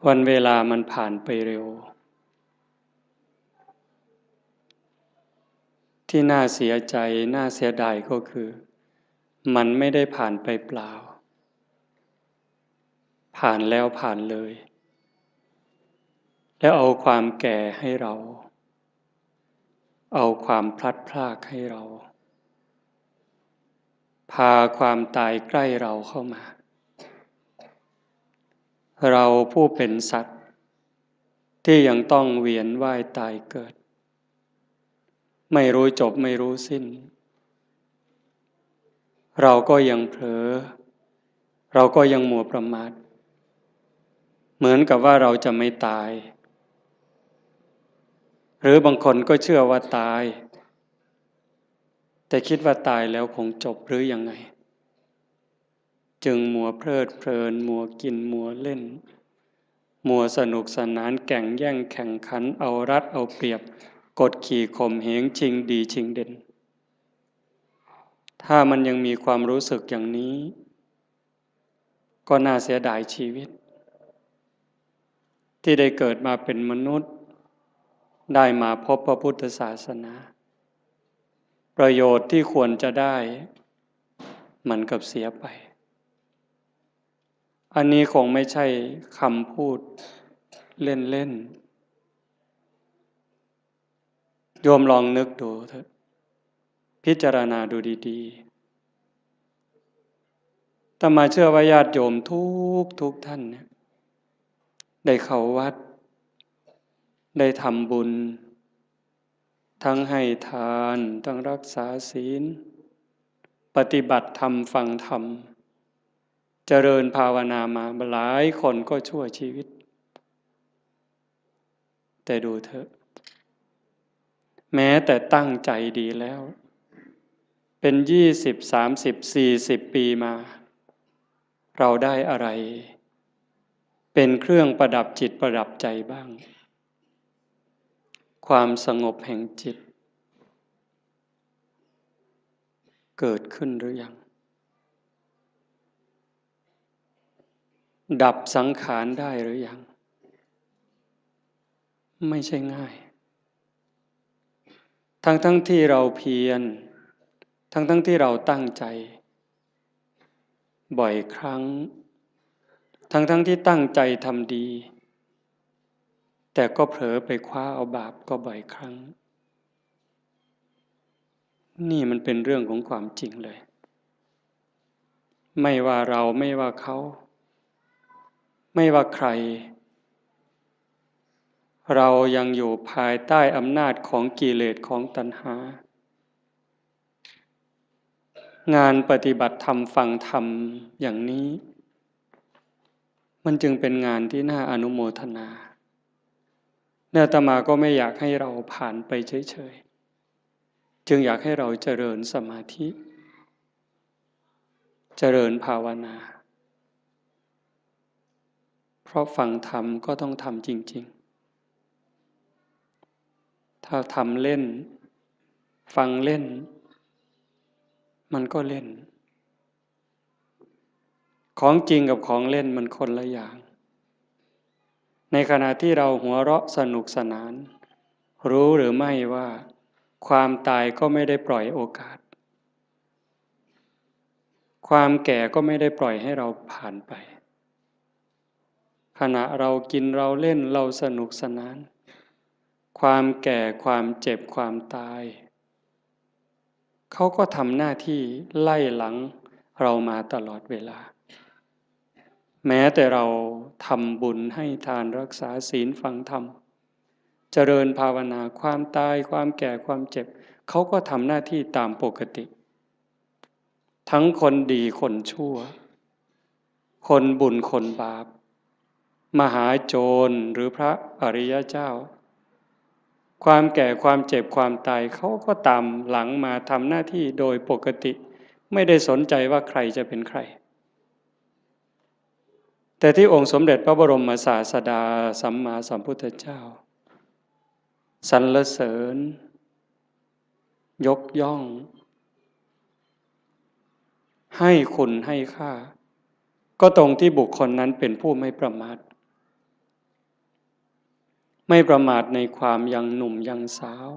วันเวลามันผ่านไปเร็วที่น่าเสียใจน่าเสียดายก็คือมันไม่ได้ผ่านไปเปล่าผ่านแล้วผ่านเลยแล้วเอาความแก่ให้เราเอาความพลัดพรากให้เราพาความตายใกล้เราเข้ามาเราผู้เป็นสัตว์ที่ยังต้องเวียนว่ายตายเกิดไม่รู้จบไม่รู้สิ้นเราก็ยังเผลอเราก็ยังมัวประมาทเหมือนกับว่าเราจะไม่ตายหรือบางคนก็เชื่อว่าตายแต่คิดว่าตายแล้วคงจบหรือยังไงจึงมัวเพลิดเพลินมัวกินมัวเล่นมัวสนุกสนานแข่งแย่งแข่งขันเอารัดเอาเปรียบกดขี่ข่มเหงชิงดีชิงเด่นถ้ามันยังมีความรู้สึกอย่างนี้ก็น่าเสียดายชีวิตที่ได้เกิดมาเป็นมนุษย์ได้มาพบพระพุทธศาสนาประโยชน์ที่ควรจะได้มันกับเสียไปอันนี้คงไม่ใช่คำพูดเล่นๆโยมลองนึกดูเถอะพิจารณาดูดีๆอาตมาเชื่อว่าญาติโยมทุกท่านเนี่ยได้เข้าวัดได้ทำบุญทั้งให้ทานทั้งรักษาศีลปฏิบัติธรรมฟังธรรมเจริญภาวนามาหลายคนก็ชั่วชีวิตแต่ดูเถอะแม้แต่ตั้งใจดีแล้วเป็น20 30 40 ปีมาเราได้อะไรเป็นเครื่องประดับจิตประดับใจบ้างความสงบแห่งจิตเกิดขึ้นหรือยังดับสังขารได้หรือยังไม่ใช่ง่ายทั้งที่เราเพียรทั้งที่เราตั้งใจบ่อยครั้งทั้งที่ตั้งใจทำดีแต่ก็เผลอไปคว้าเอาบาปก็บ่อยครั้งนี่มันเป็นเรื่องของความจริงเลยไม่ว่าเราไม่ว่าเขาไม่ว่าใครเรายังอยู่ภายใต้อำนาจของกิเลสของตัณหางานปฏิบัติธรรมฟังธรรมอย่างนี้มันจึงเป็นงานที่น่าอนุโมทนาอาตมาก็ไม่อยากให้เราผ่านไปเฉยๆจึงอยากให้เราเจริญสมาธิเจริญภาวนาเพราะฟังธรรมก็ต้องทำจริงๆถ้าทำเล่นฟังเล่นมันก็เล่นของจริงกับของเล่นมันคนละอย่างในขณะที่เราหัวเราะสนุกสนานรู้หรือไม่ว่าความตายก็ไม่ได้ปล่อยโอกาสความแก่ก็ไม่ได้ปล่อยให้เราผ่านไปขณะเรากินเราเล่นเราสนุกสนานความแก่ความเจ็บความตายเขาก็ทำหน้าที่ไล่หลังเรามาตลอดเวลาแม้แต่เราทำบุญให้ทานรักษาศีลฟังธรรมเจริญภาวนาความตายความแก่ความเจ็บเขาก็ทำหน้าที่ตามปกติทั้งคนดีคนชั่วคนบุญคนบาปมหาโจรหรือพระอริยเจ้าความแก่ความเจ็บความตายเขาก็ตามหลังมาทำหน้าที่โดยปกติไม่ได้สนใจว่าใครจะเป็นใครแต่ที่องค์สมเด็จพระบรมศาสดาสัมมาสัมพุทธเจ้าสรรเสริญยกย่องให้คุณให้ค่าก็ตรงที่บุคคลนั้นเป็นผู้ไม่ประมาท ไม่ประมาทในความยังหนุ่มยังสาว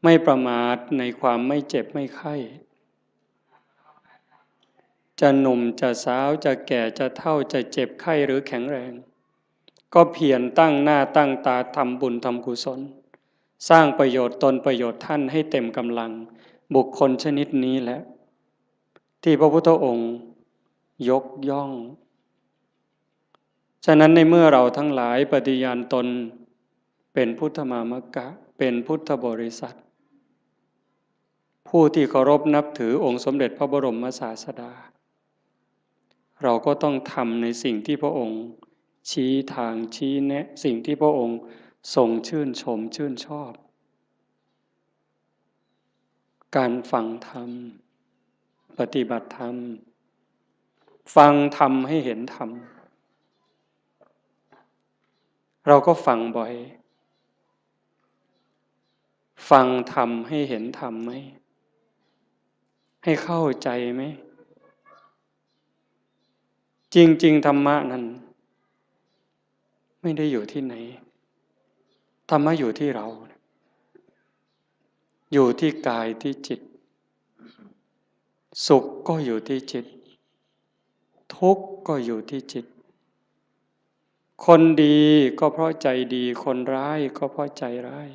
ไม่ประมาทในความไม่เจ็บไม่ไข้จะหนุ่มจะสาวจะแก่จะเฒ่าจะเจ็บไข้หรือแข็งแรงก็เพียรตั้งหน้าตั้งตาทำบุญทำกุศลสร้างประโยชน์ตนประโยชน์ท่านให้เต็มกำลังบุคคลชนิดนี้แหละที่พระพุทธองค์ยกย่องฉะนั้นในเมื่อเราทั้งหลายปฏิญาณตนเป็นพุทธมามกะเป็นพุทธบริษัทผู้ที่เคารพนับถือองค์สมเด็จพระบรมศาสดาเราก็ต้องทำในสิ่งที่พระองค์ชี้ทางชี้แนะสิ่งที่พระองค์ทรงชื่นชมชื่นชอบการฟังธรรมปฏิบัติธรรมฟังธรรมให้เห็นธรรมเราก็ฟังบ่อยฟังธรรมให้เห็นธรรมไหมให้เข้าใจไหมจริงๆธรรมะนั้นไม่ได้อยู่ที่ไหนธรรมะอยู่ที่เราอยู่ที่กายที่จิตสุขก็อยู่ที่จิตทุกข์ก็อยู่ที่จิตคนดีก็เพราะใจดีคนร้ายก็เพราะใจร้าย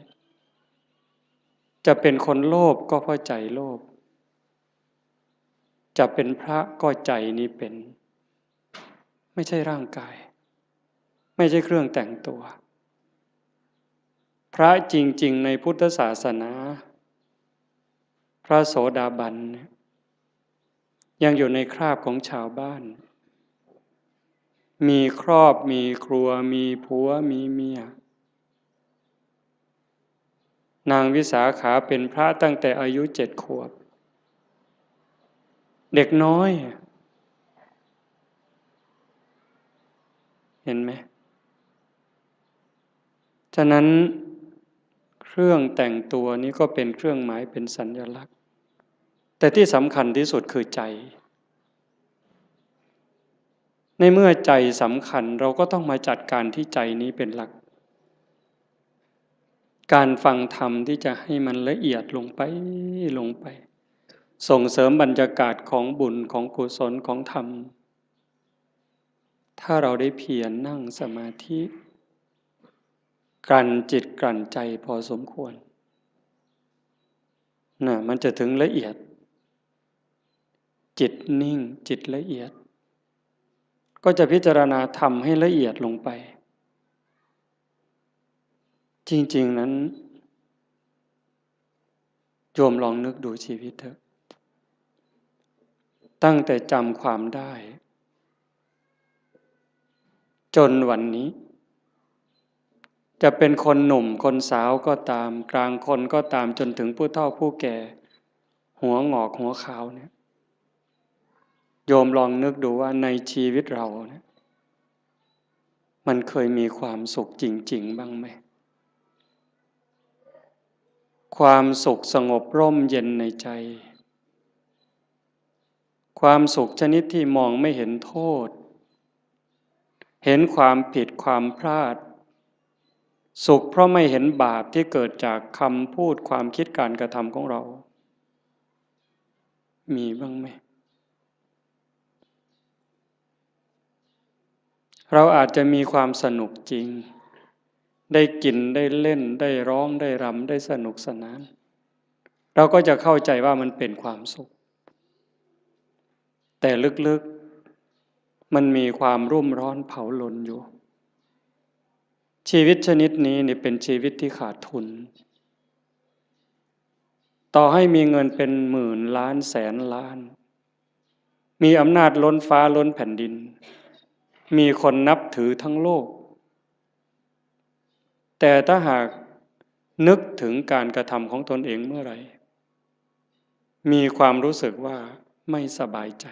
จะเป็นคนโลภก็เพราะใจโลภจะเป็นพระก็ใจนี้เป็นไม่ใช่ร่างกายไม่ใช่เครื่องแต่งตัวพระจริงๆในพุทธศาสนาพระโสดาบันยังอยู่ในคราบของชาวบ้านมีครอบมีครัวมีผัวมีเมียนางวิสาขาเป็นพระตั้งแต่อายุ7 ขวบเด็กน้อยเห็นไหมฉะนั้นเครื่องแต่งตัวนี้ก็เป็นเครื่องหมายเป็นสัญลักษณ์แต่ที่สำคัญที่สุดคือใจในเมื่อใจสำคัญเราก็ต้องมาจัดการที่ใจนี้เป็นหลักการฟังธรรมที่จะให้มันละเอียดลงไปส่งเสริมบรรยากาศของบุญของกุศลของธรรมถ้าเราได้เพียรนั่งสมาธิกลั่นจิตกลั่นใจพอสมควรมันจะถึงละเอียดจิตนิ่งจิตละเอียดก็จะพิจารณาธรรมให้ละเอียดลงไปจริงๆนั้นโยมลองนึกดูชีวิตเถอะตั้งแต่จำความได้จนวันนี้จะเป็นคนหนุ่มคนสาวก็ตามกลางคนก็ตามจนถึงผู้เฒ่าผู้แก่หัวงอกหัวขาวเนี่ยโยมลองนึกดูว่าในชีวิตเราเนี่ยมันเคยมีความสุขจริงๆบ้างไหมความสุขสงบร่มเย็นในใจความสุขชนิดที่มองไม่เห็นโทษเห็นความผิดความพลาดสุขเพราะไม่เห็นบาปที่เกิดจากคำพูดความคิดการกระทำของเรามีบ้างไหมเราอาจจะมีความสนุกจริงได้กินได้เล่นได้ร้องได้รำได้สนุกสนานเราก็จะเข้าใจว่ามันเป็นความสุขแต่ลึกๆมันมีความรุ่มร้อนเผาลนอยู่ชีวิตชนิดนี้เนี่ยเป็นชีวิตที่ขาดทุนต่อให้มีเงินเป็นหมื่นล้านแสนล้านมีอำนาจล้นฟ้าล้นแผ่นดินมีคนนับถือทั้งโลกแต่ถ้าหากนึกถึงการกระทำของตนเองเมื่อไหร่มีความรู้สึกว่าไม่สบายใจ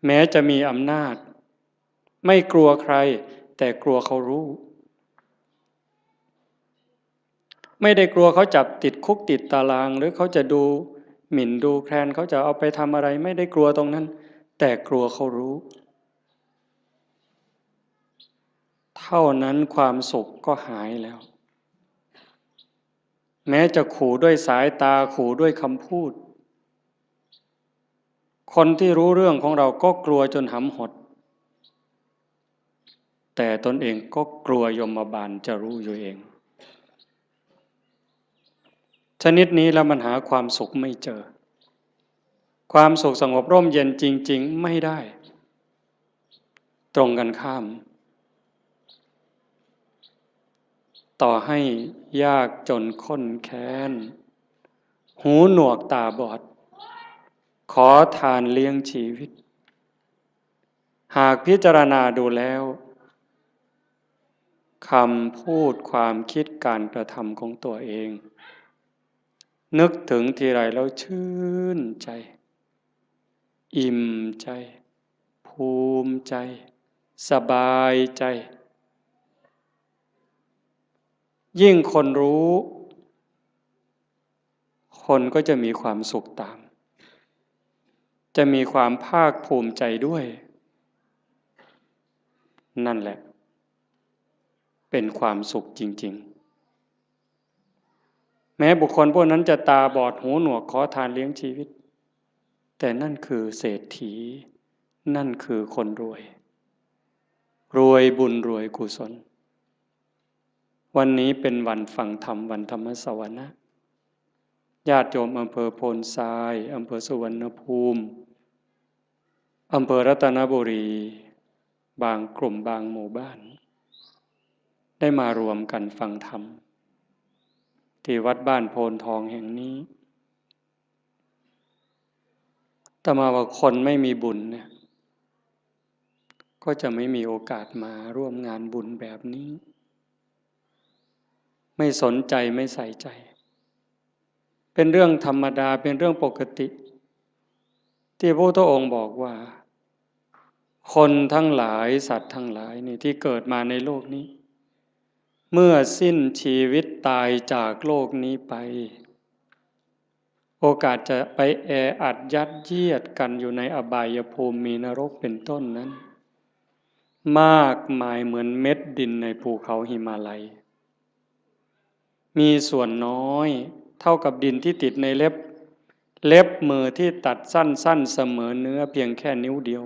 แม้จะมีอำนาจไม่กลัวใครแต่กลัวเขารู้ไม่ได้กลัวเขาจับติดคุกติดตารางหรือเขาจะดูหมิ่นดูแคลนเขาจะเอาไปทำอะไรไม่ได้กลัวตรงนั้นแต่กลัวเขารู้ เท่านั้นความสุขก็หายแล้วแม้จะขู่ด้วยสายตาขู่ด้วยคำพูดคนที่รู้เรื่องของเราก็กลัวจนหำหดแต่ตนเองก็กลัวยมบาลจะรู้อยู่เองชนิดนี้แล้วมันหาความสุขไม่เจอความสุขสงบร่มเย็นจริงๆไม่ได้ตรงกันข้ามต่อให้ยากจนข้นแค้นหูหนวกตาบอดขอทานเลี้ยงชีวิตหากพิจารณาดูแล้วคำพูดความคิดการกระทำของตัวเองนึกถึงทีไรแล้วชื่นใจอิ่มใจภูมิใจสบายใจยิ่งคนรู้คนก็จะมีความสุขตามจะมีความภาคภูมิใจด้วยนั่นแหละเป็นความสุขจริงๆแม้บุคคลพวกนั้นจะตาบอดหูหนวกขอทานเลี้ยงชีวิตแต่นั่นคือเศรษฐีนั่นคือคนรวยรวยบุญรวยกุศลวันนี้เป็นวันฟังธรรมวันธรรมสวนะญาติโยมอำเภอโพนทรายอำเภอสุวรรณภูมิอำเภอรัตนบุรีบางกลุ่มบางหมู่บ้านได้มารวมกันฟังธรรมที่วัดบ้านโพนทองแห่งนี้แต่มาว่าคนไม่มีบุญเนี่ยก็จะไม่มีโอกาสมาร่วมงานบุญแบบนี้ไม่สนใจไม่ใส่ใจเป็นเรื่องธรรมดาเป็นเรื่องปกติที่พระพุทธองค์บอกว่าคนทั้งหลายสัตว์ทั้งหลายนี่ที่เกิดมาในโลกนี้เมื่อสิ้นชีวิตตายจากโลกนี้ไปโอกาสจะไปแออัดยัดเยียดกันอยู่ในอบายภูมิมีนรกเป็นต้นนั้นมากมายเหมือนเม็ดดินในภูเขาหิมาลัยมีส่วนน้อยเท่ากับดินที่ติดในเล็บมือที่ตัดสั้นเสมอเนื้อเพียงแค่นิ้วเดียว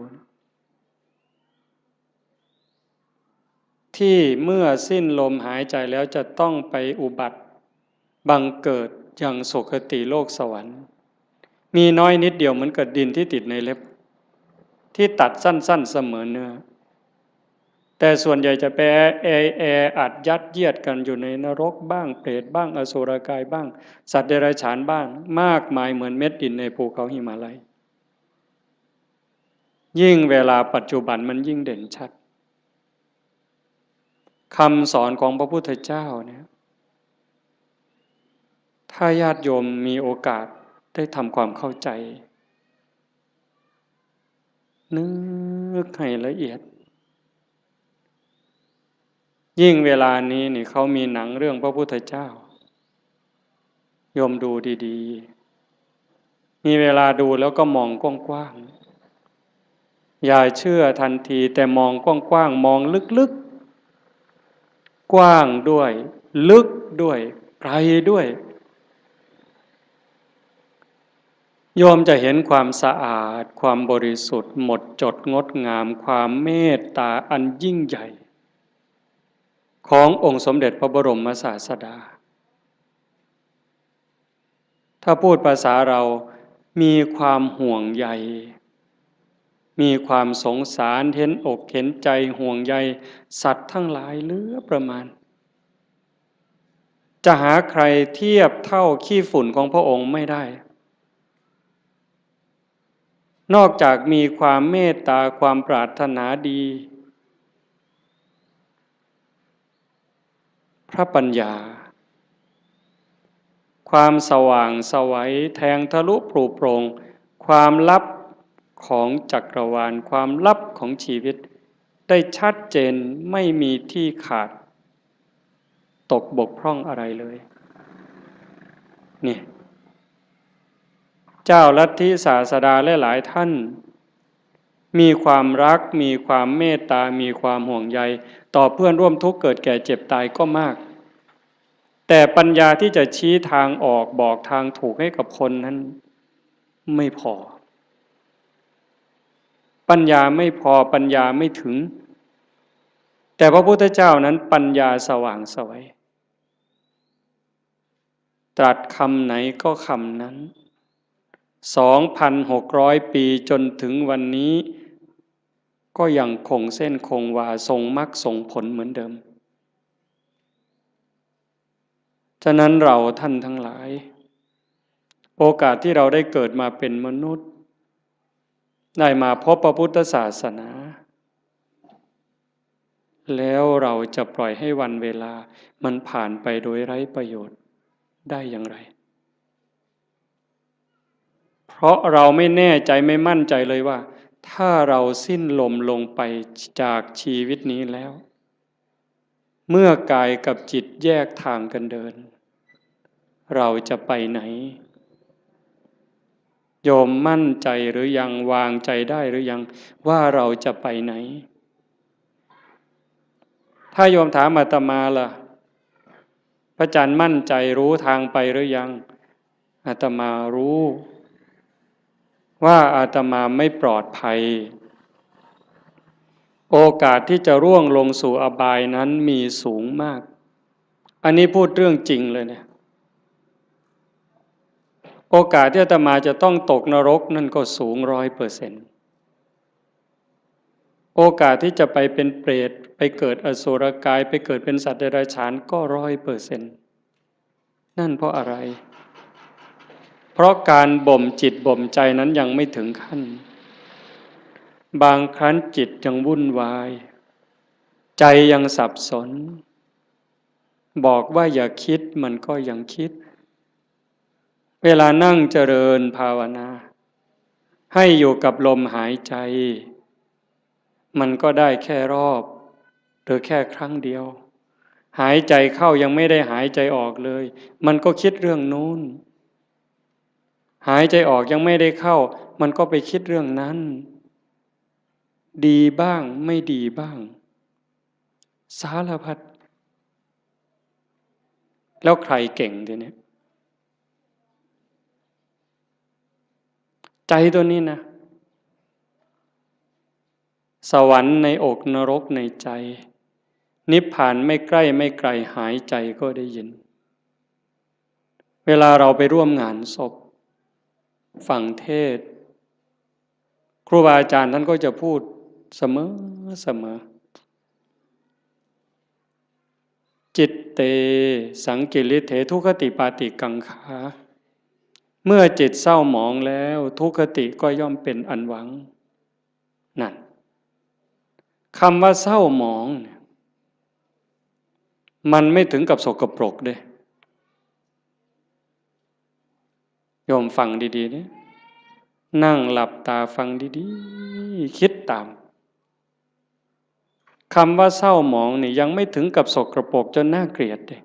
ที่เมื่อสิ้นลมหายใจแล้วจะต้องไปอุบัติบังเกิดอย่างสุคติโลกสวรรค์มีน้อยนิดเดียวเหมือนกับดินที่ติดในเล็บที่ตัดสั้นเสมอเนื้อแต่ส่วนใหญ่จะไปแออัดยัดเยียดกันอยู่ในนรกบ้างเปรตบ้างอสุรกายบ้างสัตว์เดรัจฉานบ้างมากมายเหมือนเม็ดดินในภูเขาหิมาลัยยิ่งเวลาปัจจุบันมันยิ่งเด่นชัดคำสอนของพระพุทธเจ้าเนี่ยถ้าญาติโยมมีโอกาสได้ทำความเข้าใจนึกให้ละเอียดยิ่งเวลานี้นี่เขามีหนังเรื่องพระพุทธเจ้าโยมดูดีๆมีเวลาดูแล้วก็มองกว้างๆอย่าเชื่อทันทีแต่มองกว้างๆมองลึกๆกว้างด้วยลึกด้วยไกลด้วยโยมจะเห็นความสะอาดความบริสุทธิ์หมดจดงดงามความเมตตาอันยิ่งใหญ่ขององค์สมเด็จพระบรมศาสดาถ้าพูดภาษาเรามีความห่วงใยมีความสงสารเห็นอกเห็นใจห่วงใยสัตว์ทั้งหลายเหลือประมาณจะหาใครเทียบเท่าขี้ฝุ่นของพระองค์ไม่ได้นอกจากมีความเมตตาความปรารถนาดีพระปัญญาความสว่างไสวแทงทะลุปลุกโปร่งความลับของจักรวาลความลับของชีวิตได้ชัดเจนไม่มีที่ขาดตกบกพร่องอะไรเลยนี่ เจ้าลัทธิศาสดาและหลายท่าน มีความรักมีความเมตตามีความห่วงใยต่อเพื่อนร่วมทุกข์เกิดแก่เจ็บตายก็มากแต่ปัญญาที่จะชี้ทางออกบอกทางถูกให้กับคนนั้นไม่พอปัญญาไม่พอปัญญาไม่ถึงแต่พระพุทธเจ้านั้นปัญญาสว่างไสวตรัสคำไหนก็คำนั้น 2,600 ปีจนถึงวันนี้ก็ยังคงเส้นคงวาทรงมรรคทรงผลเหมือนเดิมฉะนั้นเราท่านทั้งหลายโอกาสที่เราได้เกิดมาเป็นมนุษย์ได้มาพบพระพุทธศาสนาแล้วเราจะปล่อยให้วันเวลามันผ่านไปโดยไร้ประโยชน์ได้อย่างไรเพราะเราไม่แน่ใจไม่มั่นใจเลยว่าถ้าเราสิ้นลมลงไปจากชีวิตนี้แล้วเมื่อกายกับจิตแยกทางกันเดินเราจะไปไหนโยมมั่นใจหรือยังวางใจได้หรือยังว่าเราจะไปไหนถ้าโยมถามอาตมาล่ะพระอาจารย์มั่นใจรู้ทางไปหรือยังอาตมารู้ว่าอาตมาไม่ปลอดภัยโอกาสที่จะร่วงลงสู่อบายนั้นมีสูงมากอันนี้พูดเรื่องจริงเลยเนี่ยโอกาสที่อาตมาจะต้องตกนรกนั่นก็สูง100%โอกาสที่จะไปเป็นเปรตไปเกิดอสุรกายไปเกิดเป็นสัตว์เดรัจฉานก็100%นั่นเพราะอะไรเพราะการบ่มจิตบ่มใจนั้นยังไม่ถึงขั้นบางครั้งจิตยังวุ่นวายใจยังสับสนบอกว่าอย่าคิดมันก็ยังคิดเวลานั่งเจริญภาวนาให้อยู่กับลมหายใจมันก็ได้แค่รอบหรือแค่ครั้งเดียวหายใจเข้ายังไม่ได้หายใจออกเลยมันก็คิดเรื่องนู้นหายใจออกยังไม่ได้เข้ามันก็ไปคิดเรื่องนั้นดีบ้างไม่ดีบ้างสารพัดแล้วใครเก่งทีนี้ใจตัวนี้นะสวรรค์ในอกนรกในใจนิพพานไม่ใกล้ไม่ไกลหายใจก็ได้ยินเวลาเราไปร่วมงานศพฟังเทศน์ครูบาอาจารย์ท่านก็จะพูดเสมอจิตเตสังกิริเถทุคติปาติกังขาเมื่อจิตเศร้าหมองแล้วทุกขติก็ย่อมเป็นอันหวังนั่นคำว่าเศร้าหมองมันไม่ถึงกับสกปรกเด้โยมฟังดีๆนี่นั่งหลับตาฟังดีๆคิดตามคำว่าเศร้าหมองนี่ยังไม่ถึงกับสกปรกจนน่าเกลียดเด้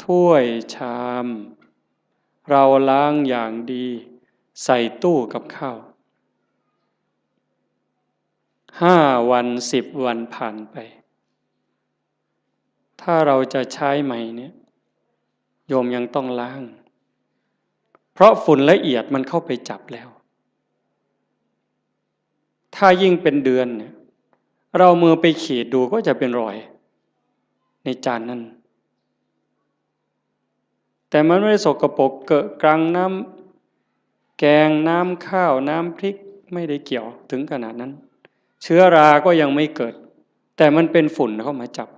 ถ้วยชามเราล้างอย่างดีใส่ตู้กับข้าว5 วัน10 วันผ่านไปถ้าเราจะใช้ใหม่เนี่ยโยมยังต้องล้างเพราะฝุ่นละเอียดมันเข้าไปจับแล้วถ้ายิ่งเป็นเดือนเนี่ยเรามือไปขีดดูก็จะเป็นรอยในจานนั้นแต่มันไม่ได้สกปรกเกอะกรังน้ำแกงน้ำข้าวน้ำพริกไม่ได้เกี่ยวถึงขนาดนั้นเชื้อราก็ยังไม่เกิดแต่มันเป็นฝุ่นเข้ามาจับ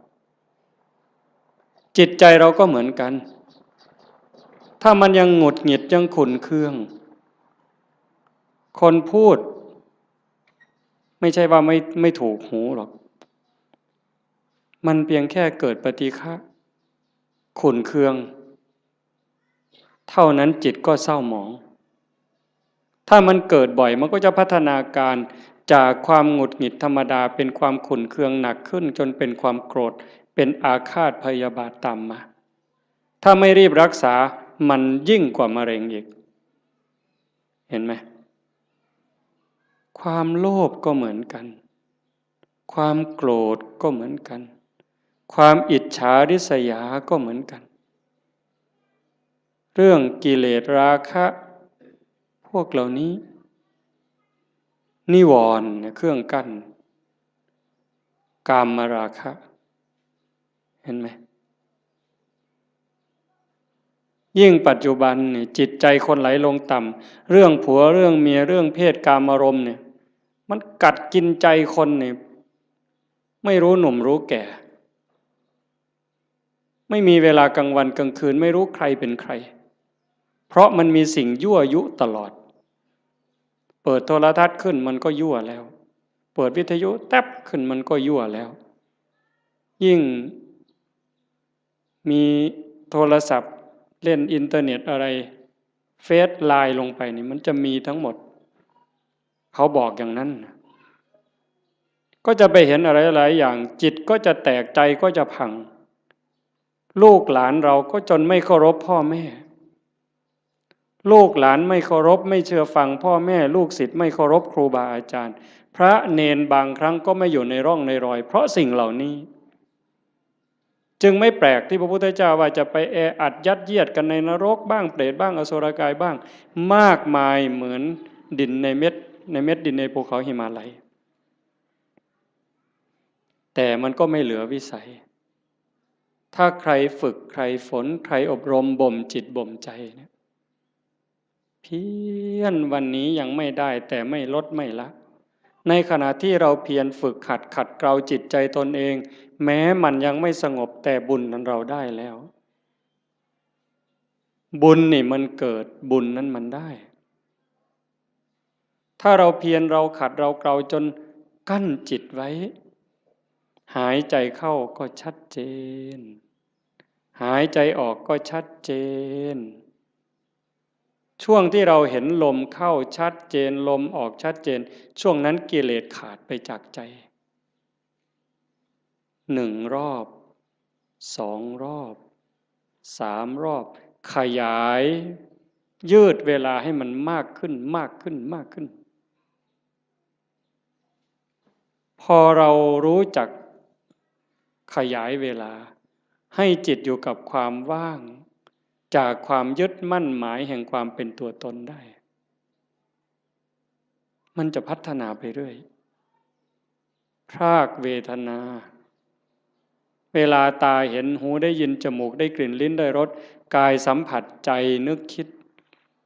จิตใจเราก็เหมือนกันถ้ามันยังหงุดหงิดยังขุ่นเคืองคนพูดไม่ใช่ว่าไม่ถูกหูหรอกมันเพียงแค่เกิดปฏิฆะขุ่นเคืองเท่านั้นจิตก็เศร้าหมองถ้ามันเกิดบ่อยมันก็จะพัฒนาการจากความหงุดหงิดธรรมดาเป็นความขุ่นเคืองหนักขึ้นจนเป็นความโกรธเป็นอาฆาตพยาบาทตามมาถ้าไม่รีบรักษามันยิ่งกว่ามะเร็งอีกเห็นไหม ความโลภก็เหมือนกันความโกรธก็เหมือนกันความอิจฉาริษยาก็เหมือนกันเรื่องกิเลสราคะพวกเหล่านี้นิวรณ์เครื่องกั้นกามราคะเห็นไหมยิ่งปัจจุบันเนี่ยจิตใจคนไหลลงต่ำเรื่องผัวเรื่องเมียเรื่องเพศกามารมณ์เนี่ยมันกัดกินใจคนเนี่ยไม่รู้หนุ่มรู้แก่ไม่มีเวลากลางวันกลางคืนไม่รู้ใครเป็นใครเพราะมันมีสิ่งยั่วยุตลอดเปิดโทรทัศน์ขึ้นมันก็ยั่วแล้วเปิดวิทยุแทบขึ้นมันก็ยั่วแล้วยิ่งมีโทรศัพท์เล่นอินเทอร์เน็ตอะไรเฟซไลน์ลงไปนี่มันจะมีทั้งหมดเขาบอกอย่างนั้นก็จะไปเห็นอะไรหลายอย่างจิตก็จะแตกใจก็จะพังลูกหลานเราก็จนไม่เคารพพ่อแม่ลูกหลานไม่เคารพไม่เชื่อฟังพ่อแม่ลูกศิษย์ไม่เคารพครูบาอาจารย์พระเนนบางครั้งก็ไม่อยู่ในร่องในรอยเพราะสิ่งเหล่านี้จึงไม่แปลกที่พระพุทธเจ้าว่าจะไปแออัดยัดเยียดกันในนรกบ้างเปรตบ้างอสุรกายบ้างมากมายเหมือนดินในเม็ดดินในภูเขาหิมาลัยแต่มันก็ไม่เหลือวิสัยถ้าใครฝึกใครฝนใครอบรมบ่มจิตบ่มใจเนี่ยเพียรวันนี้ยังไม่ได้แต่ไม่ลดไม่ละในขณะที่เราเพียรฝึกขัดเกลาจิตใจตนเองแม้มันยังไม่สงบแต่บุญนั้นเราได้แล้วบุญนี่มันเกิดบุญนั้นมันได้ถ้าเราเพียรเราขัดเราเกลาจนกั้นจิตไว้หายใจเข้าก็ชัดเจนหายใจออกก็ชัดเจนช่วงที่เราเห็นลมเข้าชัดเจนลมออกชัดเจนช่วงนั้นกิเลสขาดไปจากใจ1 รอบ2 รอบ3 รอบขยายยืดเวลาให้มันมากขึ้นมากขึ้นมากขึ้นพอเรารู้จักขยายเวลาให้จิตอยู่กับความว่างจากความยึดมั่นหมายแห่งความเป็นตัวตนได้มันจะพัฒนาไปเรื่อยพรากเวทนาเวลาตาเห็นหูได้ยินจมูกได้กลิ่นลิ้นได้รสกายสัมผัสใจนึกคิด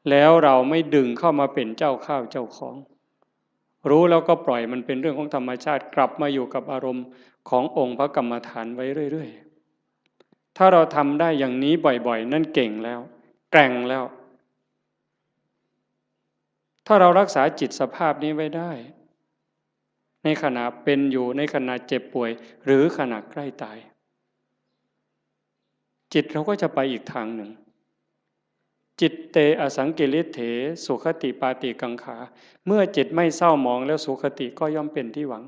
แล้วเราไม่ดึงเข้ามาเป็นเจ้าข้าวเจ้าของรู้แล้วก็ปล่อยมันเป็นเรื่องของธรรมชาติกลับมาอยู่กับอารมณ์ขององค์พระกรรมฐานไว้เรื่อยๆถ้าเราทำได้อย่างนี้บ่อยๆนั่นเก่งแล้วแกร่งแล้วถ้าเรารักษาจิตสภาพนี้ไว้ได้ในขณะเป็นอยู่ในขณะเจ็บป่วยหรือขณะใกล้ตายจิตเราก็จะไปอีกทางหนึ่งจิตเตอสังกิริเถสุขติปาติกังขาเมื่อจิตไม่เศร้าหมองแล้วสุขติก็ย่อมเป็นที่หวัง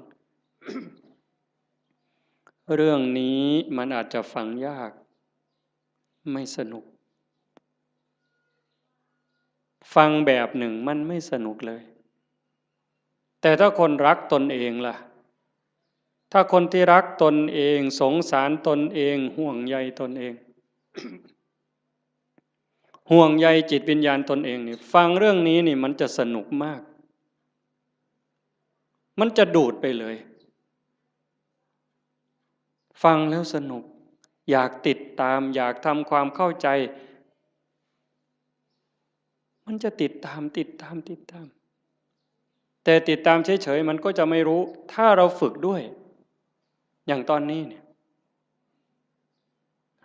เรื่องนี้มันอาจจะฟังยากไม่สนุกฟังแบบหนึ่งมันไม่สนุกเลยแต่ถ้าคนรักตนเองล่ะถ้าคนที่รักตนเองสงสารตนเองห่วงใยตนเอง ห่วงใยจิตวิญญาณตนเองนี่ฟังเรื่องนี้นี่มันจะสนุกมากมันจะดูดไปเลยฟังแล้วสนุกอยากติดตามอยากทำความเข้าใจมันจะติดตามแต่ติดตามเฉยๆมันก็จะไม่รู้ถ้าเราฝึกด้วยอย่างตอนนี้เนี่ย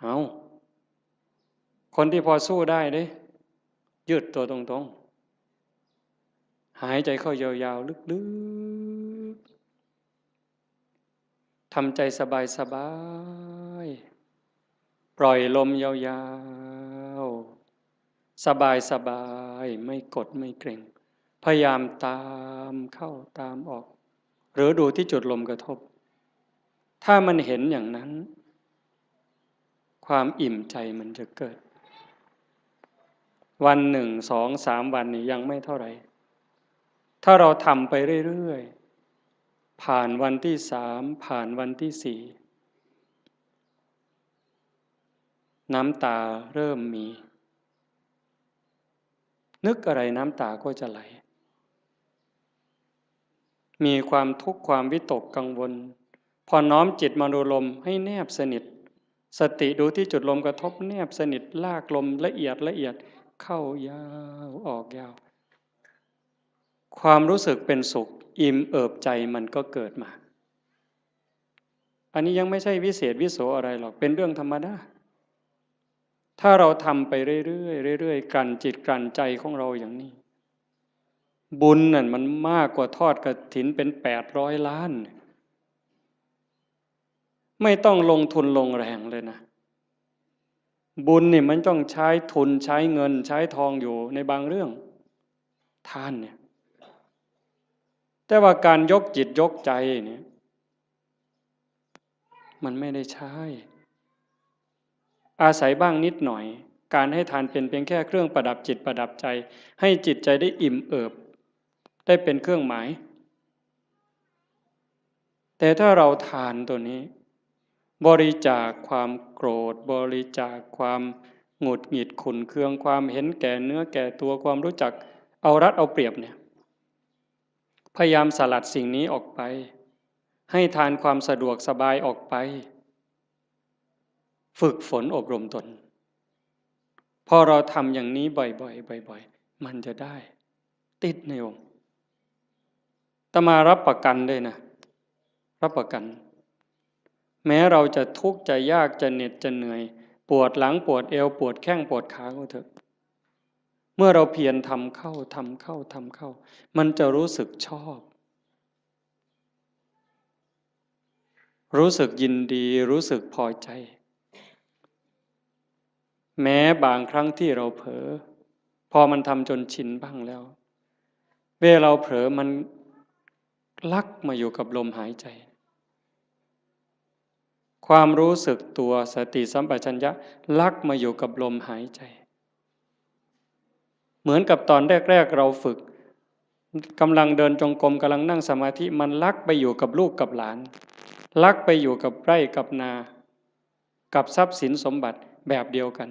เอาคนที่พอสู้ได้เด้ยืดตัวตรงๆหายใจเข้ายาวๆลึกๆทำใจสบายๆปล่อยลมยาวๆสบายไม่กดไม่เกร็งพยายามตามเข้าตามออกหรือดูที่จุดลมกระทบถ้ามันเห็นอย่างนั้นความอิ่มใจมันจะเกิดวัน1 2 3 วันนี่ยังไม่เท่าไหร่ ถ้าเราทำไปเรื่อยๆผ่านวันที่3ผ่านวันที่4น้ำตาเริ่มมีนึกอะไรน้ำตาก็จะไหลมีความทุกข์ความวิตกกังวลพอน้อมจิตมาดูลมให้แนบสนิทสติดูที่จุดลมกระทบแนบสนิทลากลมละเอียดละเอียดเข้ายาวออกยาวความรู้สึกเป็นสุขอิ่มเอิบใจมันก็เกิดมาอันนี้ยังไม่ใช่วิเศษวิโสอะไรหรอกเป็นเรื่องธรรมดาถ้าเราทำไปเรื่อยๆเรื่อยๆกลั่นจิตกลั่นใจของเราอย่างนี้บุญนั่นมันมากกว่าทอดกฐินเป็น800 ล้านไม่ต้องลงทุนลงแรงเลยนะบุญนี่มันต้องใช้ทุนใช้เงินใช้ทองอยู่ในบางเรื่องทานเนี่ยแต่ว่าการยกจิตยกใจเนี่ยมันไม่ได้ใช้อาศัยบ้างนิดหน่อยการให้ทานเป็นเพียงแค่เครื่องประดับจิตประดับใจให้จิตใจได้อิ่มเอิบได้เป็นเครื่องหมายแต่ถ้าเราทานตัวนี้บริจาคความโกรธบริจาคความหงุดหงิดขุ่นเคืองความเห็นแก่เนื้อแก่ตัวความรู้จักเอารัดเอาเปรียบเนี่ยพยายามสลัดสิ่งนี้ออกไปให้ทานความสะดวกสบายออกไปฝึกฝนอบรมตนพอเราทำอย่างนี้บ่อยๆบ่อยๆมันจะได้ติดในองค์อาตมารับประกันเลยนะรับประกันแม้เราจะทุกข์จะยากจะเหน็ดจะเหนื่อยปวดหลังปวดเอวปวดแข้งปวดขาก็เถอะเมื่อเราเพียรทำเข้าทำเข้าทำเข้ามันจะรู้สึกชอบรู้สึกยินดีรู้สึกพอใจแม้บางครั้งที่เราเผลอพอมันทำจนชินบ้างแล้วเวลาเราเผลอมันลักมาอยู่กับลมหายใจความรู้สึกตัวสติสัมปชัญญะลักมาอยู่กับลมหายใจเหมือนกับตอนแรกๆเราฝึกกำลังเดินจงกรมกำลังนั่งสมาธิมันลักไปอยู่กับลูกกับหลานลักไปอยู่กับไร่กับนากับทรัพย์สินสมบัติแบบเดียวกัน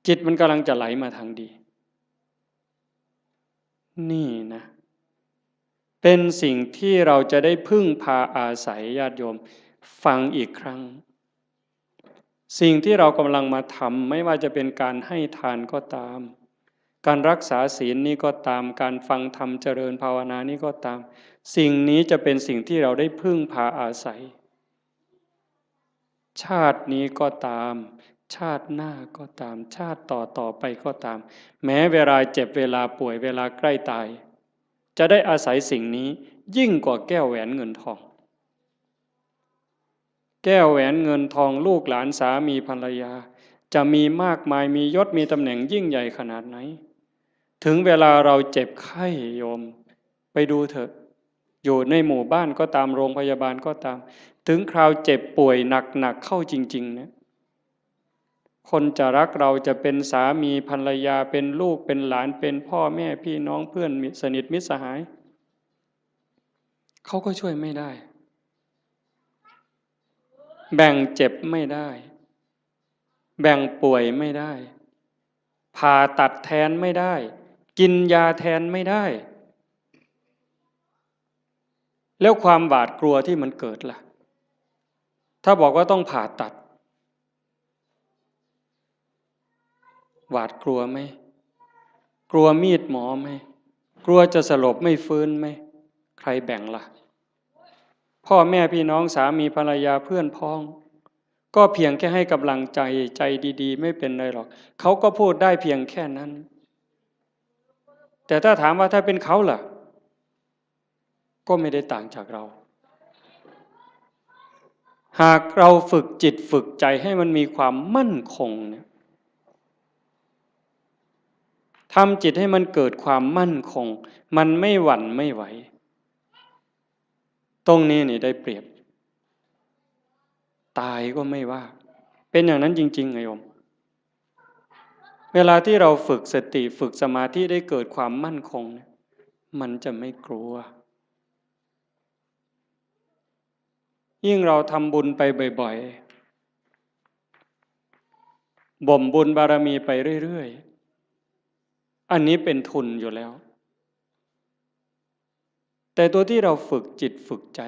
จิตมันกำลังจะไหลมาทางดีนี่นะเป็นสิ่งที่เราจะได้พึ่งพาอาศัยญาติโยมฟังอีกครั้งสิ่งที่เรากำลังมาทำไม่ว่าจะเป็นการให้ทานก็ตามการรักษาศีลนี่ก็ตามการฟังธรรมเจริญภาวนานี่ก็ตามสิ่งนี้จะเป็นสิ่งที่เราได้พึ่งพาอาศัยชาตินี้ก็ตามชาติหน้าก็ตามชาติต่อไปก็ตามแม้เวลาเจ็บเวลาป่วยเวลาใกล้ตายจะได้อาศัยสิ่งนี้ยิ่งกว่าแก้วแหวนเงินทองแก้วแหวนเงินทองลูกหลานสามีภรรยาจะมีมากมายมียศมีตำแหน่งยิ่งใหญ่ขนาดไหนถึงเวลาเราเจ็บไข้โยมไปดูเถอะอยู่ในหมู่บ้านก็ตามโรงพยาบาลก็ตามถึงคราวเจ็บป่วยหนักเข้าจริงๆเนี่ยคนจะรักเราจะเป็นสามีภรรยาเป็นลูกเป็นหลานเป็นพ่อแม่พี่น้องเพื่อนสนิทมิตรสหายเขาก็ช่วยไม่ได้แบ่งเจ็บไม่ได้แบ่งป่วยไม่ได้ผ่าตัดแทนไม่ได้กินยาแทนไม่ได้แล้วความหวาดกลัวที่มันเกิดล่ะถ้าบอกว่าต้องผ่าตัดหวาดกลัวไหมกลัวมีดหมอไหมกลัวจะสลบไม่ฟื้นไหมใครแบ่งล่ะพ่อแม่พี่น้องสามีภรรยาเพื่อนพ้องก็เพียงแค่ให้กำลังใจใจดีๆไม่เป็นไรหรอกเขาก็พูดได้เพียงแค่นั้นแต่ถ้าถามว่าถ้าเป็นเขาล่ะก็ไม่ได้ต่างจากเราหากเราฝึกจิตฝึกใจให้มันมีความมั่นคงเนี่ยทำจิตให้มันเกิดความมั่นคงมันไม่หวั่นไม่ไหวตรงนี้นี่ได้เปรียบตายก็ไม่ว่าเป็นอย่างนั้นจริงๆไงโยมเวลาที่เราฝึกสติฝึกสมาธิได้เกิดความมั่นคง มันจะไม่กลัวยิ่งเราทำบุญไปบ่อยๆบ่มบุญบารมีไปเรื่อยๆอันนี้เป็นทุนอยู่แล้วแต่ตัวที่เราฝึกจิตฝึกใจ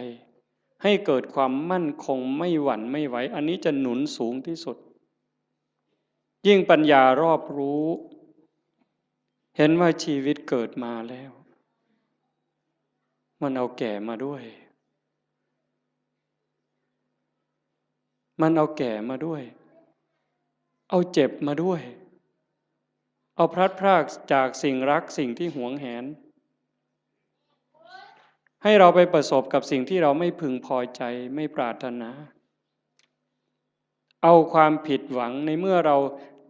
ให้เกิดความมั่นคงไม่หวั่นไม่ไหวอันนี้จะหนุนสูงที่สุดยิ่งปัญญารอบรู้เห็นว่าชีวิตเกิดมาแล้วมันเอาแก่มาด้วยมันเอาแก่มาด้วยเอาเจ็บมาด้วยเอาพลัดพรากจากสิ่งรักสิ่งที่หวงแหนให้เราไปประสบกับสิ่งที่เราไม่พึงพอใจไม่ปรารถนาเอาความผิดหวังในเมื่อเรา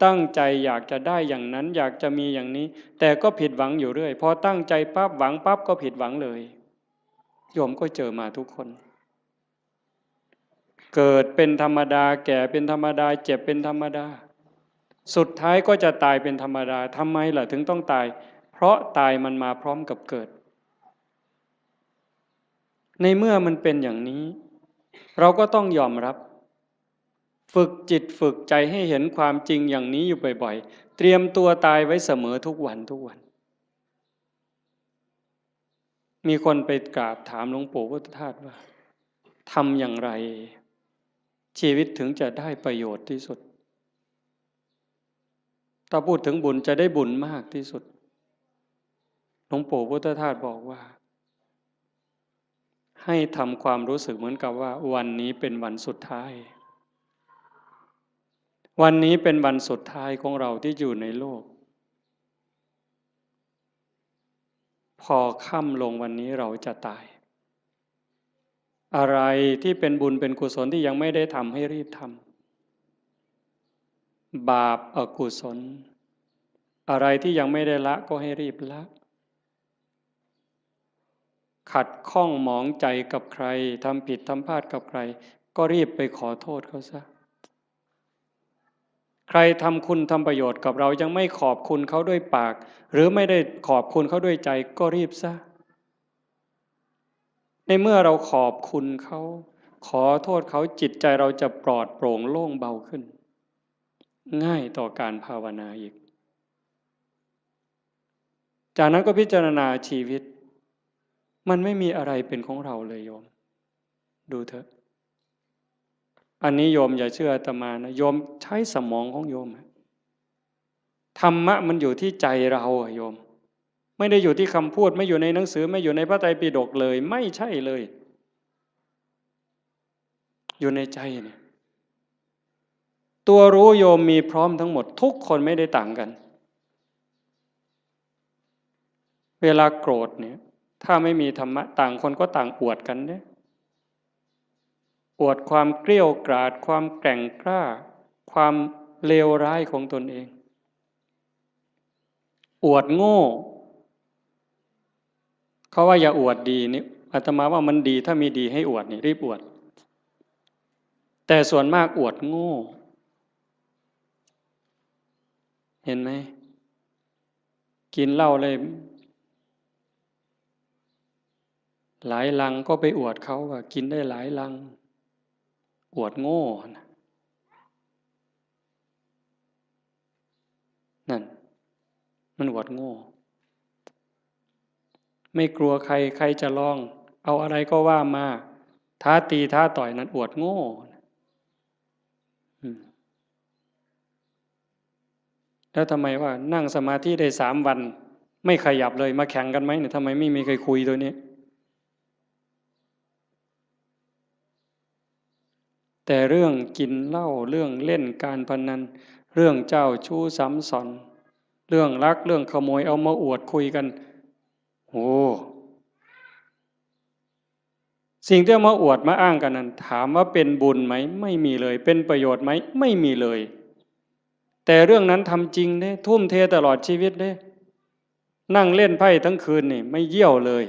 ตั้งใจอยากจะได้อย่างนั้นอยากจะมีอย่างนี้แต่ก็ผิดหวังอยู่เรื่อยพอตั้งใจปั๊บหวังปั๊บก็ผิดหวังเลยโยมก็เจอมาทุกคนเกิดเป็นธรรมดาแก่เป็นธรรมดาเจ็บเป็นธรรมดาสุดท้ายก็จะตายเป็นธรรมดาทำไมล่ะถึงต้องตายเพราะตายมันมาพร้อมกับเกิดในเมื่อมันเป็นอย่างนี้เราก็ต้องยอมรับฝึกจิตฝึกใจให้เห็นความจริงอย่างนี้อยู่บ่อยๆเตรียมตัวตายไว้เสมอทุกวันทุกวันมีคนไปกราบถามหลวงปู่พุทธทาสว่าทำอย่างไรชีวิตถึงจะได้ประโยชน์ที่สุดถ้าพูดถึงบุญจะได้บุญมากที่สุดหลวงปู่พุทธทาสบอกว่าให้ทำความรู้สึกเหมือนกับว่าวันนี้เป็นวันสุดท้ายวันนี้เป็นวันสุดท้ายของเราที่อยู่ในโลกพอค่ำลงวันนี้เราจะตายอะไรที่เป็นบุญเป็นกุศลที่ยังไม่ได้ทำให้รีบทำบาปอกุศลอะไรที่ยังไม่ได้ละก็ให้รีบละขัดข้องหมองใจกับใครทำผิดทำพลาดกับใครก็รีบไปขอโทษเขาซะใครทำคุณทำประโยชน์กับเรายังไม่ขอบคุณเขาด้วยปากหรือไม่ได้ขอบคุณเขาด้วยใจก็รีบซะในเมื่อเราขอบคุณเขาขอโทษเขาจิตใจเราจะปลอดโปร่งโล่งเบาขึ้นง่ายต่อการภาวนาอีกจากนั้นก็พิจารณาชีวิตมันไม่มีอะไรเป็นของเราเลยโยมดูเถอะอันนี้โยมอย่าเชื่ออาตมานะโยมใช้สมองของโยมธรรมะมันอยู่ที่ใจเราโยมไม่ได้อยู่ที่คำพูดไม่อยู่ในหนังสือไม่อยู่ในพระไตรปิฎกเลยไม่ใช่เลยอยู่ในใจเนี่ยตัวรู้โยมมีพร้อมทั้งหมดทุกคนไม่ได้ต่างกันเวลาโกรธเนี่ยถ้าไม่มีธรรมะต่างคนก็ต่างอวดกันเนี่ยอวดความเกรี้ยวกราดความแกร่งกล้าความเลวร้ายของตนเองอวดโง่เขาว่าอย่าอวดดีนี่อาตมาว่ามันดีถ้ามีดีให้อวดนี่รีบอวดแต่ส่วนมากอวดโง่เห็นไหมกินเหล้าเลยหลายลังก็ไปอวดเขาว่ากินได้หลายลังอวดโง่นั่นมันอวดโง่ไม่กลัวใครใครจะลองเอาอะไรก็ว่ามาท้าตีท้าต่อยนั้นอวดโง่แล้วทำไมว่านั่งสมาธิได้3 วันไม่ขยับเลยมาแข่งกันไหมเนี่ยทำไมไม่มีใครคุยตัวนี้แต่เรื่องกินเหล้าเรื่องเล่นการพนันเรื่องเจ้าชู้ซ้ำซ้อนเรื่องลักเรื่องขโมยเอามาอวดคุยกันโอ้สิ่งที่เอามาอวดมาอ้างกันนั้นถามว่าเป็นบุญไหมไม่มีเลยเป็นประโยชน์ไหมไม่มีเลยแต่เรื่องนั้นทำจริงเด้ทุ่มเทตลอดชีวิตเด้นั่งเล่นไพ่ทั้งคืนนี่ไม่เยี่ยวเลย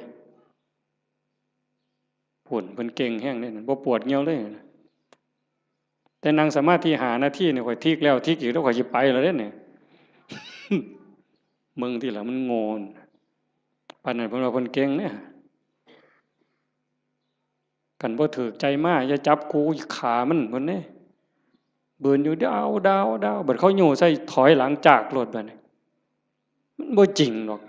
ผุ่นเป็นเก่งแห้งเลยนะบ่ปวดเงี้ยวเลยนะแต่นั่งสมาธิ5 นาทีเนี่ยข่อยทิกแล้วทิกอีกแล้วข่อยจะไปแล้วเนี่ยมึงที่หลังมันโงน ปานนั้นเพิ่นว่าเพิ่นเก่งเนี่ยกันบ่ถูกใจมาอย่าจับกูขามันเพิ่นเด้เบิ่นอยู่ดาวดาวดาวบัดเขาโยใส่ถอยหลังจากรถบัดนี้มันบ่จริงหรอก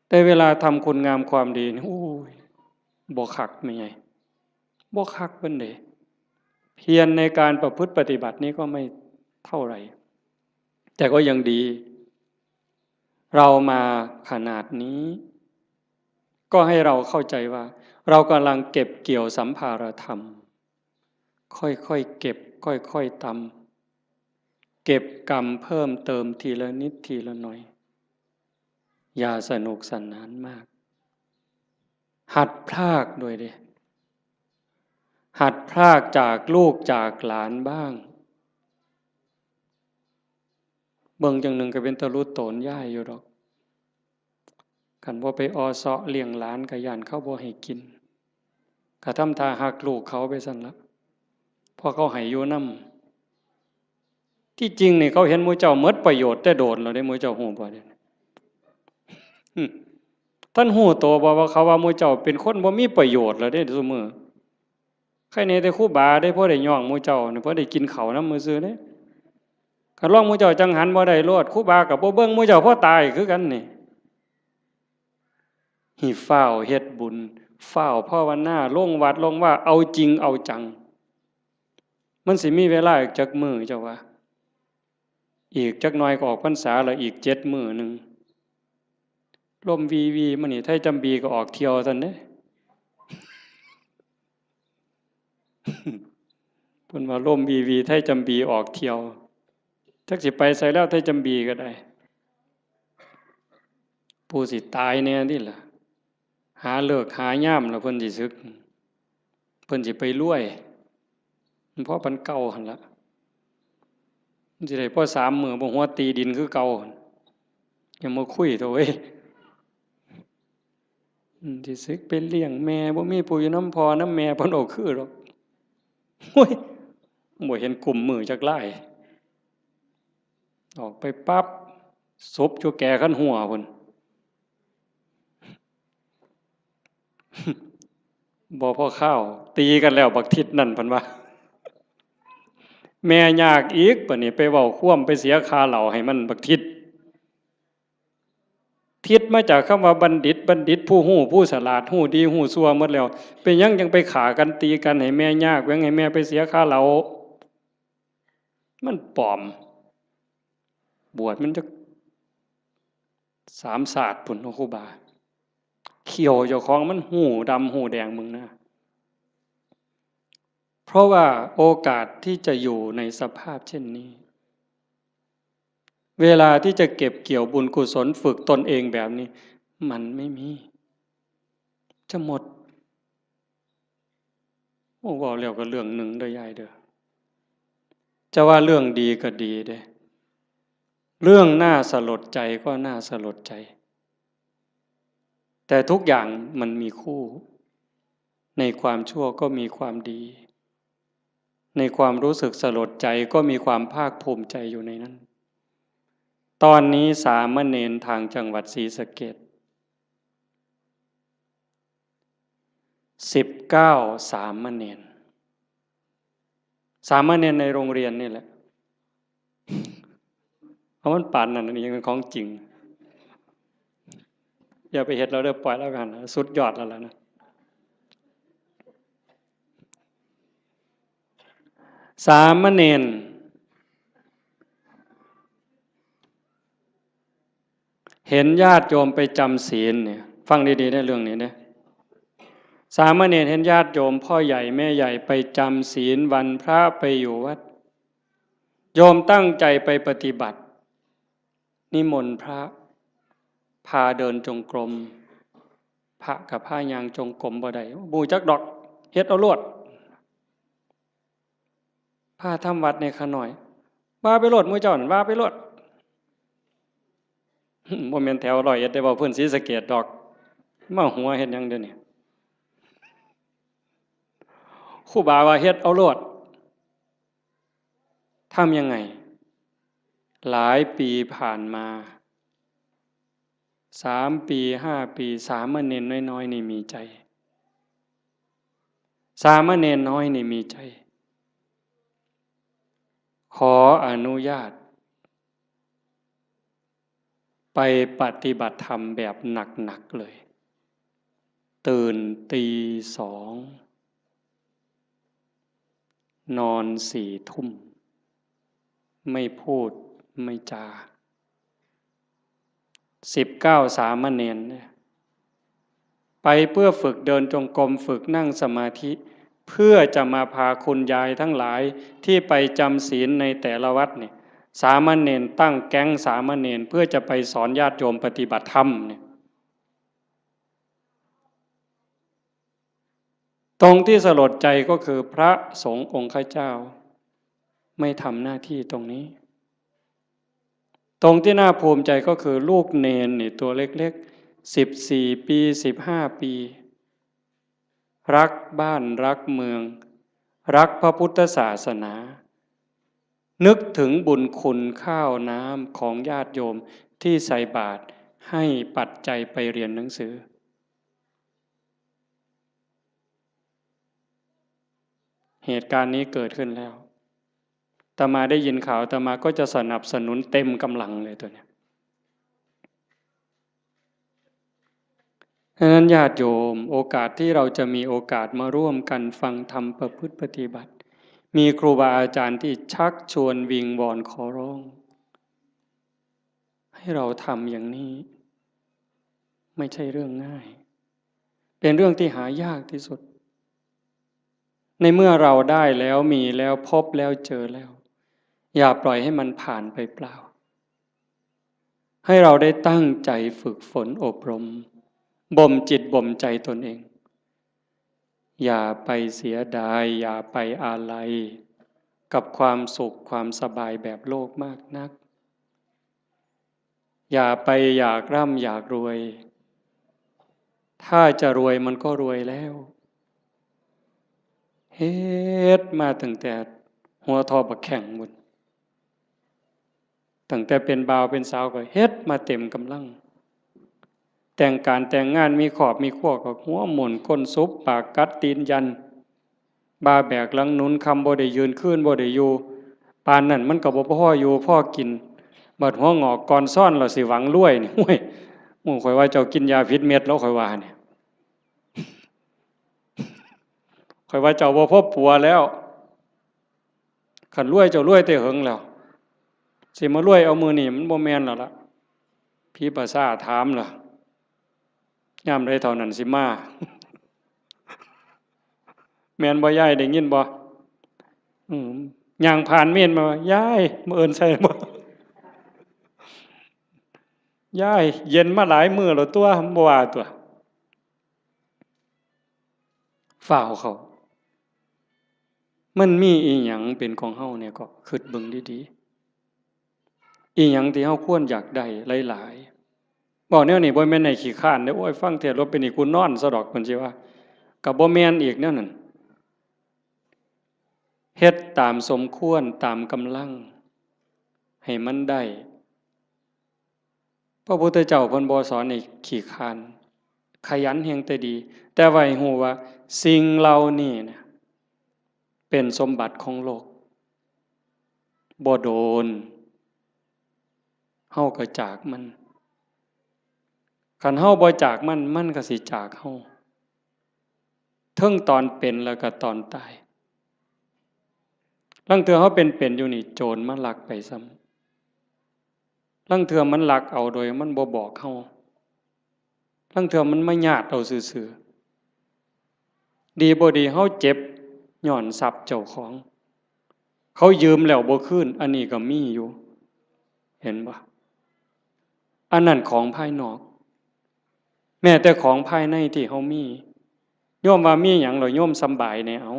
แต่เวลาทำคุณงามความดีนี่โอ้ยบ่คักแม่ใหญ่บ่คักเพิ่นเด้เพียรในการประพฤติปฏิบัตินี้ก็ไม่เท่าไหร่แต่ก็ยังดีเรามาขนาดนี้ก็ให้เราเข้าใจว่าเรากำลังเก็บเกี่ยวสัมภารธรรมค่อยๆเก็บค่อยๆตำเก็บกรรมเพิ่มเติมทีละนิดทีละหน่อยอย่าสนุกสนานมากหัดพรากด้วยดิหัดพรากจากลูกจากหลานบ้างเบิ่งจังหนึ่งก็เป็นตะลุโตนย่ายอยู่ดอกกันบ่ไปออเซาะเลี้ยงหลานก็ย่านเขาบ่ให้กินก็ทำท่าหักลูกเขาไปซั่นละพอเขาให้อยู่นำที่จริงนี่เขาเห็นหมู่เจ้าหมดประโยชน์แต่โดนแล้วได้หมู่เจ้าฮู้บ่เด้ท่านฮู้โตบ่ว่าเขาว่าหมู่เจ้าเป็นคนบ่มีประโยชน์แล้วเด้ซุมื้อใครแน่แต่ครูบาได้พอได้ย่องหมู่เจ้านี่พอได้กินข้าวนำมื้อซื่อเด้คันลองหมู่เจ้าจังหันบ่ได้โลดครูบาก็บ่เบิ่งหมู่เจ้าพอตายคือกันนี่หิฟ้าวเฮ็ดบุญฟ้าวภาวนาลงวัดลงว่าเอาจริงเอาจังมันสิมีเวลาอีกจักมื้อเจ้าว่าอีกจักหน่อยก็ออกพรรษาแล้วอีก7มื้อนึงลมวีวีมื้อนี้ไทจำบีก็ออกเที่ยวซั่นเด้เพิ่นว่าลมวีวีไทจำบีออกเที่ยวจักสิไปไสแล้วไทจำบีก็ได้ผู้สิตายแน่นี่ล่ะหาเลิกหายามแล้วเพิ่นสิสึกเพิ่นสิไปรวยเพราะปันเก่าหั่นล่ะมันสิได้พอ3 มื้อบ่หัวตีดินคือเก่าอย่ามาคุยเถอะเว้ยสิสึกไปเลี้ยงแม่บ่มีผู้อยู่นำพ่อนำแม่เพิ่นเอาคือดอกโอ้ยบ่เห็นกลุ่มมือจักหลายออกไปปั๊บศพอยู่แก่คันหัวพุ่นบ่พอข้าวตีกันแล้วบักทิศนั่นเพิ่นว่าแม่ยากอีกบัดนี้ไปเว้าค่วมไปเสียค่าเหล้าให้มันบักทิศทิศมาจากคำว่าบัณฑิตบัณฑิตผู้ฮู้ผู้ฉลาดฮู้ดีฮู้ชั่วหมดแล้วเป็นหยังจังไปฆ่ากันตีกันให้แม่ยากแหวงให้แม่ไปเสียค่าเหล้ามันปลอมบวชมันจะ3 ศาสตร์พุ่นเนาะครูบาเขียวเจ้าของมันหูดำหูแดงมึงนะเพราะว่าโอกาสที่จะอยู่ในสภาพเช่นนี้เวลาที่จะเก็บเกี่ยวบุญกุศลฝึกตนเองแบบนี้มันไม่มีจะหมดโอ้ว่าแล้วก็เรื่องหนึ่งเด้อยายเด้อจะว่าเรื่องดีก็ดีเด้เรื่องน่าสลดใจก็น่าสลดใจแต่ทุกอย่างมันมีคู่ในความชั่วก็มีความดีในความรู้สึกสลดใจก็มีความภาคภูมิใจอยู่ในนั้นตอนนี้สามเณรทางจังหวัดศรีสะเกษ19 สามเณรสามเณรในโรงเรียนนี่แหละเพราะมันป่านนั้นนี่ยังเป็นของจริงอย่าไปเฮ็ดเราเด้อปล่อยแล้วกันสุดยอดแล้วล่ะนะสามเณรเห็นญาติโยมไปจำศีลเนี่ยฟังดีๆได้เรื่องนี้นะสามเณรเห็นญาติโยมพ่อใหญ่แม่ใหญ่ไปจำศีลวันพระไปอยู่วัดโยมตั้งใจไปปฏิบัตินิมนต์พระพาเดินจงกรมพระกับผ้ายางจงกรมบ่ได้บูจักดอกเฮ็ดเอาโลดพาทำวัดในขน่อยว่าไปโลดมื้อเจ้านั่นว่าไปโลดบ่แม่นแถว101ได้เว้าเพิ่นศรีสะเกษดอกมาหัวเฮ็ดหยังเด้อนี่ครูบาว่าเฮ็ดเอาโลดทำยังไง หลายปีผ่านมา3 ปี5 ปีสามเณรน้อยๆนี่มีใจสามเณรน้อยนี่มีใจขออนุญาตไปปฏิบัติธรรมแบบหนักๆเลยตื่นตี 2นอน4 ทุ่มไม่พูดไม่จา19สามเณรเนี่ยไปเพื่อฝึกเดินจงกรมฝึกนั่งสมาธิเพื่อจะมาพาคุณยายทั้งหลายที่ไปจำศีลในแต่ละวัดเนี่ยสามเณรตั้งแก๊งสามเณรเพื่อจะไปสอนญาติโยมปฏิบัติธรรมเนี่ยตรงที่สลดใจก็คือพระสงฆ์องค์ข้าเจ้าไม่ทำหน้าที่ตรงนี้ตรงที่น่าภูมิใจก็คือลูกเนนนี่ตัวเล็กๆ14 ปี15 ปีรักบ้านรักเมืองรักพระพุทธศาสนานึกถึงบุญคุณข้าวน้ำของญาติโยมที่ใส่บาตรให้ปัจจัยไปเรียนหนังสือเหตุการณ์นี้เกิดขึ้นแล้วอาตมาได้ยินข่าวอาตมาก็จะสนับสนุนเต็มกำลังเลยตัวเนี้ยดังนั้นญาติโยมโอกาสที่เราจะมีโอกาสมาร่วมกันฟังธรรมประพฤติปฏิบัติมีครูบาอาจารย์ที่ชักชวนวิงวอนขอร้องให้เราทำอย่างนี้ไม่ใช่เรื่องง่ายเป็นเรื่องที่หายากที่สุดในเมื่อเราได้แล้วมีแล้วพบแล้วเจอแล้วอย่าปล่อยให้มันผ่านไปเปล่าให้เราได้ตั้งใจฝึกฝนอบรมบ่มจิตบ่มใจตนเองอย่าไปเสียดายอย่าไปอาลัยกับความสุขความสบายแบบโลกมากนักอย่าไปอยากร่ำอยากรวยถ้าจะรวยมันก็รวยแล้วเฮ็ดมาตั้งแต่หัวทอบักแข่งหมดตั้งแต่เป็นบ่าวเป็นสาวก็เฮ็ดมาเต็มกำลังแต่งการแต่งงานมีขอบมีขั้วก็หัวหมุนก้นซุบปากกัดตีนยันบาแบกหลังหนุนคำบ่ได้ยืนขึ้นบ่ได้อยู่ปานนั่นมันก็บ่พ่ออยู่พ่อกินบัดหัวงอกก่อนซ่อนเราสิหวังรวยนี่ห้วยหมู่ข่อยว่าเจ้ากินยาพิษเม็ดแล้วข่อยว่าเนี่ยข่อยว่าเจ้าบ่พบปัวแล้วขันรวยเจ้ารวยแต่เหิงแล้วสิมารวยเอามือนี่มันบ่แม่นแล้วล่ะพี่ภาษาถามล่ะยามใดเท่านั้นสิมาแม่นบ่ยายได้ยินบ่ย่างผ่านเม่นมายายมาเอิ้นใส่บ่ยายเย็นมาหลายมื้อแล้วตัวบ่ว่าตัวฝ่าวเขามันมีอีหยังเป็นของเฮาเนี่ยก็คิดเบิ่งดีๆอีหยังที่เฮาควรอยากได้หลายๆบอกแนวนี้บ่แม่นให้ขี้คร้านเด้อโอ้ยฟังเทศน์แล้วเป็นอีกูนอนซะดอกเพิ่นสิว่าก็บ่แม่นอีกแนวนั้นเฮ็ดตามสมควรตามกำลังให้มันได้พระพุทธเจ้าเพิ่นบ่สอนให้ขี้คร้านขยันแฮงแต่ดีแต่ว่าให้ฮู้ว่าสิ่งเหล่านี้เนี่ยเป็นสมบัติของโลกบ่โดนเฮาก็จากมันคันเฮาบ่จากมันมันก็สิจากเฮาเทิงตอนเป็นแล้วก็ตอนตายลางเทื่อเฮาเป็นอยู่นี่โจรมาลักไปซ้ำลางเทื่อมันลักเอาโดยมันบ่บอกเฮาลางเทื่อมันมาญาติเอาซื่อๆดีบ่ดีเฮาเจ็บย้อนทรัพย์เจ้าของเขายืมแล้วบ่คืนอันนี้ก็มีอยู่เห็นบ่อันนั้นของภายนอกแม้แต่ของภายในที่เฮามีโยมว่ามีหยังแล้วโยมสำบายแน่เอา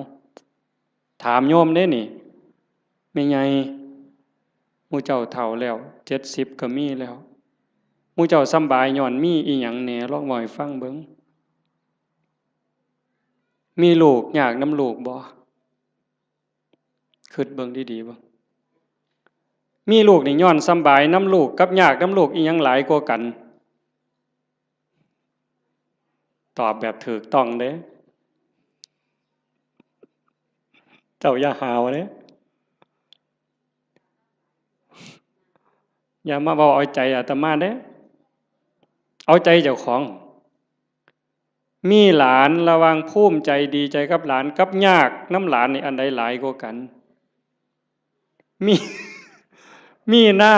ถามโยมเด้นี่แม่ใหญ่หมู่เจ้าเฒ่าแล้ว70ก็มีแล้วหมู่เจ้าสำบายย้อนมีอีหยังแหน่ลองเว้าให้ฟังเบิ่งมีลูกยากนำลูกบ่คิดเบิ่งดีๆเบิ่ง มีลูกนี่ย้อนสำบายน้ำลูกกับยากน้ำลูกอีหยังหลายกว่ากันตอบแบบถูกต้องเด้เจ้าอย่าหาวเด้อย่ามาบอกเอาใจอาตมาเด้เอาใจเจ้าของมีหลานระวังภูมิใจดีใจกับหลานกับยากน้ำหลานนี่อันใดหลายกว่ากันมีมีหน้า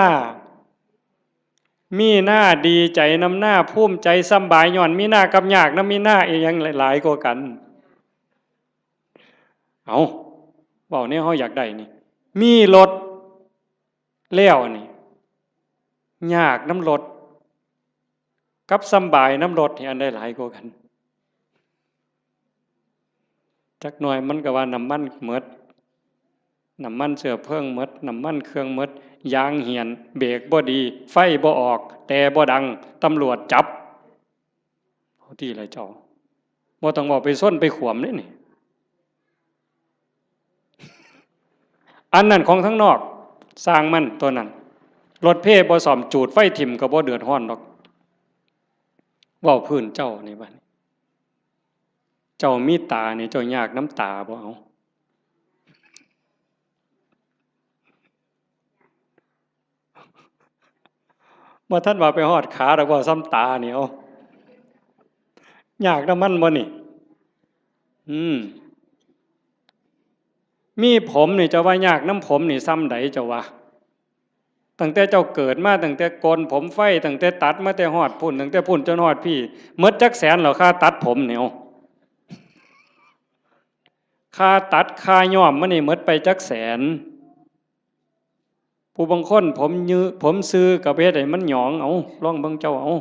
มีหน้าดีใจน้ำหน้าภูมิใจสำบายย้อนมีหน้ากับยากน้ำมีหน้าอีหยังหลายกว่ากันเอาบอกเนี่ยเขาอยากได้นี่มีรถแล้วนี่ยากน้ำรถกับสำบายน้ำรถนี่อันใดหลายกว่ากันจักหน่อยมันก็ว่าน้ำมันหมดน้ำมันเสือเพิ่งหมดน้ำมันเครื่องหมดยางเหียนเบรกบ่ดีไฟบ่ออกแต่บ่ดังตำรวจจับเอาที่ไรเจ้าบ่ต้องบอกไปส้นไปขวมนี่อันนั้นของทั้งนอกสร้างมันตัวนั้นรถเพ่บ่ซ่อมจูดไฟถิ่มก็บ่เดือดร้อนดอกเว้าพื้นเจ้านี่บัดเจ้ามีตานี่เจ้ายากน้ำตาบ่เอาบ่ท่านว่าไปฮอดขาดอกบ่ซ้ำตานี่เอายากน้ำมันบ่นี่มีผมนี่เจ้าว่ายากน้ำผมนี่ซ้ำใดเจ้าว่าตั้งแต่เจ้าเกิดมาตั้งแต่โกนผมไฟตั้งแต่ตัดมาแต่ฮอดพุ่นตั้งแต่พุ่นจนฮอดพี่หมดจักแสนเหรอค่าตัดผมเนี่ยค่าตัดค่าย้อมมันนี่หมดไปจักแสนผู้บางคนผมยื้อผมซื้อกับเฮ็ดให้มันหยองเอาลองเบิ่งเจ้าเอา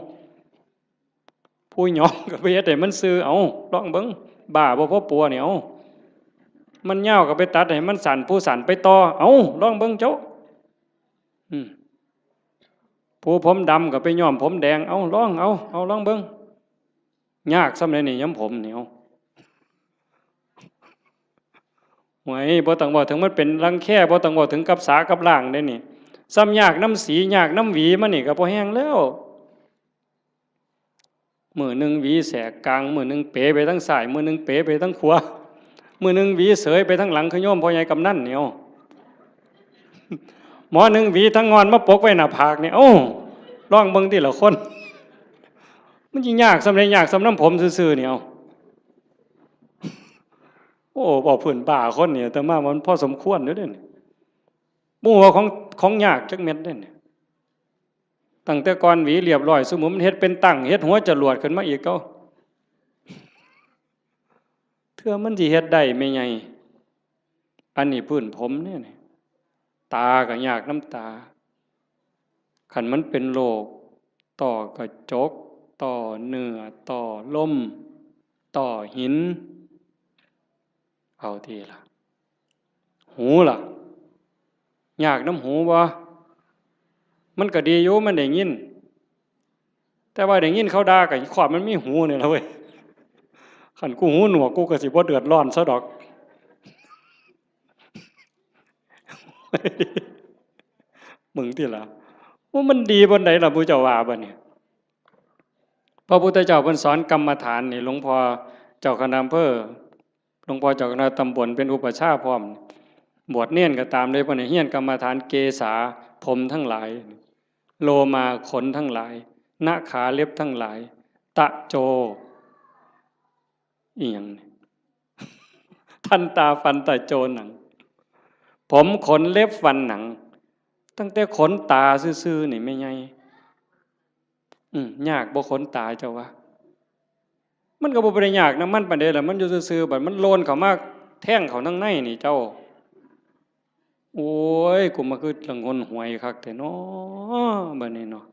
ผู้หยองกับเฮ็ดให้มันซื้อเอาลองเบิ่งบ้าบ่พอปัวเนี่ยเอามันยาวก็ไปตัดให้มันสั่นผู้สั่นไปต่อเอาลองเบิ่งเจ้าผู้ผมดำก็ไปย้อมผมแดงเอาลองลองเบิ่งยากสำเร็จนี่ย้ำผมเหนียวหวยบ่ต้องบอกถึงมันเป็นรังแค่บ่ต้องบอกถึงกับสากับล่างได้นี่ซ้ำยากน้ำสียากน้ำหวีมันนี่ก็พอแห้งแล้วมือหนึ่งหวีแสกกลางมือหนึ่งเป๋ไปทั้งซ้ายมือหนึ่งเป๋ไปทั้งขวามือหนึ่งหวีเสยไปทั้งหลังขย่อมพ่อใหญ่กำนันเนี่ยหมอหนึ่งหวีทั้งงอนมาปกไว้หน้าผากเนี่ยโอ้ร้องเบิ่งที่ละคนมันยิ่งยากสำเร็จยากสำน้ำผมซื่อๆเนี่ยโอ้บอกผื่นป่าคนเนี่ยแต่มามันพอสมควรด้วยเนี่ยมู่ว่าของยากจักเม็ดเนี่ยตั้งแต่ก่อนหวีเรียบร้อยสมมุติมันเฮ็ดเป็นตั้งเฮ็ดหัวจรวดขึ้นมาอีกก็เทื่อมันสิเฮ็ดได้ไม่ไงอันนี้พื้นผมเนี่ยตาก็ยากน้ำตาขันมันเป็นโรคต่อกระจกต่อเนื้อต่อลมต่อหินเอาทีละหูล่ะยากน้ำหูบ่มันก็ดีอยู่มันได้ยินแต่ว่าได้ยินเขาด่ากับขอบมันมีหูเนี่ยละเว้ยขันกูหูหนวกกูก็สิบ่เดือดร้อนซะดอกมึงที่ละว่ามันดีบนไหนล่ะพระเจ้าว่าบ่เนี่ยพระพุทธเจ้าเพิ่นสอนกรรมฐานนี่หลวงพ่อเจ้าคณะอำเภอหลวงพ่อเจ้าคณะตำบลเป็นอุปชฌาย์พร้อมบวชเนียนก็ตามเลยเพิ่นให้เฮียนกรรมฐานเกษาผมทั้งหลายโลมาขนทั้งหลายหน้าขาเล็บทั้งหลายตะโจอีหยังทันตาฟันตะโจหนังผมขนเล็บฟันหนังตั้งแต่ขนตาซื่อๆนี่ไม่ไงยากบ่ขนตาเจ้าวะมันก็บ่ได้ยากนะมันปานใดล่ะมันอยู่ซื่อๆบัดมันโลนเข้ามาแท่งเข้าทั้งในนี่เจ้าโอ้ยกูมาคือละงนหวยคักแต่น้อบัดนี้เนาะ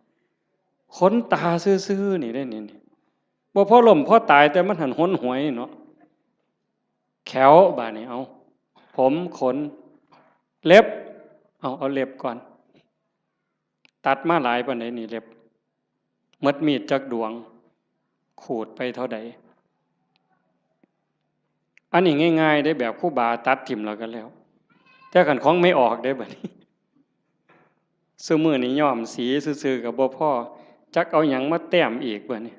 ขนตาซื่อๆนี่ได้นี่บ่พอล้มพอตายแต่มันหันหนหวยเนาะแขวบาดนี้เอาผมขนเล็บเอาเล็บก่อนตัดมาหลายปานใดนี่เล็บหมดมีดจักดวงขูดไปเท่าใดอันนี้ง่ายๆได้แบบครูบาตัดทิ่มแล้วกันแล้วแต่ขันของไม่ออกได้บัดนี้ ซุมื้อนี้ย้อมสีซื่อๆก็บ่พอจักเอาหยังมาแต้มอีกบัดนี้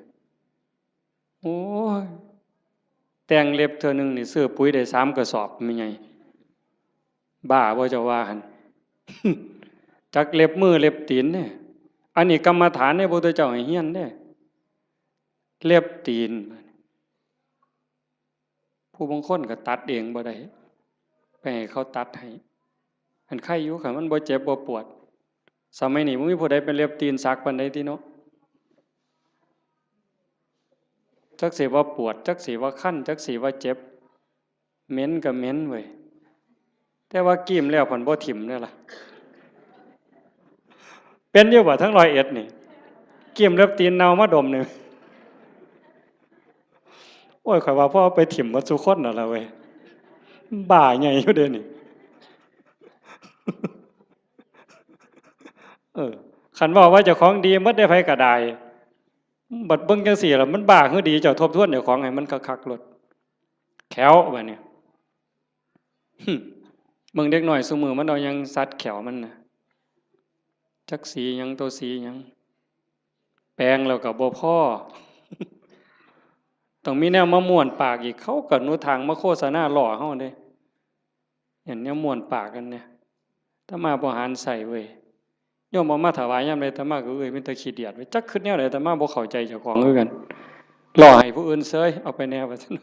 โอ้ยแต่งเล็บเทื่อนึงนี่ซื้อปุ๋ยได้3กระสอบแม่ใหญ่บ้าบ่เจ้าว่าหั่น จักเล็บมือเล็บตีนเนี่ยอันนี้กรรมฐานเนี่ยพระพุทธเจ้าให้เฮียนเด้เล็บตีนผู้บางคนก็ตัดเองบ่ได้ไปให้เขาตัดให้อันไข้อยู่ค่ะมันบ่เจ็บบ่ปวดสมัยนี้บ่มีผู้ใดเป็นเล็บตีนสักปานใดติเนาะจักสิว่าปวดจักสิว่าคันจักสิว่าเจ็บเหม็นก็เหม็นเว้ยแต่ว่ากิ้มแล้วเพิ่นบ่ถิ่มเด้อล่ะเป็นอยู่บ่ทั้ง101นี่กิ้มเล็บตีนเน่ามาดมนึงโอ้ยข่อยว่าพ่อไปถิ่มหมดซุคนน่ะล่ะเว้ยบ้าใหญ่อยู่เด้นี่คันเว้าว่าเจ้าของดีหมดได้ไผก็ได้บัดเบิ่งจังซี่ล่ะมันบ้าคือดีเจ้าทบทวนเจ้าของให้มันคักๆโลดแขวบัดนี้เบิ่งเด็กน้อยซุมื้อมันเอาหยังสัดแขวมันน่ะจักสีหยังตัวสีหยังแปลงแล้วก็บ่พอต้องมีแนวมาม่วนปากอีกเขาก็หนูทางมาโฆษณาล่อเฮาเด้เห็นแนวม่วนปากกันเนี่ยถ้ามาบ่หารใส่เว้ยโยมเอามาถวายยามใดอาตมาก็มีแต่ขี้เดียดไว้จักคิดแนวใดอาตมาบ่เข้าใจเจ้าของคือกันล่อให้ผู้อื่นเสยเอาไปแนวว่าซั่น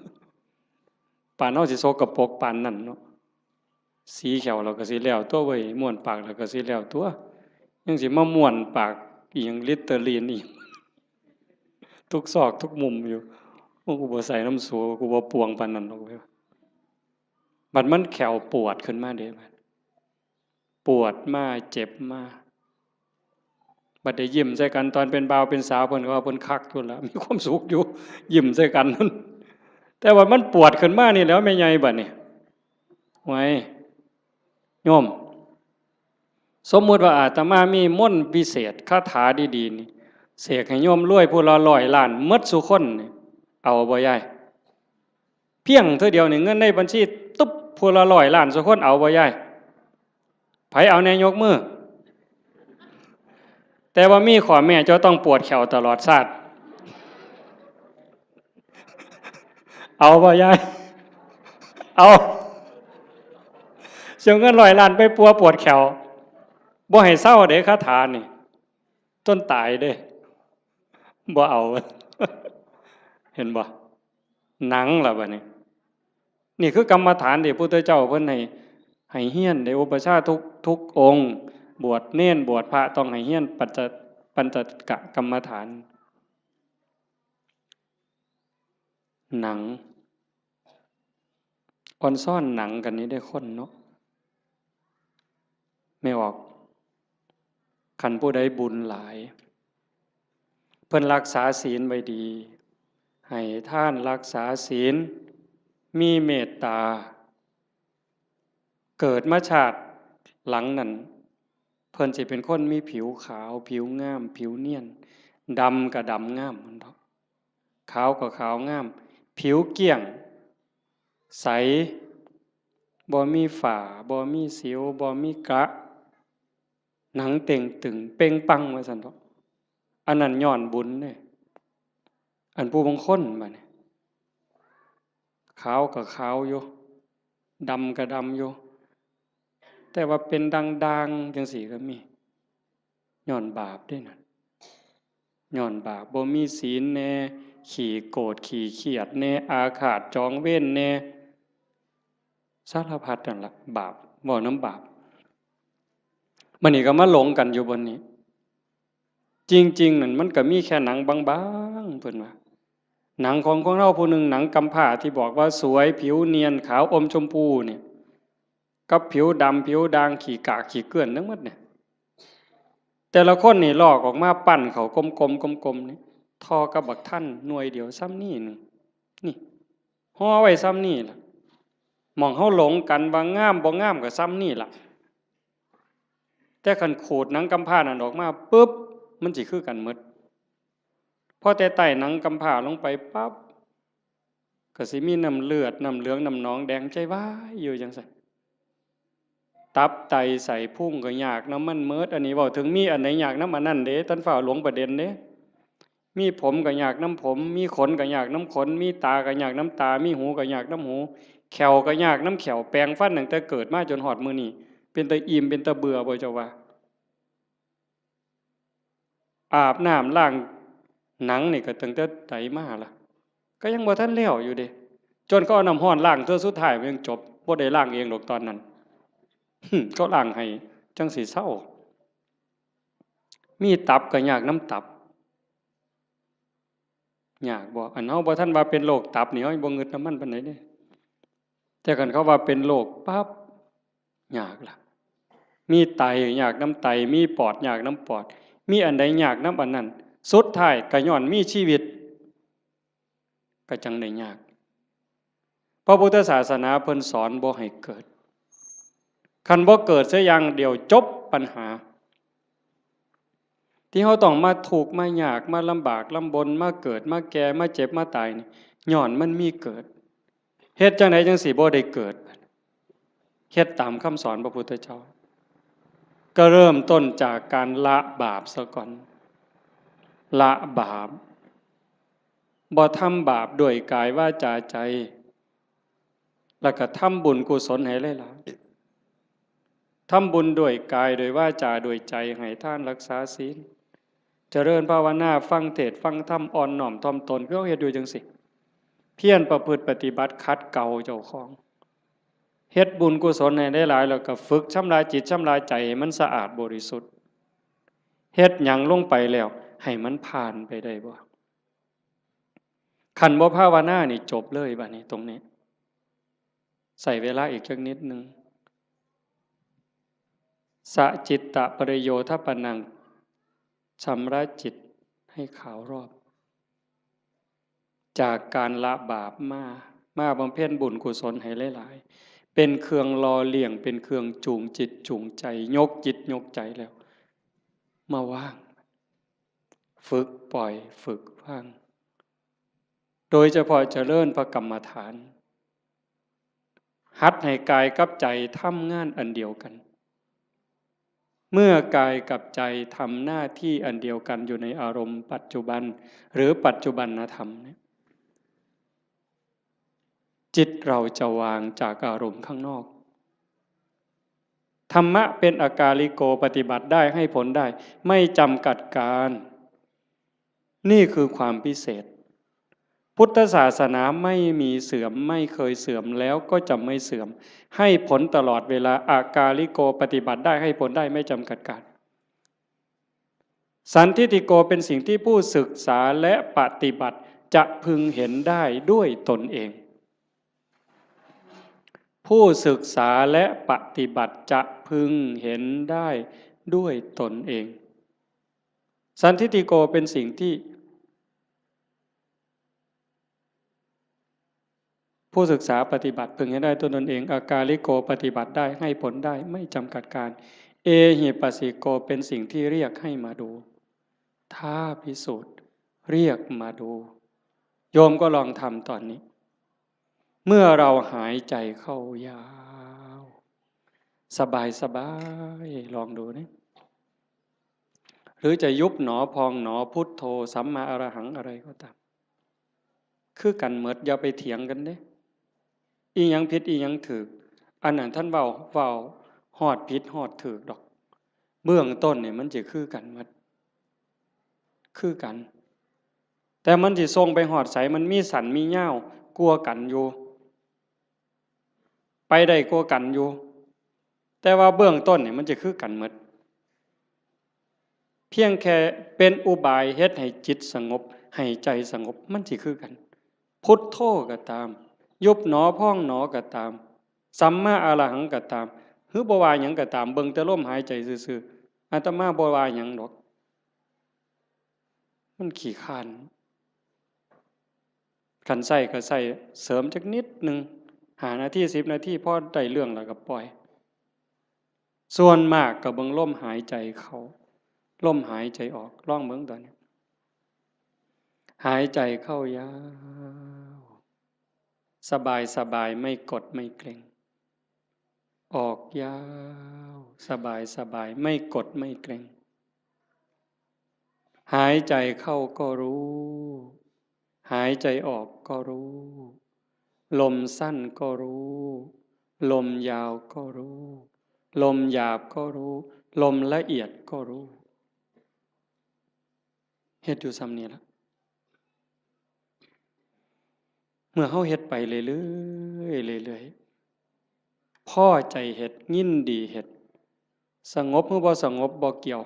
ปานเฮาสิโสกปรกปานนั้นเนาะสีเขียวเราก็สิแล้วตัวเว้ยม่วนปากเราก็สิแล้วตัวยังสิมาม่วนปากอีหยังลิตเตอรีนอีกทุกซอกทุกมุมอยู่กูบ่ใส่น้ำสูกูบ่ปวงปานนั้นหรอกเว้ยบัดมันแขวปวดขึ้นมาเด้บัดปวดมาเจ็บมาบัดได้ยิ้มใส่กันตอนเป็นบ่าวเป็นสาวเพิ่นก็ว่าเพิ่นคักพุ่นล่ะมีความสุขอยู่ยิ้มใส่กันนั่นแต่ว่ามันปวดขึ้นมานี่แล้วแม่ใหญ่บัดนี้ไว้โยมสมมุติว่าอาตมามีมนต์พิเศษคาถาดีๆนี่เสกให้โยมรวยผู้ละ100ล้านหมดซุคนนี่เอาบ่ยายเพียงเท่าเดียวนี่เงินในบัญชีตุ๊บผู้ละ100ล้านซุคนเอาบ่ยายไผเอาแน่ยกมือแต่ว่ามีข้อแม้เจ้าต้องปวดแขวตลอดชาติเอาบ่ยายเอาเสียเงิน100ล้านไปปัวปวดแขวบ่ให้เศร้าเด้คาถานี่จนตายเด้บ่เอาเห็นบ่หนังล่ะบัดนี้นี่คือกรรมฐานที่พระพุทธเจ้าเพิ่นให้เฮียนได้อุปชาทุกองค์บวชเน้นบวชพระต้องให้เฮียนปัญจกะกรรมฐานหนังออนซ่อนหนังกันนี้ได้คนเนาะไม่ออกคันผู้ใดบุญหลายเพิ่นรักษาศีลไว้ดีให้ท่านรักษาศีลมีเมตตาเกิดมาชาติหลังนั้นเพิ่นสิเป็นคนมีผิวขาวผิวงามผิวเนียนดำก็ดำงามมันเนาะขาวก็ขาวงามผิวเกลี้ยงใสบ่มีฝ้าบ่มีสิวบ่มีกระหนังเต่งตึงเป่งปังว่าซั่นเนาะอันนั้นย้อนบุญเด้อันผู้บางคนบัดนี้ขาวก็ขาวอยู่ดำก็ดำอยู่แต่ว่าเป็นด่างๆจังซี่ก็มีย้อนบาปเด้นั่นย้อนบาปบ่มีศีลแน่ขี้โกรธขี้เครียดแน่อาฆาตจองเวรแน่สารพัดนั่นล่ะบาปบ่น้ำบาปมันนี่ก็มาหลงกันอยู่บนนี้จริงๆนั่นมันก็มีแค่หนังบางๆเพิ่นว่าหนังของเราผู้หนึ่งหนังกำพร้าที่บอกว่าสวยผิวเนียนขาวอมชมพูเนี่ยกับผิวดำผิวด่างขี้กากขี้เกลื่อนทั้งหมดเนี่ยแต่ละคนนี่ลอกออกมาปั้นเขากลมๆนี่ทอกับบักท่านหน่วยเดียวซ้ำนี่นึงนี่ห่อไว้ซ้ำนี่ล่ะมองเฮาหลงกันว่างามบ่งามก็ซ้ำนี่ล่ะแต่คันขูดหนังกำพร้านั่นออกมาปึ๊บมันสิคือกันหมดพอแต่ไต่หนังกำพร้าลงไปปั๊บก็สิมีน้ำเลือดน้ำเหลืองน้ำหนองแดงใจว้ายอยู่จังซั่น ตับไตใส่พุ่งก็ยากน้ำมันเมิดอันนี้เว้าถึงมีอันไหนยากน้ำอันนั้นเด้ท่านฝ่าหลงประเด็นเด้มีผมก็ยากน้ำผมมีขนก็ยากน้ำขนมีตาก็ยากน้ำตามีหูก็ยากน้ำหูแขวก็ยากน้ำแขวแปลงฟันตั้งแต่เกิดมาจนหอดมื้อนี้เป็นตาอิ่มเป็นตาเบื่อบ่เจ้าว่าอาบน้ำล้างหนังนี่ก็ตั้งแต่ไตมาล่ะก็ยังบ่ทันแล้วอยู่เด้จนก็เอาน้ำร้อนล้างเทื่อสุดท้ายมันยังจบบ่ได้ล้างเองดอกตอนนั้น ก็ล้างให้จังสิเศร้ามีตับก็ยากน้ำตับยากบ่อันเฮาบ่ทันว่าเป็นโรคตับนี่เฮาบ่งึดน้ำมันปานใดเด้แต่คันเขาว่าเป็นโรคปั๊บยากล่ะมีไตยากน้ำไตมีปอดยากน้ำปอดมีอันใดยากน้ำอันนั้นสุดท้ายก็ย้อนมีชีวิตก็จังได้ยากพระพุทธศาสนาเพิ่นสอนบ่ให้เกิดคันบ่เกิดเสียอย่างเดียวจบปัญหาที่เขาต้องมาถูกข์มายากมาลำบากลำบนมาเกิดมาแก่มาเจ็บมาตายนี่ย้อนมันมีเกิดเฮ็ดจังไดจังสิบ่ได้เกิดเฮ็ดตามคำสอนพระพุทธเจ้าก็เริ่มต้นจากการละบาปซะก่อนละบาปบ่ทำบาปด้วยกายวาจาใจแล้วก็ทำบุญกุศลให้หลายๆทำบุญด้วยกายด้วยวาจาด้วยใจให้ทานรักษาศีลเจริญภาวนาฟังเทศน์ฟังธรรมอ่อนน้อมถ่อมตนก็เฮ็ดอยู่จังสิเพียรประพฤติปฏิบัติขัดเกลาเจ้าของเฮ็ดบุญกุศลให้ได้หลายแล้วก็ฝึกชำระจิตชำระใจให้มันสะอาดบริสุทธิ์เฮ็ดหยังลงไปแล้วให้มันผ่านไปได้บ่คันบ่ภาวนานี่จบเลยบัดนี้ตรงนี้ใส่เวลาอีกจักนิดนึงสะจิตตะปริโยทปนังชำระจิตให้ขาวรอบจากการละบาปมาบำเพ็ญบุญกุศลให้หลายๆเป็นเครื่องรอเลี้ยงเป็นเครื่องจูงจิตจูงใจยกจิตยกใจแล้วมาว่างฝึกปล่อยฝึกว่างโดยเฉพาะเจริญพระกรรมฐานหัดให้กายกับใจทำงานอันเดียวกันเมื่อกายกับใจทำหน้าที่อันเดียวกันอยู่ในอารมณ์ปัจจุบันหรือปัจจุบันธรรมเนี่ยจิตเราจะวางจากอารมณ์ข้างนอกธรรมะเป็นอากาลิโกปฏิบัติได้ให้ผลได้ไม่จำกัดการนี่คือความพิเศษพุทธศาสนาไม่มีเสื่อมไม่เคยเสื่อมแล้วก็จะไม่เสื่อมให้ผลตลอดเวลาอากาลิโกปฏิบัติได้ให้ผลได้ไม่จำกัดการสันทิฏฐิโกเป็นสิ่งที่ผู้ศึกษาและปฏิบัติจะพึงเห็นได้ด้วยตนเองผู้ศึกษาและปฏิบัติจะพึงเห็นได้ด้วยตนเองสันทิฏฐิโกเป็นสิ่งที่ผู้ศึกษาปฏิบัติพึงเห็นได้ด้วยตนเองอากาลิโกปฏิบัติได้ให้ผลได้ไม่จำกัดการเอหิปัสสิโกเป็นสิ่งที่เรียกให้มาดูถ้าพิสูจน์เรียกมาดูโยมก็ลองทำตอนนี้เมื่อเราหายใจเข้ายาวสบายสบายลองดูนะหรือจะยุบหนอพองหนอพุทโธสัมมาอรหังอะไรก็ตามคือกันเหมิดอย่าไปเถียงกันเด้อีหยังผิดอีหยังถูกอันนั้นท่านเว้าฮอดผิดฮอดถูกดอกเบื้องต้นเนี่ยมันจะคือกันหมดคือกันแต่มันสิส่งไปฮอดไสมันมีสันมีเหย้ากลัวกันอยู่ไปได้กลัวกันอยู่แต่ว่าเบื้องต้นเนี่ยมันจะคือกันหมดเพียงแค่เป็นอุบายเฮ็ดให้จิตสงบให้ใจสงบมันสิคือกันพุทโธก็ตามยุบหนอพองหนอก็ตามสัมมาอรหังก็ตามหรือบ่ว่าหยังก็ตามเบิ่งแต่ลมหายใจซื่อๆอาตมาบ่ว่าหยังดอกมันขี้คร้านคันใช้ก็ใช้เสริมจักนิดนึง5นาที10นาทีพอได้เรื่องแล้วก็ปล่อยส่วนมากก็เบิ่งลมหายใจเข้าลมหายใจออกลองเบิ่งตอนนี้หายใจเข้ายาวสบายสบายไม่กดไม่เกร็ง ออกยาวสบายสบายไม่กดไม่เกร็งหายใจเข้าก็รู้หายใจออกก็รู้ลมสั้นก็รู้ลมยาวก็รู้ลมหยาบก็รู้ลมละเอียดก็รู้เฮ็ดอยู่ซ้ำนี้ละเมื่อเฮาเฮ็ดไปเรื่อยๆเรื่อยๆพอใจเฮ็ดยินดีเฮ็ดสงบหรือบ่สงบบ่เกี่ยว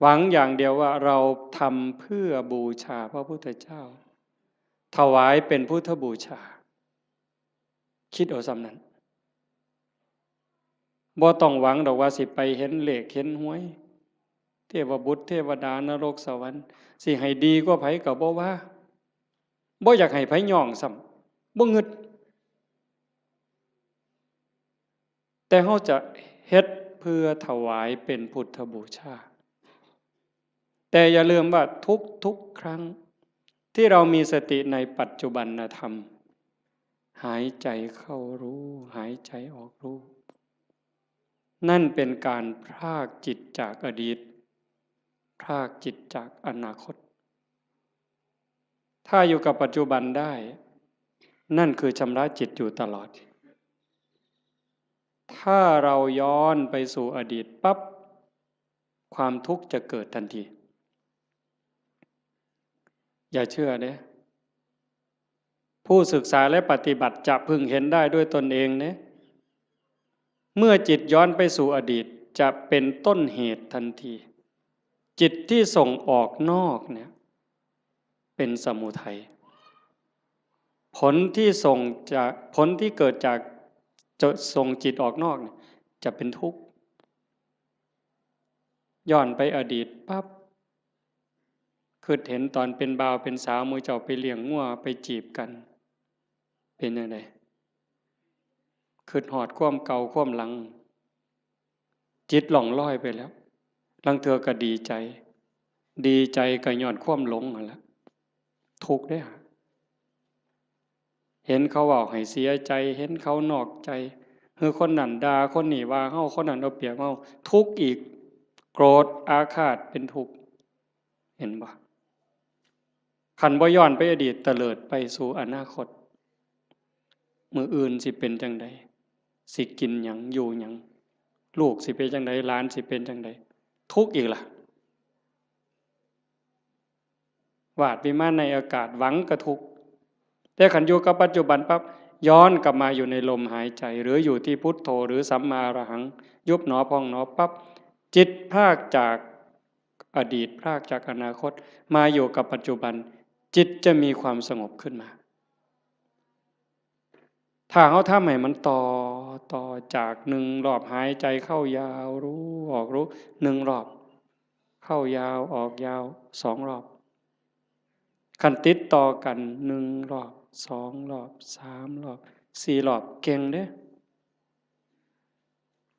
หวังอย่างเดียวว่าเราทำเพื่อบูชาพระพุทธเจ้าถวายเป็นพุทธบูชาคิดเอาซ้ำนั้นบ่ต้องหวังดอกว่าสิไปเห็นเลขเห็นหวยเทวบุตรเทวดานรกสวรรค์สิให้ดีกว่าไผก็บ่ว่าบ่อยากให้ไผย่องซ้ำบ่งึดแต่เฮาจะเฮ็ดเพื่อถวายเป็นพุทธบูชาแต่อย่าลืมว่าทุกครั้งที่เรามีสติในปัจจุบันธรรมหายใจเข้ารู้หายใจออกรู้นั่นเป็นการพรากจิตจากอดีตพรากจิตจากอนาคตถ้าอยู่กับปัจจุบันได้นั่นคือชำระจิตอยู่ตลอดถ้าเราย้อนไปสู่อดีตปั๊บความทุกข์จะเกิดทันทีอย่าเชื่อเด้ผู้ศึกษาและปฏิบัติจะพึงเห็นได้ด้วยตนเองเด้เมื่อจิตย้อนไปสู่อดีตจะเป็นต้นเหตุทันทีจิตที่ส่งออกนอกเนี่ยเป็นสมุทัยผลที่เกิดจากจะส่งจิตออกนอกเนี่ยจะเป็นทุกข์ย้อนไปอดีตปั๊บคือเห็นตอนเป็นบ่าวเป็นสาวมือเจ้าไปเลี้ยงงัวไปจีบกันเป็นยังไงคือหอดความเก่าความหลังจิตหล่องลอยไปแล้วลังเธอก็ดีใจก็ย้อนความหลงนั่นแหละทุกข์ได้ฮะเห็นเขาเว้าให้เสียใจเห็นเขานอกใจคือคนนั้นด่าคนนี้ว่าเฮาคนนั้นเอาเปรียบเฮาทุกข์อีกโกรธอาฆาตเป็นทุกข์เห็นบ่คันบ่ย้อนไปอดีตเตลิดไปสู่อนาคตมื้ออื่นสิเป็นจังใดสิกินหยังอยู่หยังลูกสิเป็นจังใดหลานสิเป็นจังใดทุกข์อีกล่ะวาดวิมานในอากาศหวังกระทุกข์แต่ขันอยู่กับปัจจุบันปั๊บย้อนกลับมาอยู่ในลมหายใจหรืออยู่ที่พุทโธหรือสัมมาอรหังยุบหนอพองหนอปั๊บจิตพรากจากอดีตพรากจากอนาคตมาอยู่กับปัจจุบันจิตจะมีความสงบขึ้นมาถ้าเขาทำให้มันต่อจากหนึ่งรอบหายใจเข้ายาวรู้ออกรู้หนึ่งรอบเข้ายาวออกยาวสองรอบคันติดต่อกันหนึ่งรอบสองรอบสามรอบสี่รอบเก่งเด้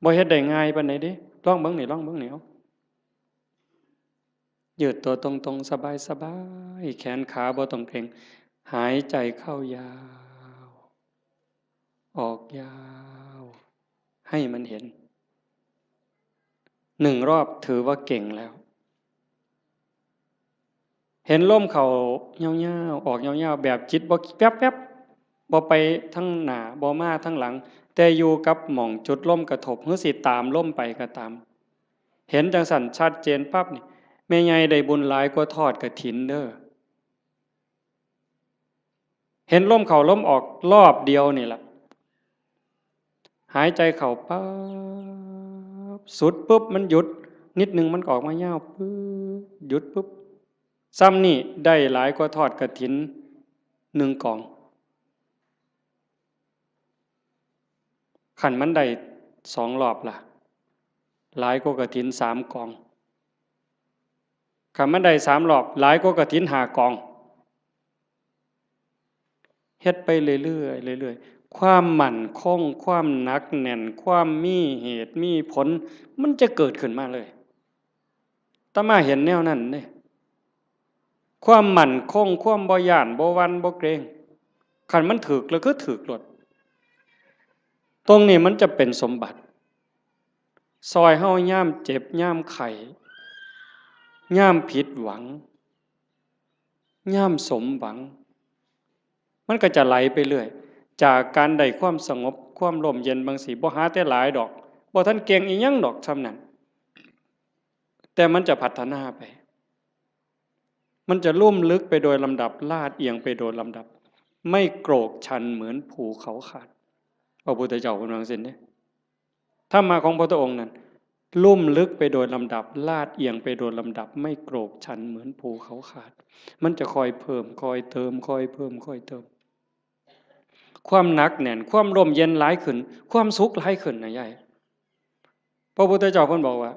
บ่เฮ็ดได้ง่ายปานใดเด้ลองเบิ่งนี่เอายืดตัวตรงๆสบายๆแขนขาบ่ต้องเกร็งหายใจเข้ายาวออกยาวให้มันเห็นหนึ่งรอบถือว่าเก่งแล้วเห็นลมเข้ายาวๆออกยาวๆแบบจิตบ่แป๊บๆบ่ไปทั้งหน้าบ่มาทั้งหลังแต่อยู่กับหม่องจุดลมกระทบหรือสิตามลมไปก็ตามเห็นจังสั่นชัดเจนปั๊บนี่แม่ใหญ่ได้บุญหลายกว่าทอดกฐินเด้อเห็นลมเข้าลมออกรอบเดียวนี่ล่ะหายใจเข้าปั๊บสุดปุ๊บมันหยุดนิดนึงมันออกมายาวปึ๊บหยุดปุ๊บซ้ำนี่ได้หลายกว่าทอดกฐินหนึ่งกองขันมันได้สองรอบล่ะหลายกว่ากฐินสามกองขันมันได้สามรอบหลายกว่ากฐินห้ากองเฮ็ดไปเรื่อยความมั่นคงความหนักแน่นความมีเหตุมีผลมันจะเกิดขึ้นมาเลยอาตมาเห็นแนวนั้นเด้ความมั่นคงความบ่ย้านบ่หวั่นบ่เกรงคันมันถึกแล้วคือถึกโลด ตรงนี้มันจะเป็นสมบัติซอยเฮาย่ามเจ็บย่ามไข้ย่ามผิดหวังย่ามสมหวังมันก็จะไหลไปเรื่อยจากการได้ความสงบความร่มเย็นบางสีบ่หาแต่หลายดอกบ่ทันเก่งอีหยังดอกซำนั้นแต่มันจะพัฒนาไปมันจะลุ่มลึกไปโดยลำดับลาดเอียงไปโดยลำดับไม่โกรกชันเหมือนภูเขาขาดพระพุทธเจ้าพูดว่าซั่นเด้ธรรมะของพระองค์นั้นลุ่มลึกไปโดยลำดับลาดเอียงไปโดยลำดับไม่โกรกชันเหมือนภูเขาขาดมันจะคอยเพิ่มคอยเติมคอยเพิ่มคอยเติมความหนักแน่นความร่มเย็นหลายขึ้นความสุขหลายขึ้นนะยายพระพุทธเจ้าเพิ่นบอกว่า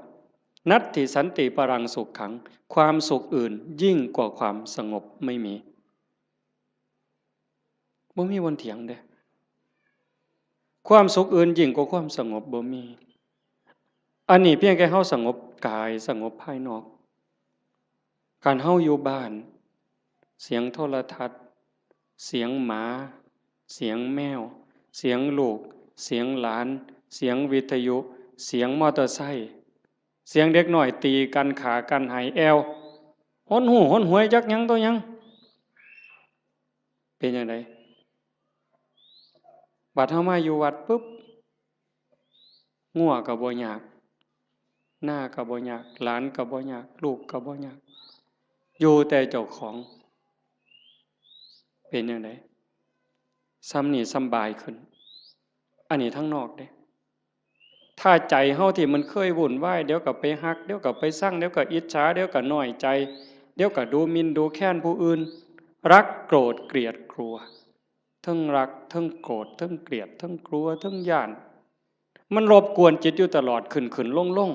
นัตถิสันติปรังสุขขังความสุขอื่นยิ่งกว่าความสงบไม่มีบ่มีวันเถียงเด้ความสุขอื่นยิ่งกว่าความสงบบ่มีอันนี้เพียงแค่เฮาสงบกายสงบภายนอกการเฮาอยู่บ้านเสียงโทรทัศน์เสียงหมาเสียงแมวเสียงลูกเสียงหลานเสียงวิทยุเสียงมอเตอร์ไซค์เสียงเด็กน้อยตีกันขากันหายแอวหนหูหนหวยจักหยังตัวหยังเป็นจังไดบัดเฮามาอยู่วัดปุ๊บงัวก็บ่ยากหน้าก็บ่ยากหลานก็บ่ยากลูกก็บ่ยากอยู่แต่เจ้าของเป็นจังไดซ้ำนี่สำบายขึ้นอันนี้ทั้งนอกเด้ถ้าใจเฮาที่มันเคยวุ่นวายเดี๋ยวก็ไปฮักเดี๋ยวก็ไปสั่งเดี๋ยวก็อิจฉาเดี๋ยวก็น้อยใจเดี๋ยวก็ดูหมิ่นดูแคลนผู้อื่นรักโกรธเกลียดกลัวทั้งรักทั้งโกรธทั้งเกลียดทั้งกลัวทั้งย้านมันรบกวนจิตอยู่ตลอดขึ้นลง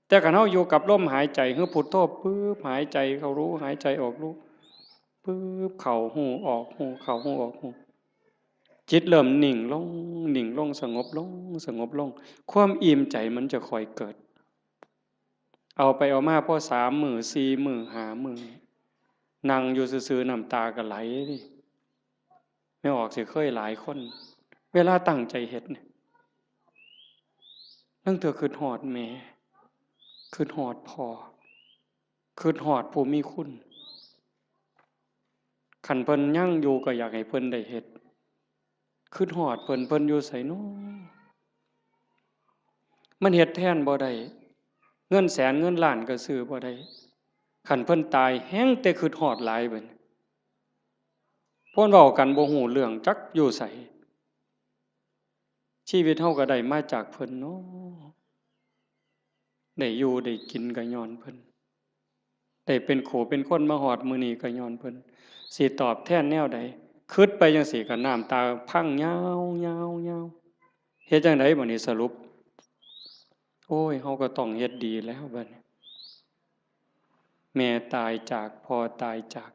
แต่คันเฮาอยู่กับลมหายใจคือพุทโธปึ๊บหายใจเข้ารู้หายใจออกรู้ปึ๊บเข้าหูออกหูเข้าหูออกหูจิตเริ่มนิ่งลงสงบลงสงบลงความอิ่มใจมันจะค่อยเกิดเอาไปเอามาพอ3 มื้อ4 มื้อ5 มื้อนั่งอยู่ซื่อๆน้ำตาก็ไหลดิไม่ออกสิเคยหลายคนเวลาตั้งใจเฮ็ดเนี่ยตั้งแต่คิดฮอดแม่คิดฮอดพ่อคิดฮอดผู้มีคุณคันเพิ่นยังอยู่ก็อยากให้เพิ่นได้เฮ็ดคิดฮอดเพิ่นอยู่ไสน้อมันเฮ็ดแทนบ่ได้เงินแสนเงินล้านก็ซื้อบ่ได้คันเพิ่นตายแฮงแต่คิดฮอดหลายเบิดเพิ่นเว้ากันบ่ฮู้เรื่องจักอยู่ไสชีวิตเฮาก็ได้มาจากเพิ่นเนาะได้อยู่ได้กินก็ย้อนเพิ่นได้เป็นขู่เป็นคนมาฮอดมื้อนี้ก็ย้อนเพิ่นสิตอบแทนแนวใดคิดไปจังซี่ก็น้ำตาพังยาวๆๆเฮ็ดจังไดบัดนี้สรุปโอ้ยเฮาก็ต้องเฮ็ดดีแล้วบัดนี้แม่ตายจากพ่อตายจาก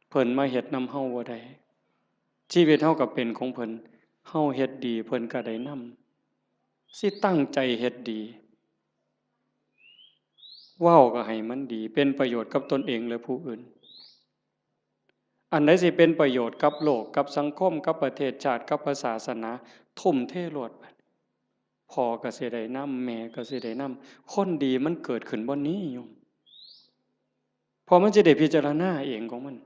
เพิ่นมาเฮ็ดนำเฮาบ่ได้ชีวิตเฮาก็เป็นของเพิ่นเฮาเฮ็ดดีเพิ่นก็ได้นำสิตั้งใจเฮ็ดดีเว้าก็ให้มันดีเป็นประโยชน์กับตนเองและผู้อื่นอันใดสิเป็นประโยชน์กับโลกกับสังคมกับประเทศชาติกับศาสนาทุ่มเทโลดบัดพ่อก็สิได้นำแม่ก็สิได้นำคนดีมันเกิดขึ้นบ่นี้โยมพอมันสิได้พิจารณาเองของมัน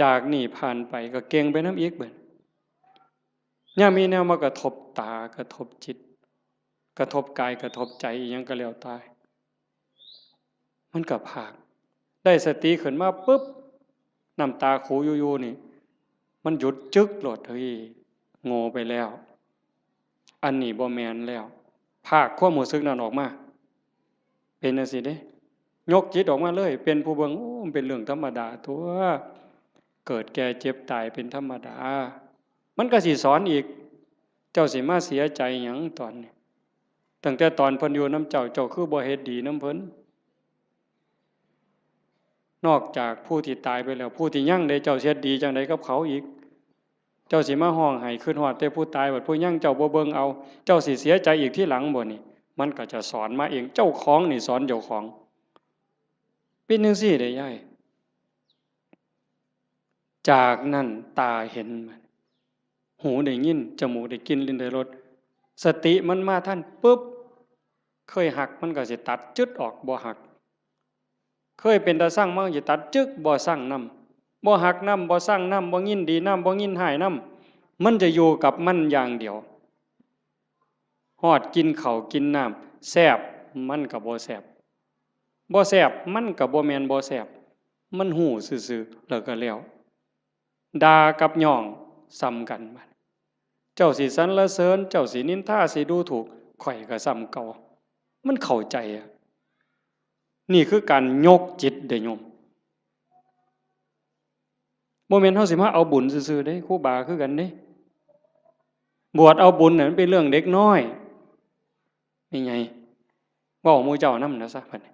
จากนี่ผ่านไปก็เก่งไปนำอีกเบิดยามมีแนวมากระทบตากระทบจิตกระทบกายกระทบใจอิหยังก็แล้วแต่มันก็พากได้สติขึ้นมาปึ๊บน้ำตาขูอยู่ๆนี่มันหยุดจึกโลดเฮ้ยโง่ไปแล้วอันนี้บ่แม่นแล้วพากความรู้สึกนั้นออกมาเป็นจังซี่เด้ยกจิตออกมาเลยเป็นผู้เบิ่งโอ้มันเป็นเรื่องธรรมดาตั่วเกิดแก่เจ็บตายเป็นธรรมดามันก็สิสอนอีกเจ้าสิมาเสียใจหยังตอนนี้ตั้งแต่ตอนเพิ่นอยู่นำเจ้าเจ้าคือบ่เฮ็ดดีนำเพิ่นนอกจากผู้ที่ตายไปแล้วผู้ที่ยังได้เจ้าเฮ็ดดีจังไดกับเขาอีกเจ้าสิมาร้องไห้คิดฮอดแต่ผู้ตายบัดผู้ยังเจ้าบ่เบิ่งเอาเจ้าสิเสียใจอีกทีหลังบ่นี่มันก็จะสอนมาเองเจ้าของนี่สอนเจ้าของเป็นจังซี่เด้ยายจากนั้นตาเห็นมัน หูได้ยินจมูกได้กลิ่นลิ้นได้รสสติมันมาท่านปุ๊บเคยหักมันก็สิตัดจึดออกบ่หักเคยเป็นตาสร้างมันสิตัดจึกบ่สร้างนำบ่หักนำบ่สร้างนำบ่ยินดีนำบ่ยินหายนำมันจะอยู่กับมันอย่างเดียวฮอดกินข้าวกินน้ำแซ่บมันก็บ่แซ่บบ่แซ่บมันก็บ่แม่นบ่แซ่บมันหู้ซื่อๆแล้วก็แล้วด่ากับย่องซ้ำกันบัดเจ้าสิสรรเสริญเจ้าสินินทาสิดูถูกข่อยก็ซ้ำเก่ามันเข้าใจอะนี่คือการยกจิตเด้อโยมบ่แม่นเฮาสิมาเอาบุญซื่อๆเด้ครูบาคือกันเด้บวชเอาบุญน่ะมันเป็นเรื่องเด็กน้อยนี่ไงเว้าหมู่เจ้านำนะซะบัดนี้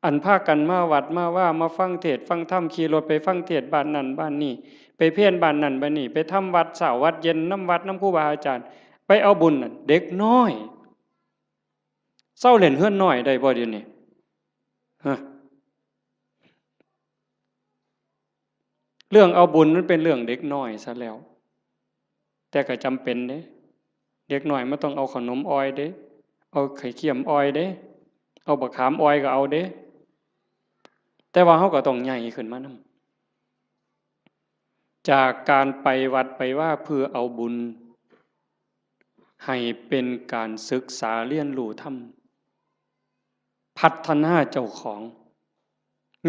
อันพากันมาวัดมาว่ามาฟังเทศน์ฟังธรรมขี่รถไปฟังเทศน์บ้านนั้นบ้านนี้ไปเพี้ยนบ้านนั้นบ้านนี้ไปทำวัดเช้าวัดเย็นน้ำวัดน้ำครูบาอาจารย์ไปเอาบุญน่ะเด็กน้อยเศร้าเล่นเฮือนน้อยได้บ่เดี๋ยวนี้ฮะเรื่องเอาบุญนั้นเป็นเรื่องเด็กน้อยซะแล้วแต่ก็จำเป็นเด้เด็กน้อยมันต้องเอาขนมอ้อยเด้เอาไข่เค็มอ้อยเด้เอาบักขามอ้อยก็เอาเด้แต่ว่าเฮาก็ต้องใหญ่ขึ้นมานำจากการไปวัดไปว่าเพื่อเอาบุญให้เป็นการศึกษาเรียนรู้ธรรมพัฒนาเจ้าของ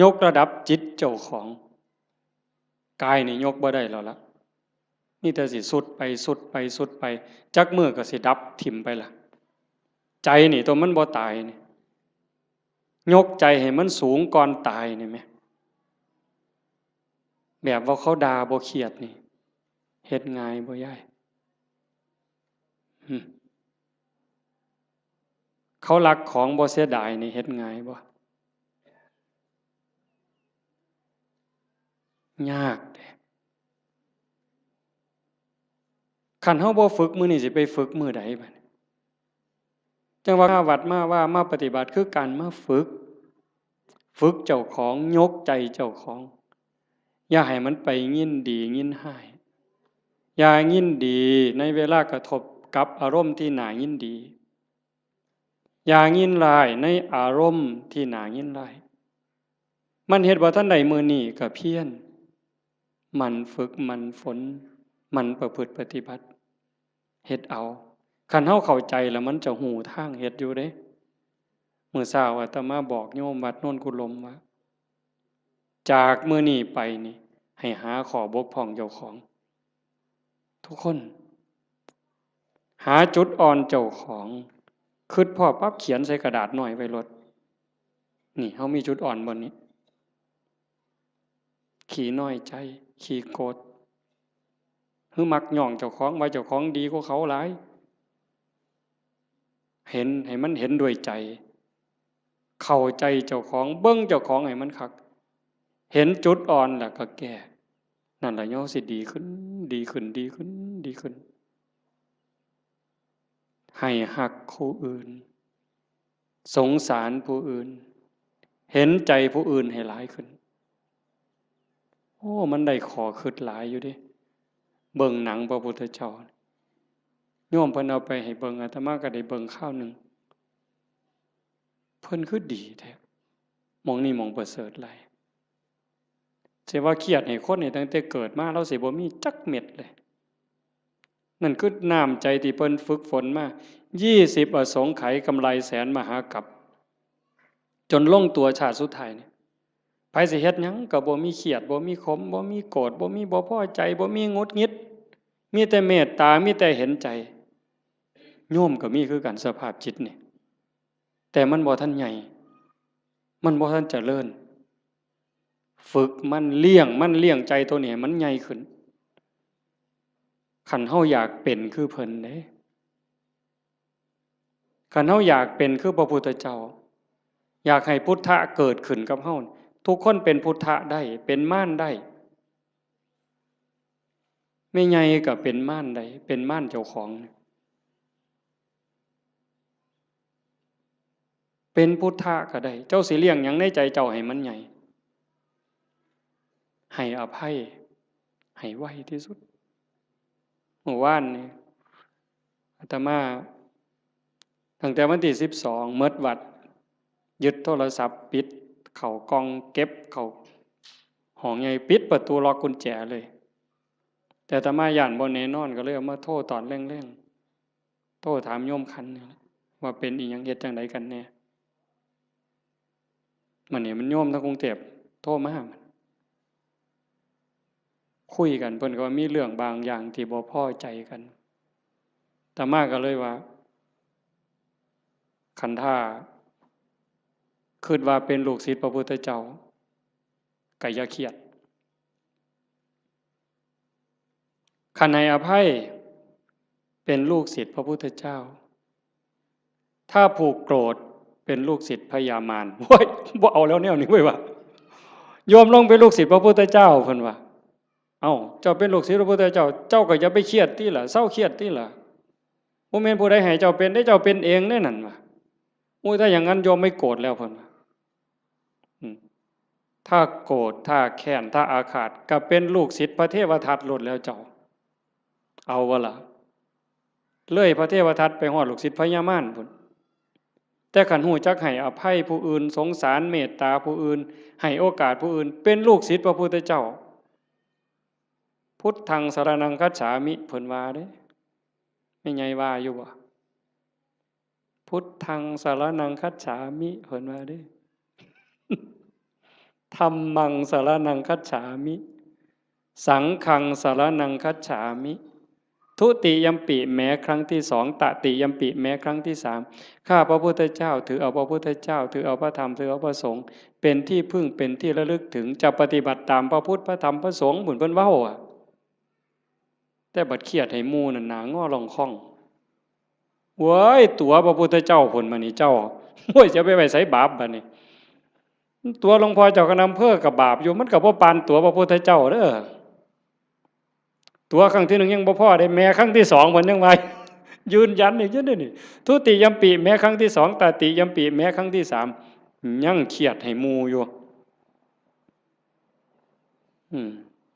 ยกระดับจิตเจ้าของกายนี่ยกบ่ได้แล้วล่ะนี่แต่สิสุดไปสุดไปสุดไปจักมื้อก็สิดับถิ่มไปล่ะใจนี่ตัวมันบ่ตายนี่ยกใจให้มันสูงก่อนตายนี่แหมแบบว่าเขาด่าบ่เครียดนี่เฮ็ดง่ายบ่ยายเขารักของบ่เสียดายนี่เฮ็ดง่ายบ่ยากเด้คันเฮาบ่ฝึกมื้อนี้สิไปฝึกมื้อใดบัดจังว่ามาวัดมาว่ามาปฏิบัติคือการมาฝึกเจ้าของยกใจเจ้าของอย่าให้มันไปยินดียินหายอย่ายินดีในเวลากระทบกับอารมณ์ที่น่ายินดีอย่ายินร้ายในอารมณ์ที่น่ายินร้ายมันเฮ็ดบ่ทันใดมื้อนี้ก็เพียรมันฝึกมันฝนมันประพฤติปฏิบัติเฮ็ดเอาคันเฮาเข้าใจแล้วมันจะหูทางเฮ็ดอยู่เด้มื้อเช้าอาตมาบอกโยมวัดโน่นกุลมว่าจากมื้อนี้ไปนี่ให้หาข้อบกพร่องเจ้าของทุกคนหาจุดอ่อนเจ้าของคิดพอปั๊บเขียนใส่กระดาษหน่อยไว้รถนี่เฮามีจุดอ่อนบ่นี้ขี้น้อยใจขี้โกรธหรือมักย่องเจ้าของว่าเจ้าของดีกว่าเขาหลายเห็นให้มันเห็นด้วยใจเข้าใจเจ้าของเบิ่งเจ้าของให้มันคักเห็นจุดอ่อนแล้วก็แก้นั่นล่ะย่อสิดีขึ้นดีขึ้นดีขึ้นดีขึ้นให้หักผู้อื่นสงสารผู้อื่นเห็นใจผู้อื่นให้หลายขึ้นโอ้มันได้ขอคิดหลายอยู่เด้เบิ่งหนังพระพุทธเจ้าโยมเพิ่นเอาไปให้เบิ่งอาตมาก็ได้เบิ่งข้าวนึงเพิ่นคือดีแท้หม้องนี้หม้องประเสริฐหลายสิว่าเครียดให้คนนี่ตั้งแต่เกิดมาเราสิบ่มีจักเม็ดเลยนั่นคือน้ำใจที่เพิ่นฝึกฝนมา20อสงไขยกำไรแสนมหากัปจนลงตัวชาติสุดท้ายนี่ไผสิเฮ็ดหยังก็บ่มีเครียดบ่มีขมบ่มีโกรธบ่มีบ่พอใจบ่มีหงุดหงิดมีแต่เมตตามีแต่เห็นใจโยมก็มีคือกันสภาพจิตนี่แต่มันบ่ทันใหญ่มันบ่ทันเจริญฝึกมันเลี้ยงใจตัวนี้มันใหญ่ขึ้นคันเฮาอยากเป็นคือเพิ่นเด้คันเฮาอยากเป็นคือพระพุทธเจ้าอยากให้พุทธะเกิดขึ้นกับเฮาทุกคนเป็นพุทธะได้เป็นม่านได้ไม่ใหญ่ก็เป็นม่านได้เป็นม่านเจ้าของเป็นพุทธะก็ได้เจ้าสิเลี้ยงหยังในใจเจ้าให้มันใหญ่ให้อภัยให้ไวที่สุด เมื่อวานนี่อาตมาตั้งแต่วันที่12เมิดวัดยึดโทรศัพท์ปิดเข้ากล่องเก็บเข้าห้องใหญ่ปิดประตูล็อกกุญแจเลยแต่อาตมาย่านบ่แน่นอนก็เลยเอามาโทรตอนแรงๆโทรถามโยมคันนี่ว่าเป็นอีหยังเฮ็ดจังไดกันแน่มันนี่มันโยมทางกรุงเทพโทรมาคุยกันเพิ่นก็ว่ามีเรื่องบางอย่างที่บ่พอใจกันอาตมาก็เลยว่าคันท่าคิดว่าเป็นลูกศิษย์พระพุทธเจ้าก็อย่าเครียดคันให้อภัยเป็นลูกศิษย์พระพุทธเจ้าถ้าผูกโกรธเป็นลูกศิษย์พญามารโอ้ยบ่เอาแล้วแนวนี้เว้ยว่าโยมลงเป็นลูกศิษย์พระพุทธเจ้าเพิ่นว่าเอ้าเจ้าเป็นลูกศิษย์พระพุทธเจ้าเจ้าก็อย่าไปเครียดติล่ะเศร้าเครียดติล่ะบ่แม่นผู้ใดให้เจ้าเป็นได้เจ้าเป็นเองแน่นั่นว่าโอ้ยถ้าอย่างนั้นโยมไม่โกรธแล้วเพิ่นว่าถ้าโกรธถ้าแค้นถ้าอาฆาตก็เป็นลูกศิษย์พระเทวทัตหลุดแล้วเจ้าเอาวะล่ะเลยพระเทวทัตไปฮอดลูกศิษย์พญามารพุ่นแต่ขันหูจักให้อภัยผู้อื่นสงสารเมตตาผู้อื่นให้โอกาสผู้อื่นเป็นลูกศิษย์พระพุทธเจ้าพุทธังสรณังคัจฉามิเพิ่นว่าเด้ไม่ไงว่าอยู่บ่พุทธังสรณังคัจฉามิเพิ่นว่าเด้ธัมมังสรณังคัจฉามิสังฆังสรณังคัจฉามิทุติยัมปิแม้ครั้งที่สองตติยัมปิแม้ครั้งที่สามข้าพระพุทธเจ้าถือเอาพระพุทธเจ้าถือเอาพระธรรมถือเอาพระสงฆ์เป็นที่พึ่งเป็นที่ระลึกถึงจะปฏิบัติตามพระพุทธพระธรรมพระสงฆ์บุญเพิ่นเว้าอ่ะแต่บัดเครียดให้หมู่นั่นหน้างอลองค่องเว้ยตัวพระพุทธเจ้าผลมานี่เจ้าโอ้ยจะไปไว้ไสบาปบัดนี้ตัวหลวงพ่อเจ้าคณะอำเภอกับบาปอยู่มันก็บ่ปานตัวพระพุทธเจ้าเด้อตัวครั้งที่1ยังบ่พอได้แม้ครั้งที่2เพิ่นยังว่ายืนยันอีกจังได๋นี่ทุติยัมปิแม้ครั้งที่2ตติยัมปิแม้ครั้งที่3ยังเครียดให้หมู่อยู่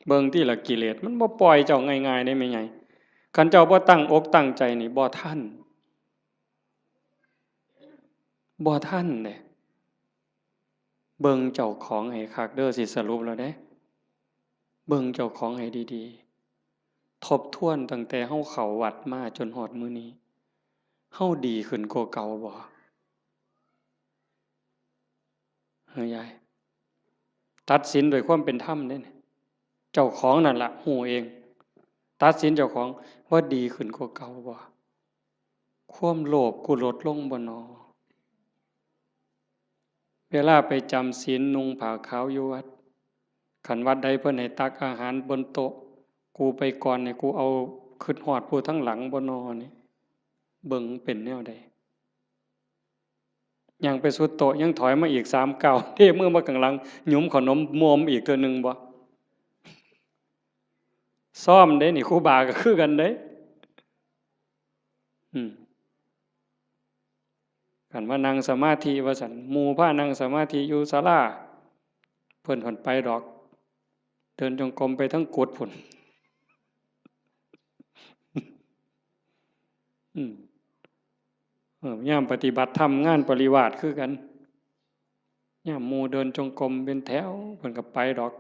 เบิ่งที่ละกิเลสมันบ่ปล่อยเจ้าง่ายๆได้แม่ใหญ่คันเจ้าบ่ตั้งอกตั้งใจนี่บ่ทันเด้เบิ่งเจ้าของให้คักเด้อสิสรุปแล้วเด้เบิ่งเจ้าของให้ดีๆทบทวนตั้งแต่เฮาเข้าวัดมาจนฮอดมื้อนี้เฮาดีขึ้นกว่าเก่าบ่เฮ้ยยายตัดสินด้วยความเป็นธรรมเด้เจ้าของนั่นล่ะฮู้เองตัดสินเจ้าของว่าดีขึ้นกว่าเก่าบ่ความโลภกูลดลงบ่น้อเวลาไปจำศีลนุ่งผ้าขาวอยู่วัดคันวัดใดเพิ่นให้ตักอาหารบนโต๊ะกูไปก่อนนี่กูเอาขึ้นฮอดผู้ทั้งหลังบ่น้อนี่เบิ่งเป็นแนวใดยังไปสุดโต๊ะยังถอยมาอีก3ก้าวเทมือมาข้างหลังหยุมขนมมอมอีกเทื่อนึงบ่ซ้อมเด้นี่ครูบาก็คือกันเด้กันว่านั่งสมาธิว่าซั่นหมู่พานั่งสมาธิอยู่ศาลาเพิ่นผ่อนไปดอกเดินจงกรมไปทั้งกุดพุ่นยามปฏิบัติธรรมงานปริวาสคือกันยามหมู่เดินจงกรมเป็นแถวเพิ่นก็ไปดอก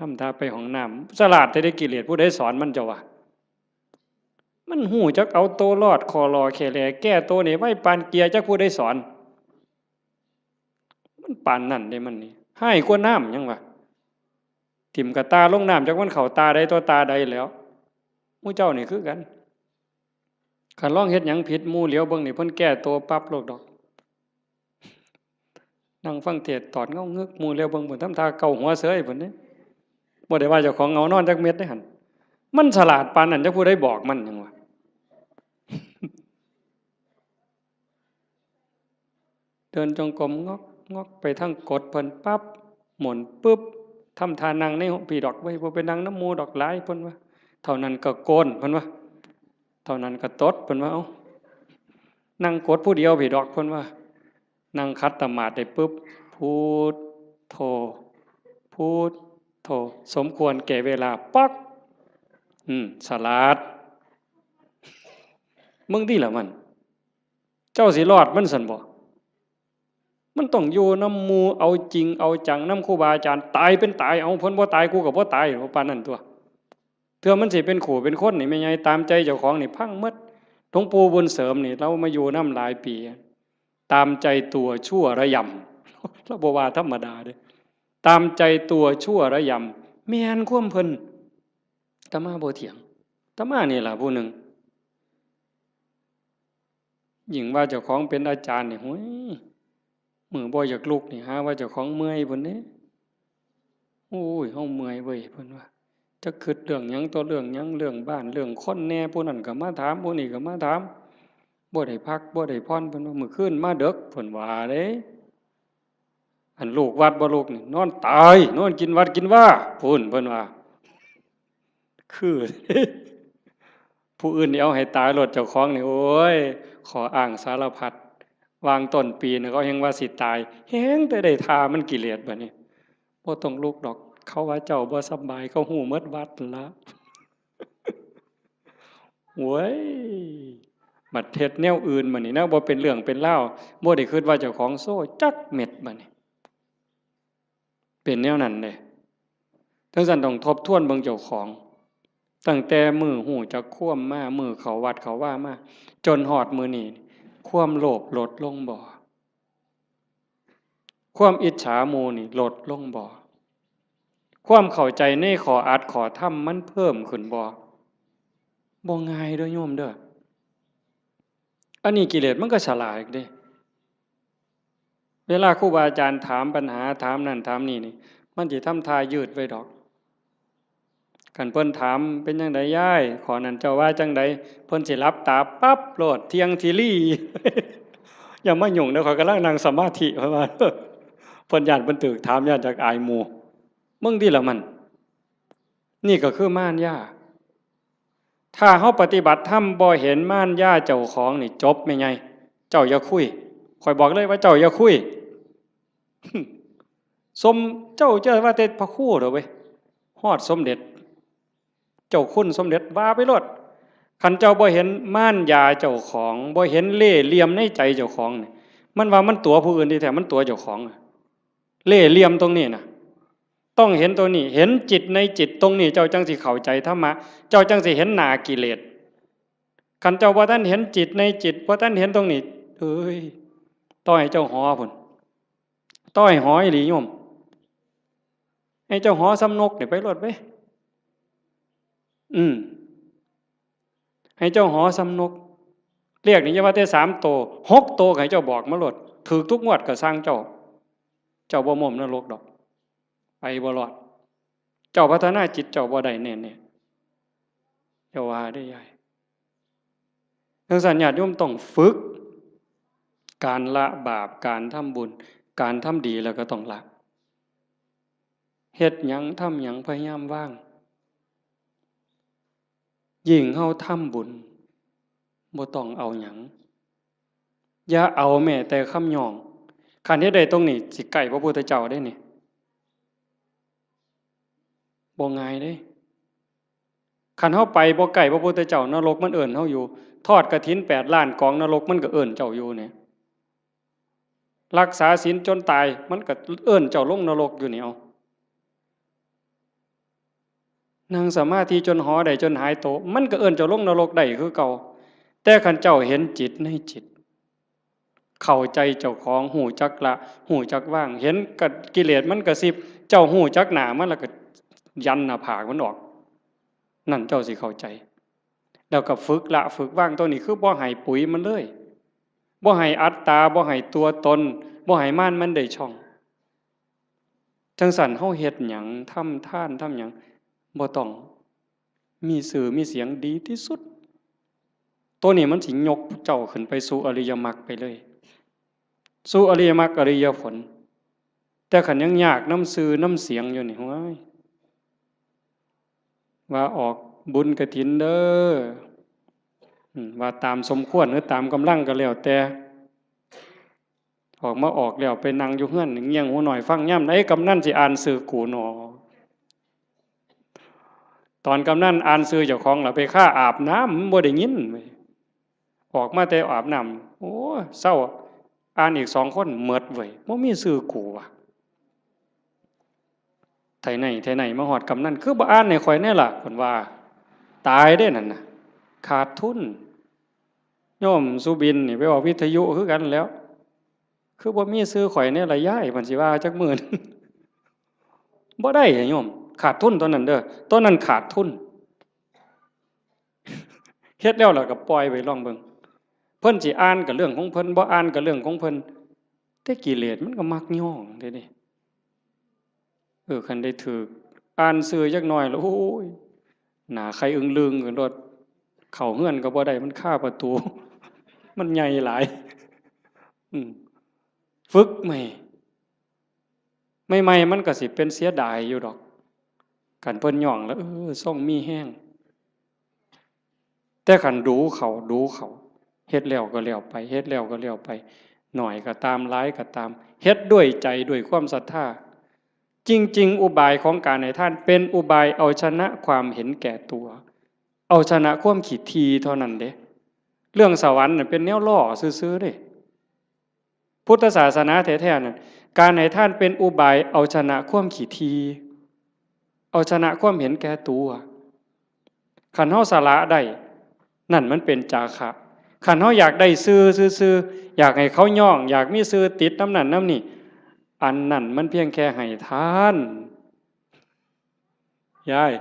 ทำท่าไปห้องน้ำฉลาดแต่ได้กิเลสผู้ใดสอนมันเจ้าวะมันหูจักเอาโตรอดคอรอแค่แลแก้โตนี่ไว้ปานเกียร์จักผู้ใดสอนมันปานนั่นได้มันนี่ให้กว่าน้ำยังวะทิ่มกับตาลงน้ำจักมันเข้าตาใดตัวตาใดแล้วหมู่เจ้านี่คือกันคันลองเฮ็ดหยังผิดหมู่เหลียวเบิ่งนี่เพิ่นแก้โตปั๊บโลกดอกนั่งฟังเทศน์ตอดเงาเงึกหมู่เหลียวเบิ่งเพิ่นทำท่าเกาหัวเสยเพิ่นเด้บ่ได้ว่าเจ้าของเงานอนจักเม็ดได้หั่นมันฉลาดปานนั้นจักผู้ใดบอกมันหยังวะเดินจงกรมงอกไปทางกดเพิ่นปั๊บหมุนปึ๊บทำท่านั่งในพี่ดอกไว้บ่ไปนั่งน้ำหมู่ดอกหลายเพิ่นว่าเท่านั้นก็โกนเพิ่นว่าเท่านั้นก็ตดเพิ่นว่าเอ้านั่งกดผู้เดียวพี่ดอกเพิ่นว่านั่งคัดตมาดได้ปึ๊บพุทโธพุทโธสมควรแก่เวลาปักฉลาด มึงที่ละมันเจ้าสิรอดมันสันบ่มันต้องอยู่น้ำมูเอาจริงเอาจังน้ำครูบาอาจารย์ตายเป็นตายเอาพ้นบ่ตายกูกับบ่ตายปานนั้นตัวเถื่อมันสิเป็นขู่เป็นคนนี่ไม่ไงตามใจเจ้าของนี่พังหมดหลวงปู่บุญเสริมนี่เรามาอยู่น้ำหลายปีตามใจตัวชั่วระยำเราบ่ว่าธรรมดาเด้ตามใจตัวชั่วระยำแม่นความเพิ่นอาตมาบ่เถียงอาตมานี่ล่ะผู้หนึ่งยิ่งว่าเจ้าของเป็นอาจารย์นี่โหยมือบ่อยากลุกนี่หาว่าเจ้าของเมื่อยพุ่นเด้โอ้ยเฮาเมื่อยเว้ยเพิ่นว่าจะคิดเรื่องหยังต่อเรื่องหยังเรื่องบ้านเรื่องคนแน่ผู้นั้นก็มาถามผู้นี้ก็มาถามบ่ได้พักบ่ได้พรเพิ่นว่ามื้อคืนมาดึกเพิ่นว่าเด้อันลูกวัดบ่ลูกนี่นอนตายนอนกินวัดกินว่าพุ่นเพิ่นว่าคือผู้อื่นนี่เอาให้ตายรถเจ้าของนี่โอ้ยขออ้างสารพัดวางต้นปีนี่เขาแฮงว่าสิตายแฮงแต่ได้ทามันกิเลสบัดนี้บ่ต้องลุกดอกเขาว่าเจ้าบ่สบายเขาฮู้หมดวัดนั่นล่ะโว้ยบัดเฮ็ดแนวอื่นบัดนี้นะบ่เป็นเรื่องเป็นราวบ่ได้คิดว่าเจ้าของโซ่จักเม็ดบัดนี้เป็นแนวนั้นเด้ทั้งนั้นต้องทบทวนเบิ่งเจ้าของตั้งแต่มื้อฮู้จักความมามื้อเข้าวัดเข้าว่ามาจนฮอดมื้อนี้ความโลภลดลงบ่ความอิจฉาหมู่นี่ลดลงบ่ความเข้าใจในข้ออัดข้อธรรมมันเพิ่มขึ้นบ่ง่ายเด้อโยมเด้ออันนี้กิเลสมันก็ฉลาดอีกเด้เวลาครูบาอาจารย์ถามปัญหาถามนั่นถามนี่มันสิทำท่ายืดไว้ดอกคันเพิ่นถามเป็นจังไดยายขอนั้นเจ้าว่าจังไดเพิ่นสิหลับตาปั๊บโลดเที่ยงทีลี่ อย่ามายุ่งเด้อข้อยกำลังนั่งสมาธิเพิ่นว่าเพิ่นย้านเพิ่นตึกถามย้านจากอายหมู่มึงที่ละมันนี่ก็คือม่านย่าถ้าเฮาปฏิบัติธรรมบ่เห็นม่านย่าเจ้าของนี่จบแม่ไงเจ้าอย่าคุยข้อยบอกเลยว่าเจ้าอย่าคุย สมเจ้าว่าแต่พระครูเด้อเว้ยฮอดสมเด็จเจ้าคุณสมเด็จว่าไปโลดคันเจ้าบ่เห็นม่านยาเจ้าของบ่เห็นเล่ห์เหลี่ยมในใจเจ้าของนี่มันว่ามันตัวผู้อื่นที่แท้มันตัวเจ้าของเล่ห์เหลี่ยมตรงนี้น่ะต้องเห็นตัวนี้เห็นจิตในจิตตรงนี้เจ้าจังสิเข้าใจธรรมะเจ้าจังสิเห็นหน้ากิเลสคันเจ้าบ่ทันเห็นจิตในจิตบ่ทันเห็นตรงนี้เอ้ยต้อยเจ้าหอพุ่นต้อยหออีหลีโยมให้เจ้าหอสำนกนี่ไปรถไปให้เจ้าหอสำนกเรียกนี่จะว่าแต่3 โต6 โตให้เจ้าบอกมาโลดถูกทุกงวดก็สร้างเจ้าบ่ม่มนรกดอกไปบ่รอดเจ้าพัฒนาจิตเจ้าบ่ได้แน่ๆเจ้าว่าได้ใหญ่ทั้งสัญญาติโยมต้องฝึกการละบาปการทำบุญการทำดีแล้วก็ต้องละเฮ็ดหยังทำหยังพยายามว่างยิ่งเฮาทำบุญบ่ต้องเอาหยังอย่าเอาแม้แต่คำย่องคันเฮ็ดได้ตรงนี้สิใกล้พระพุทธเจ้าได้นี่บ่ง่ายเด้คันเฮาไปบ่ใกล้พระพุทธเจ้านรกมันเอิ้นเฮาอยู่ทอดกฐิน8 ล้านกองนรกมันก็เอิ้นเจ้าอยู่เนี่ยรักษาศีลจนตายมันก็เอิ้นเจ้าลงนรกอยู่นี่เอานั่งสมาธิจนหอได้จนหายโตมันก็เอิ้นเจ้าลงนรกได้คือเก่าแต่คันเจ้าเห็นจิตในจิตเข้าใจเจ้าของหูจักละหูจักว่างเห็นกับกิเลสมันกระซิบเจ้าหูจักหนามันแล้วก็ยันหน้าผากมันออกนั่นเจ้าสิเข้าใจแล้วก็ฝึกละฝึกว่างตัวนี้คือบ่ให้ปุ๋ยมันเลยบ่ให้อัตตาบ่ให้ตัวตนบ่ให้ม่านมันได้ช่องจังสั่นเฮาเฮ็ดหยังทำทานทำหยังบ่ต้องมีสื่อมีเสียงดีที่สุดตัวนี้มันสิยกเจ้าขึ้นไปสู่อริยมรรคไปเลยสู่อริยมรรคอริยผลแต่ขันยังยากน้ำซื่อน้ำเสียงอยู่นี่ว้ายว่าออกบุญกฐินเด้อว่าตามสมควรหรือตามกำลังก็แล้วแต่ออกมาออกแล้วไปนั่งอยู่เฮือนเงี่ยงหูหน่อยฟังย่ำไหนกำนันสิอ่านสื่อกูหนอตอนกำนันอ่านสื่อเจ้าของล่ะไปฆ่าอาบน้ำบ่ได้ยิน ออกมาแต่อาบน้ำโอ้เศร้าอ่านอีก2 คนหมดเว้ยบ่มีชื่อกูว่ะไถไหนมาฮอดกำนันคือบ่อ่านให้ข่อยแน่ล่ะเพิ่นว่าตายเด้นั่นน่ะขาดทุนโยมสุบินนี่ไปออกวิทยุคือกันแล้วคือบ่มีชื่อข่อยแน่ล่ะยายเพิ่นสิว่าจักมื้อนึงบ่ได้โยมขาดทุนตอนนั้นเด้อตอนนั้นขาดทุนเฮ็ดแล้วก็ปล่อยไว้ลองเบิ่งเพิ่นสิอ่านก็เรื่องของเพิ่นบ่อ่านก็เรื่องของเพิ่นแต่กิเลสมันก็มักย่องเด้นี่คันได้ถูกอ่านชื่อจักหน่อยแล้วโอ้ยหน้าไข่อึ้งลึงขึ้นโลดเข้าเรือนก็บ่ได้มันคาประตูมันใหญ่หลายอืมฝึกใหม่ใหม่ๆมันก็สิเป็นเสียดายอยู่ดอกคันเพิ่นย่องแล้วทรงมีแรงแต่คันดูเขาเฮ็ดแล้วก็แล้วไปเฮ็ดแล้วก็แล้วไปหน่อยก็ตามหลายก็ตามเฮ็ดด้วยใจด้วยความศรัทธาจริงๆอุบายของการให้ท่านเป็นอุบายเอาชนะความเห็นแก่ตัวเอาชนะความขี้ทีเท่านั้นเด้เรื่องสวรรค์น่ะเป็นแนวล่อซื่อๆเด้พุทธศาสนาแท้ๆนั่นการให้ท่านเป็นอุบายเอาชนะความขี้ทีเอาชนะความเห็นแก่ตัวคันเฮาสละได้นั่นมันเป็นจาคะคันเฮาอยากได้ซื่อๆอยากให้เขาย่องอยากมีซื่อติดน้ำนั่นน้ำนี่อันนั้นมันเพียงแค่ให้ทานยาย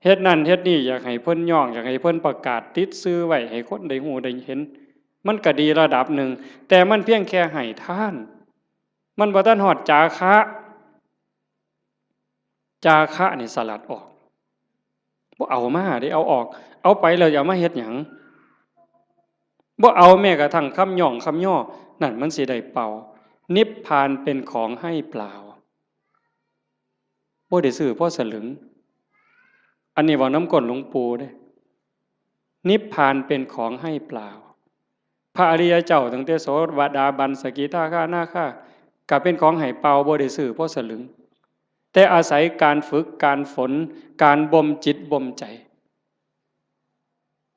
เฮ็ดนั่นเฮ็ดนี่อยากให้เพิ่นย่องอยากให้เพิ่นประกาศติดซื่อไว้ให้คนได้ฮู้ได้เห็นมันก็ดีระดับหนึ่งแต่มันเพียงแค่ให้ทานมันบ่ทันฮอดจาคะจาคะนี่สลัดออกบ่เอามาได้เอาออกเอาไปแล้วอย่ามาเฮ็ดหยังบ่เอาแม้กระทั่งคำย่องคำย่อนั่นมันสิได้เป่านิพพานเป็นของให้เปล่าบ่ได้ซื้อเพราะสลึงอันนี้เว้าน้ำก้นหลวงปู่เด้นิพพานเป็นของให้เปล่าพระอริยเจ้าตั้งแต่โสดาบันสกิทาคานาคาก็เป็นของให้เป่าบ่ได้ซื้อเพราะสลึงแต่อาศัยการฝึกการฝนการบ่มจิตบ่มใจ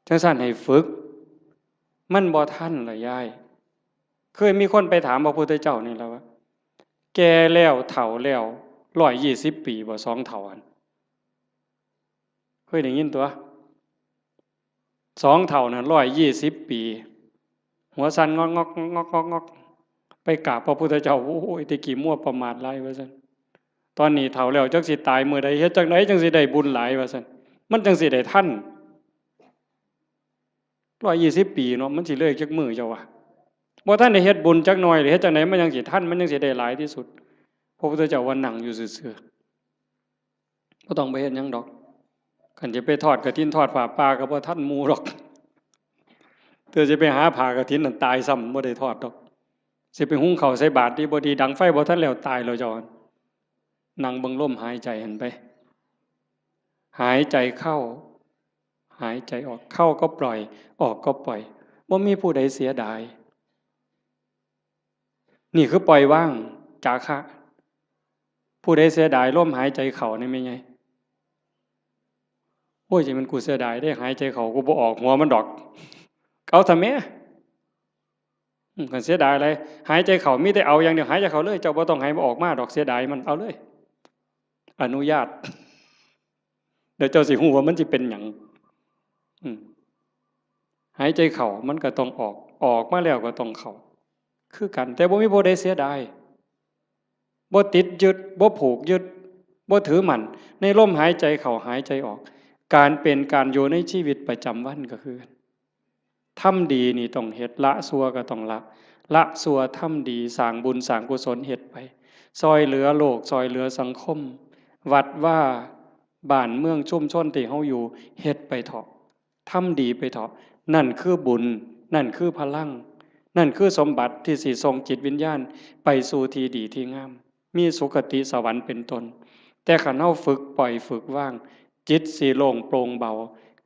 จังซั่นให้ฝึกมันบ่ทันล่ะยายเคยมีคนไปถามพระพุทธเจ้านี่แล้วว่าแก่แล้วเฒ่าแล้ว120 ปีบ่2เฒ่าอันเคยได้ยินตัว2เฒ่าน่ะ120 ปีหัวสั่นงอกไปกราบพระพุทธเจ้าโอ้ยแตะกี้มั่วประมาทหลายว่าซั่นตอนนี้เฒ่าแล้วจักสิตายมื้อใดเฮ็ดจังไดจังสิได้บุญหลายว่าซั่นมันจังสิได้ทัน120 ปีเนาะมันสิเลยจักมื้อเจ้าว่าบ่ทันได้เฮ็ดบุญจักหน่อยหรือเฮ็ดจังไดมันยังสิทันมันยังสิได้หลายที่สุดพระพุทธเจ้าว่านั่งอยู่ซื่อๆบ่ต้องไปเฮ็ดหยังดอกคันจะไปทอดกฐินทอดผ้าป่าก็บ่ทันหมู่ดอกเธอจะไปหาผ้ากฐินนั่นตายซ้ำบ่ได้ทอดดอกสิไปหุงข้าวใส่บาตรดีบ่ดีดังไฟบ่ทันแล้วตายแล้วเจ้านั่งเบิ่งลมหายใจหันไปหายใจเข้าหายใจออกเข้าก็ปล่อยออกก็ปล่อยบ่มีผู้ใดเสียดายนี่คือปล่อยว่างจาคะผู้ใดเสียดายลมหายใจเข้านี่แม่นไงโอ้ยจะมันกูเสียดายได้หายใจเข้ากูบ่ออกหัวมันดอกเอาทำแม่กันเสียดายอะไรหายใจเข้ามีแต่เอาอย่างเดียวหายใจเข้าเลยเจ้าบ่ต้องให้มันออกมาดอกเสียดายมันเอาเลยอนุญาตเดี๋ยวเจ้าสิฮู้ว่ามันสิเป็นหยังหายใจเข้ามันก็ต้องออกมาแล้วก็ต้องเข้าคือกันแต่บ่มีผู้ใดเสียดายบ่ติดยึดบ่ผูกยึดบ่ถือมั่นในลมหายใจเข้าหายใจออกการเป็นการอยู่ในชีวิตประจำวันก็คือทำดีนี่ต้องเฮ็ดละชั่วก็ต้องละชั่วทำดีสร้างบุญสร้างกุศลเฮ็ดไปซอยเหลือโลกซอยเหลือสังคมวัดว่าบ้านเมืองชุมชนที่เฮาอยู่เฮ็ดไปเถาะทำดีไปเถาะนั่นคือบุญนั่นคือพลังนั่นคือสมบัติที่สิส่งจิตวิญญาณไปสู่ที่ดีที่งามมีสุคติสวรรค์เป็นต้นแต่คันเฮาฝึกปล่อยฝึกว่างจิตสิโล่งโปร่งเบา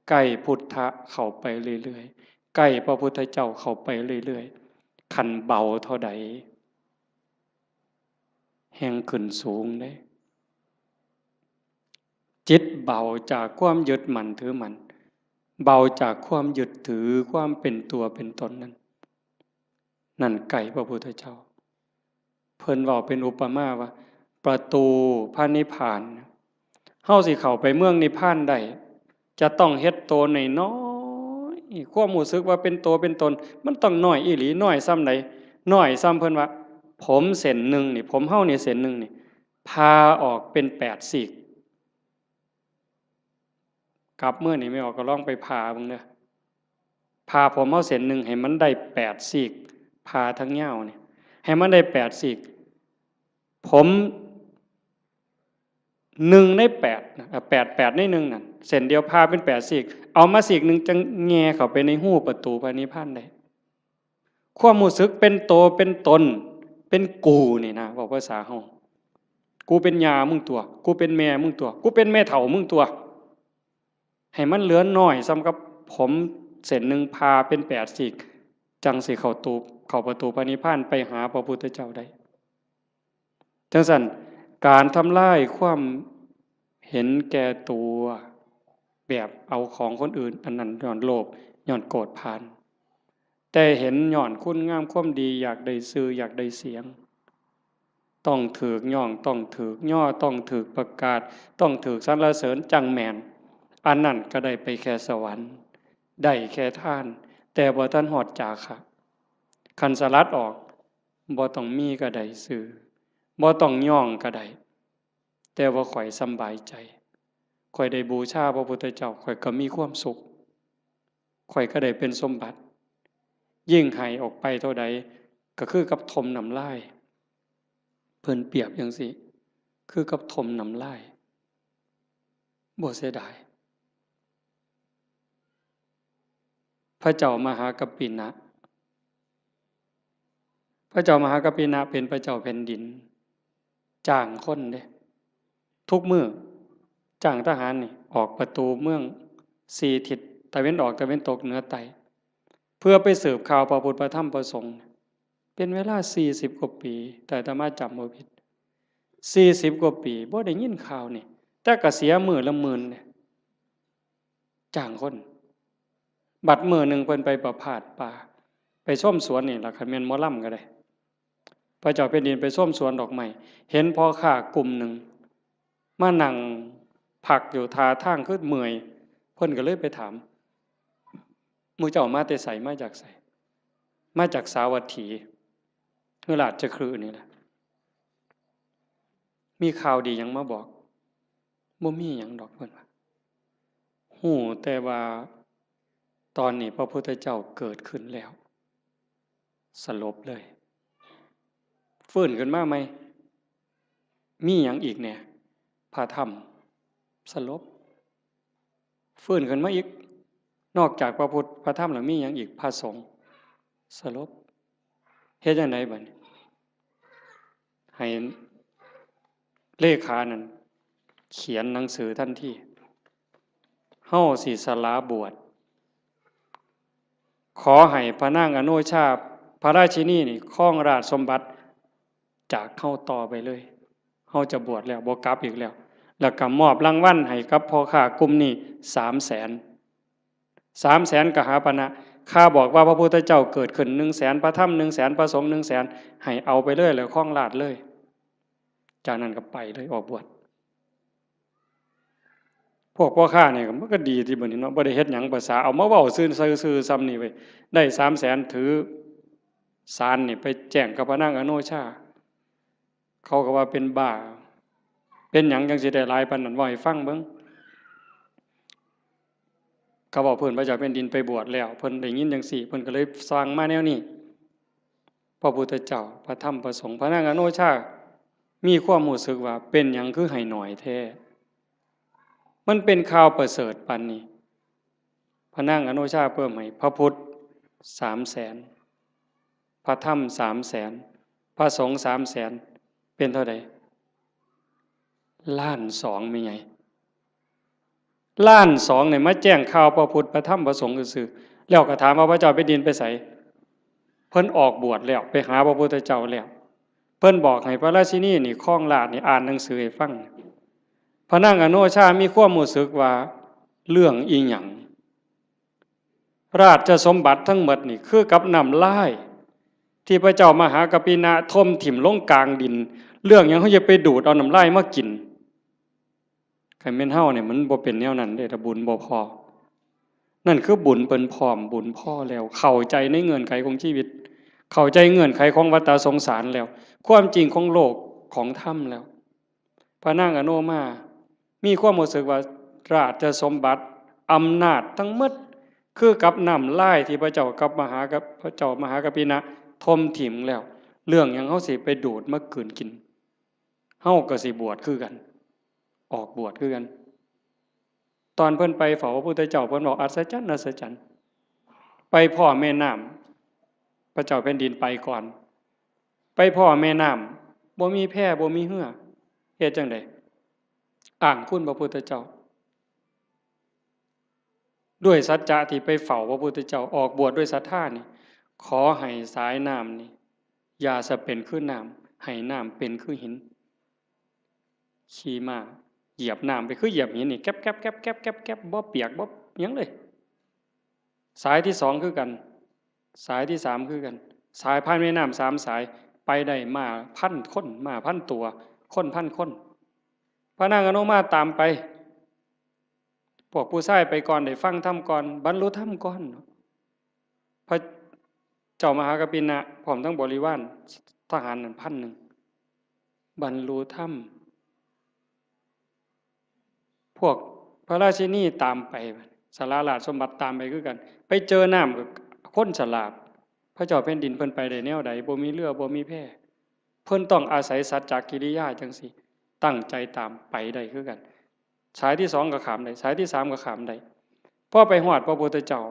ใกล้พุทธะเข้าไปเรื่อยๆใกล้พระพุทธเจ้าเข้าไปเรื่อยๆคันเบาเท่าใดแห่งขึ้นสูงเด้จิตเบาจากความยึดมั่นถือมั่น เบาจากความยึดถือความเป็นตัวเป็นตนนั้นนั่นไก่พระพุทธเจ้าเพิ่นเว้าเป็นอุปมาว่าประตูพระนิพพานเฮาสิเข้าไปเมืองนิพพานได้จะต้องเฮ็ดโตน้อยๆความรู้สึกว่าเป็นตัวเป็นตนมันต้องน้อยอีหลีน้อยส่ำใดน้อยส่ำเพิ่นว่าผมเส้นหนึ่งนี่ผมเฮานี่เส้นหนึ่งนี่พาออกเป็น8ซีกกลับเมื่อนี่ไม่ออกก็ลองไปพาเบิ่งเด้อพาผมเฮาเส้นหนึ่งให้มันได้8ซีกพาทั้งยาวนี่ให้มันได้8ซีกผม1ใน8นะ8ใน1นั่นเส้นเดียวพาเป็น8ซีกเอามาซีกนึงจังแง่เข้าไปในหูประตูพระนิพพานได้ความรู้สึกเป็นโตเป็นตนเป็นกูนี่นะบอกภาษาเฮากูเป็นยามึงตัวกูเป็นแม่มึงตัวกูเป็นแม่เฒ่ามึงตัวให้มันเหลือน้อยซ้ำกับผมเส้นหนึ่งพาเป็น8ซีกจังสิเข้าประตูพระนิพพานไปหาพระพุทธเจ้าได้จังซั่นการทำลายความเห็นแก่ตัวแบบเอาของคนอื่นอันนั้นย้อนโลภย้อนโกรธพานแต่เห็นย้อนคุณงามความดีอยากได้ชื่ออยากได้เสียงต้องถูกย่องต้องถูกย่อต้องถูกประกาศต้องถูกสรรเสริญจังแม่นอันนั้นก็ได้ไปแค่สวรรค์ได้แค่ทานแต่บ่ทันฮอดจาคะคันสลัดออกบ่ต้องมีก็ได้ชื่อบ่ต้องย่องก็ได้แต่ว่าข่อยสำบายใจข่อยได้บูชาพระพุทธเจ้าข่อยก็มีความสุขข่อยก็ได้เป็นสมบัติยิ่งให้ออกไปเท่าใดก็คือกับทมน้ำลายเพิ่นเปรียบจังซี่คือกับทมน้ำลายบ่เสียดายพระเจ้ามหากัปปินะพระเจ้ามหากัปปินะเป็นพระเจ้าแผ่นดินจ้างคนเด้ทุกมื้อจ้างทหารนี่ออกประตูเมือง4ทิศตะเว้นออกตะเว้นตกเหนือใต้เพื่อไปสืบข่าวพระพุทธพระธรรมพระสงฆ์เป็นเวลา40กว่าปีแต่อาตมาจำบ่ผิด40กว่าปีบ่ได้ยินข่าวนี่แต่ก็เสียมื้อละหมื่นเนี่ยจ้างคนบัดมื้อนึงเพิ่นไปประพาสป่าไปชมสวนนี่ล่ะคันแม่นหมอลำก็ได้พระเจ้าแผ่นดินไปชมสวนดอกไม้เห็นพ่อค้ากลุ่มหนึ่งมานั่งพักอยู่ท่าทางคือเมื่อยเพิ่นก็เลยไปถามหมู่เจ้ามาแต่ไสมาจากไสมาจากสาวัตถีคือราชคฤห์นี่แหละมีข่าวดีหยังมาบอกบ่มีหยังดอกเพิ่นว่าฮู้แต่ว่าตอนนี้พระพุทธเจ้าเกิดขึ้นแล้วสลบเลยฟื้นขึ้นมาไหมมีหยังอีกเนี่ยพระธรรมสลบฟื้นขึ้นมาอีกนอกจากพระพุทธพระธรรมแล้วมีหยังอีกพระสงฆ์สลบเฮ็ดจังไดบัดนี้ให้เลขานั่นเขียนหนังสือทันทีเฮาสิสละบวชขอให้พระนางอโนชาพระราชินีนี่ครองราชสมบัติจากเฮาต่อไปเลยเฮาจะบวชแล้วบ่กลับอีกแล้วก็มอบรางวัลให้กับพ่อค้ากลุ่มนี้300,000 300,000กหาปณะข้าบอกว่าพระพุทธเจ้าเกิดขึ้น100,000พระธรรม100,000พระสงฆ์100,000ให้เอาไปเลยแล้วครองราชเลยจากนั้นก็ไปเลยออกบวชพวกพ่อค้านี่มันก็ดีที่บัดนี้เนาะบ่ได้เฮ็ดหยังภาษาเอามาเว้าซื่อๆซ้ำนี่เว้ยได้300,000ถือศาลนี่ไปแจ้งกับพระนางอโนชาเขาก็ว่าเป็นบ้าเป็นหยังจังสิได้หลายปานนั้นเว้าให้ฟังเบิ่งเขาบอกเพิ่นพระเจ้าแผ่นดินไปบวชแล้วเพิ่นได้ยินจังซี่เพิ่นก็เลยสร้างมาแนวนี้พระพุทธเจ้าพระธรรมพระสงฆ์พระนางอโนชามีความรู้สึกว่าเป็นหยังคือให้น้อยแท้มันเป็นข่าวประเสริฐปานนี้พระนางอโนชาเพิ่มให้พระพุทธ300,000พระธรรม300,000พระสงฆ์300,000เป็นเท่าใด1,200,000มีไง1,200,000เนี่ยมาแจ้งข่าวพระพุทธพระธรรมพระสงฆ์ซื่อๆแล้วก็ถามว่าพระเจ้าแผ่นดินไปไสเพิ่นออกบวชแล้วไปหาพระพุทธเจ้าแล้วเพิ่นบอกให้พระราชินีนี่ครองราชย์นี่อ่านหนังสือให้ฟังพระนางอโนชามีความรู้สึกว่าเรื่องอีหยัง ราชสมบัติทั้งหมดนี่คือกับน้ำลายที่พระเจ้ามหากปินะทมถิ่มลงกลางดินเรื่องหยังเขาจะไปดูดเอาน้ำลายมากินใครแม่นเฮาเนี่ยมันบ่เป็นแนวนั้นเด้ถ้าบุญบ่พอนั่นคือบุญเปิ้นพร้อมบุญพ่อแล้วเข้าใจในเงื่อนไขของชีวิตเข้าใจเงื่อนไขของวัฏสงสารแล้วความจริงของโลกของธรรมแล้วพระนางอโนมามีความรู้สึกว่าราชสมบัติอำนาจทั้งหมดคือกับน้ำลายที่พระเจ้ากับพระเจ้ามหากปินะทมถิ่มแล้วเรื่องหยังเฮาสิไปดูดมากืนกินเฮาก็สิบวชคือกันออกบวชคือกันตอนเพิ่นไปเฝ้าพระพุทธเจ้าเพิ่นบอกอัศจรรย์อัศจรรย์ไปพ่อแม่น้ำพระเจ้าแผ่นดินไปก่อนไปพ่อแม่น้ำบ่มีแพบ่มีเหือเฮ็ดจังได๋อ้างคุณพระพุทธเจ้าด้วยสัจจะที่ไปเฝ้าพระพุทธเจ้าออกบวชด้วยศรัทธานี่ขอให้สายน้ำนี่อย่าสะเป็นคือน้ำให้น้ำเป็นคือหินขี่ม้าเหยียบน้ำไปคือเหยียบหินนี่แก๊บแก๊บแก๊บแก๊บแก๊บแก๊บบ่เปียกบ่หยังเลยสายที่สองคือกันสายที่สามคือกันสายผ่านแม่น้ำสามสายไปได้มาพันคนมาพันตัวคนพันคนพระนางอนุมาตามไปพวกผู้ชายไปก่อนได้ฟังธรรมก่อนบรรลุธรรมก่อนพระเจ้ามหากปินะพร้อมทั้งบริวารทหารนั่น1,000บรรลุธรรมพวกพระราชินีตามไปสาราราชสมบัติตามไปคือกันไปเจอน้ำกับคนฉลาดพระเจ้าแผ่นดินเพิ่นไปได้แนวใดบ่มีเรือบ่มีแพเพิ่นต้องอาศัยสัจจกิริยาจังซี่ตั้งใจตามไปได้คือกันสายที่สองก็ขามได้สายที่สามก็ขามได้พอไปฮอดพระพุทธเจ้า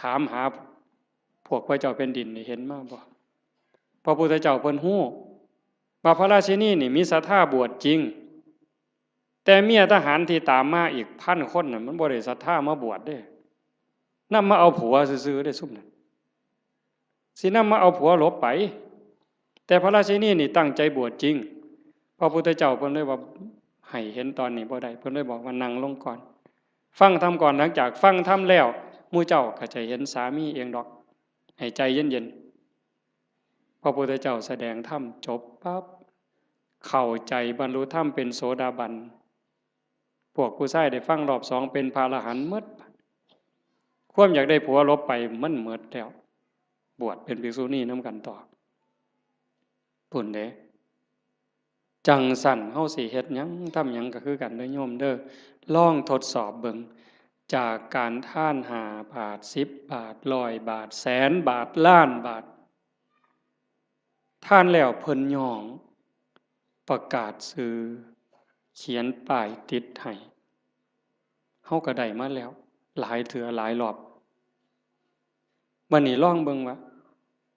ถามหาพวกพระเจ้าแผ่นดินนี่เห็นมาบ่พระพุทธเจ้าเพิ่นฮู้ว่าพระราชินีนี่มีศรัทธาบวชจริงแต่เมียทหารที่ตามมาอีก1,000 คนน่ะมันบ่ได้ศรัทธามาบวชเด้นำมาเอาผัวซื่อๆได้ซุ่มนั้นสินำมาเอาผัวหลบไปแต่พระราชินีนี่ตั้งใจบวชจริงพระพุทธเจ้าเพิ่นเลยว่าให้เห็นตอนนี้บ่ได้เพิ่นเลยบอกว่านั่งลงก่อนฟังธรรมก่อนหลังจากฟังธรรมแล้วหมู่เจ้าก็จะเห็นสามีเองดอกให้ใจเย็นๆพระพุทธเจ้าแสดงธรรมจบปั๊บเข้าใจบรรลุธรรมเป็นโสดาบันพวกผู้ชายได้ฟังรอบสองเป็นพระอรหันต์หมดความอยากได้ผัวลบไปมันหมดแล้วบวชเป็นภิกษุณีนำกันต่อพุ่นเด้จังสั่นเฮาสิเฮ็ดหยังทำหยังก็คือกันเด้อโยมเด้อลองทดสอบเบิ่งจากการท่าน5 บาท10 บาท100 บาทแสนบาทล้านบาทท่านแล้วเพิ่นย่องประกาศซื้อเขียนป้ายติดให้เฮาก็ได้มาแล้วหลายเทื่อหลายรอบบัดนี้ลองเบิ่งว่า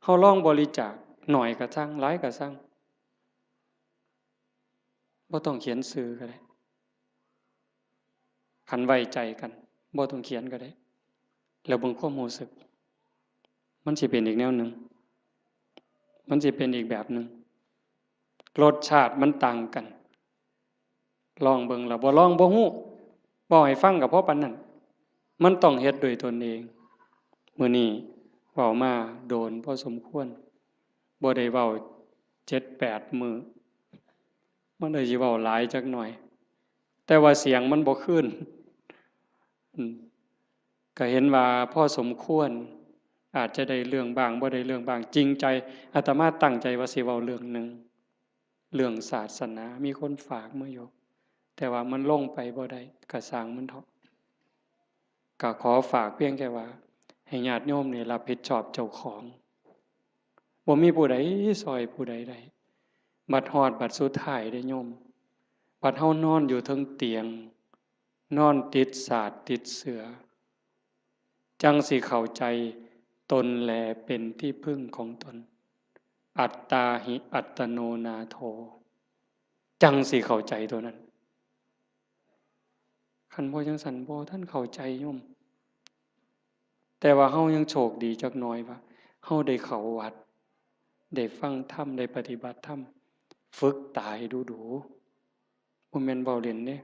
เฮาลองบริจาคน้อยก็ซังหลายก็ซังบ่ต้องเขียนชื่อก็ได้คันไว้ใจกันบ่ต้องเขียนก็ได้แล้วเบิ่งความรู้สึกมันสิเป็นอีกแนวหนึ่งมันสิเป็นอีกแบบหนึ่งรสชาติมันต่างกันลองเบิ่งแล้วบ่ลองบ่ฮู้บ่ให้ฟังก็เพราะปานนั้นมันต้องเฮ็ดด้วยตนเองมื้อนี้เว้ามาโดนพอสมควรบ่ได้เว้า7-8 มื้อมันเลยสิเว้าหลายจักหน่อยแต่ว่าเสียงมันบ่คืนก็เห็นว่าพอสมควรอาจจะได้เรื่องบ้างบ่ได้เรื่องบ้างจริงใจอาตมาตั้งใจว่าสิเว้าเรื่องหนึ่งเรื่องศาสนามีคนฝากมาอยู่แต่ว่ามันลงไปบ่ได้ก็สร้างมันเถาะก็ขอฝากเพียงแค่ว่าให้ญาติโยมนี่รับผิดชอบเจ้าของบ่มีผู้ใดซอยผู้ใดได้บัดฮอดบัดสุดท้ายเด้อโยมบัดเฮานอนอยู่เทิงเตียงนอนติดสาดติดเสือจังสิเข้าใจตนแลเป็นที่พึ่งของตนอัตตาหิอัตโนนาโถจังสิเข้าใจตัวนั้นคันบ่จังสันบ่ท่านเข้าใจโยมแต่ว่าเฮายังโชคดีจักหน่อยว่าเฮาได้เข้าวัดได้ฟังธรรมได้ปฏิบัติธรรมฝึกตายดูบ่แม่นเว้าเล่นเด้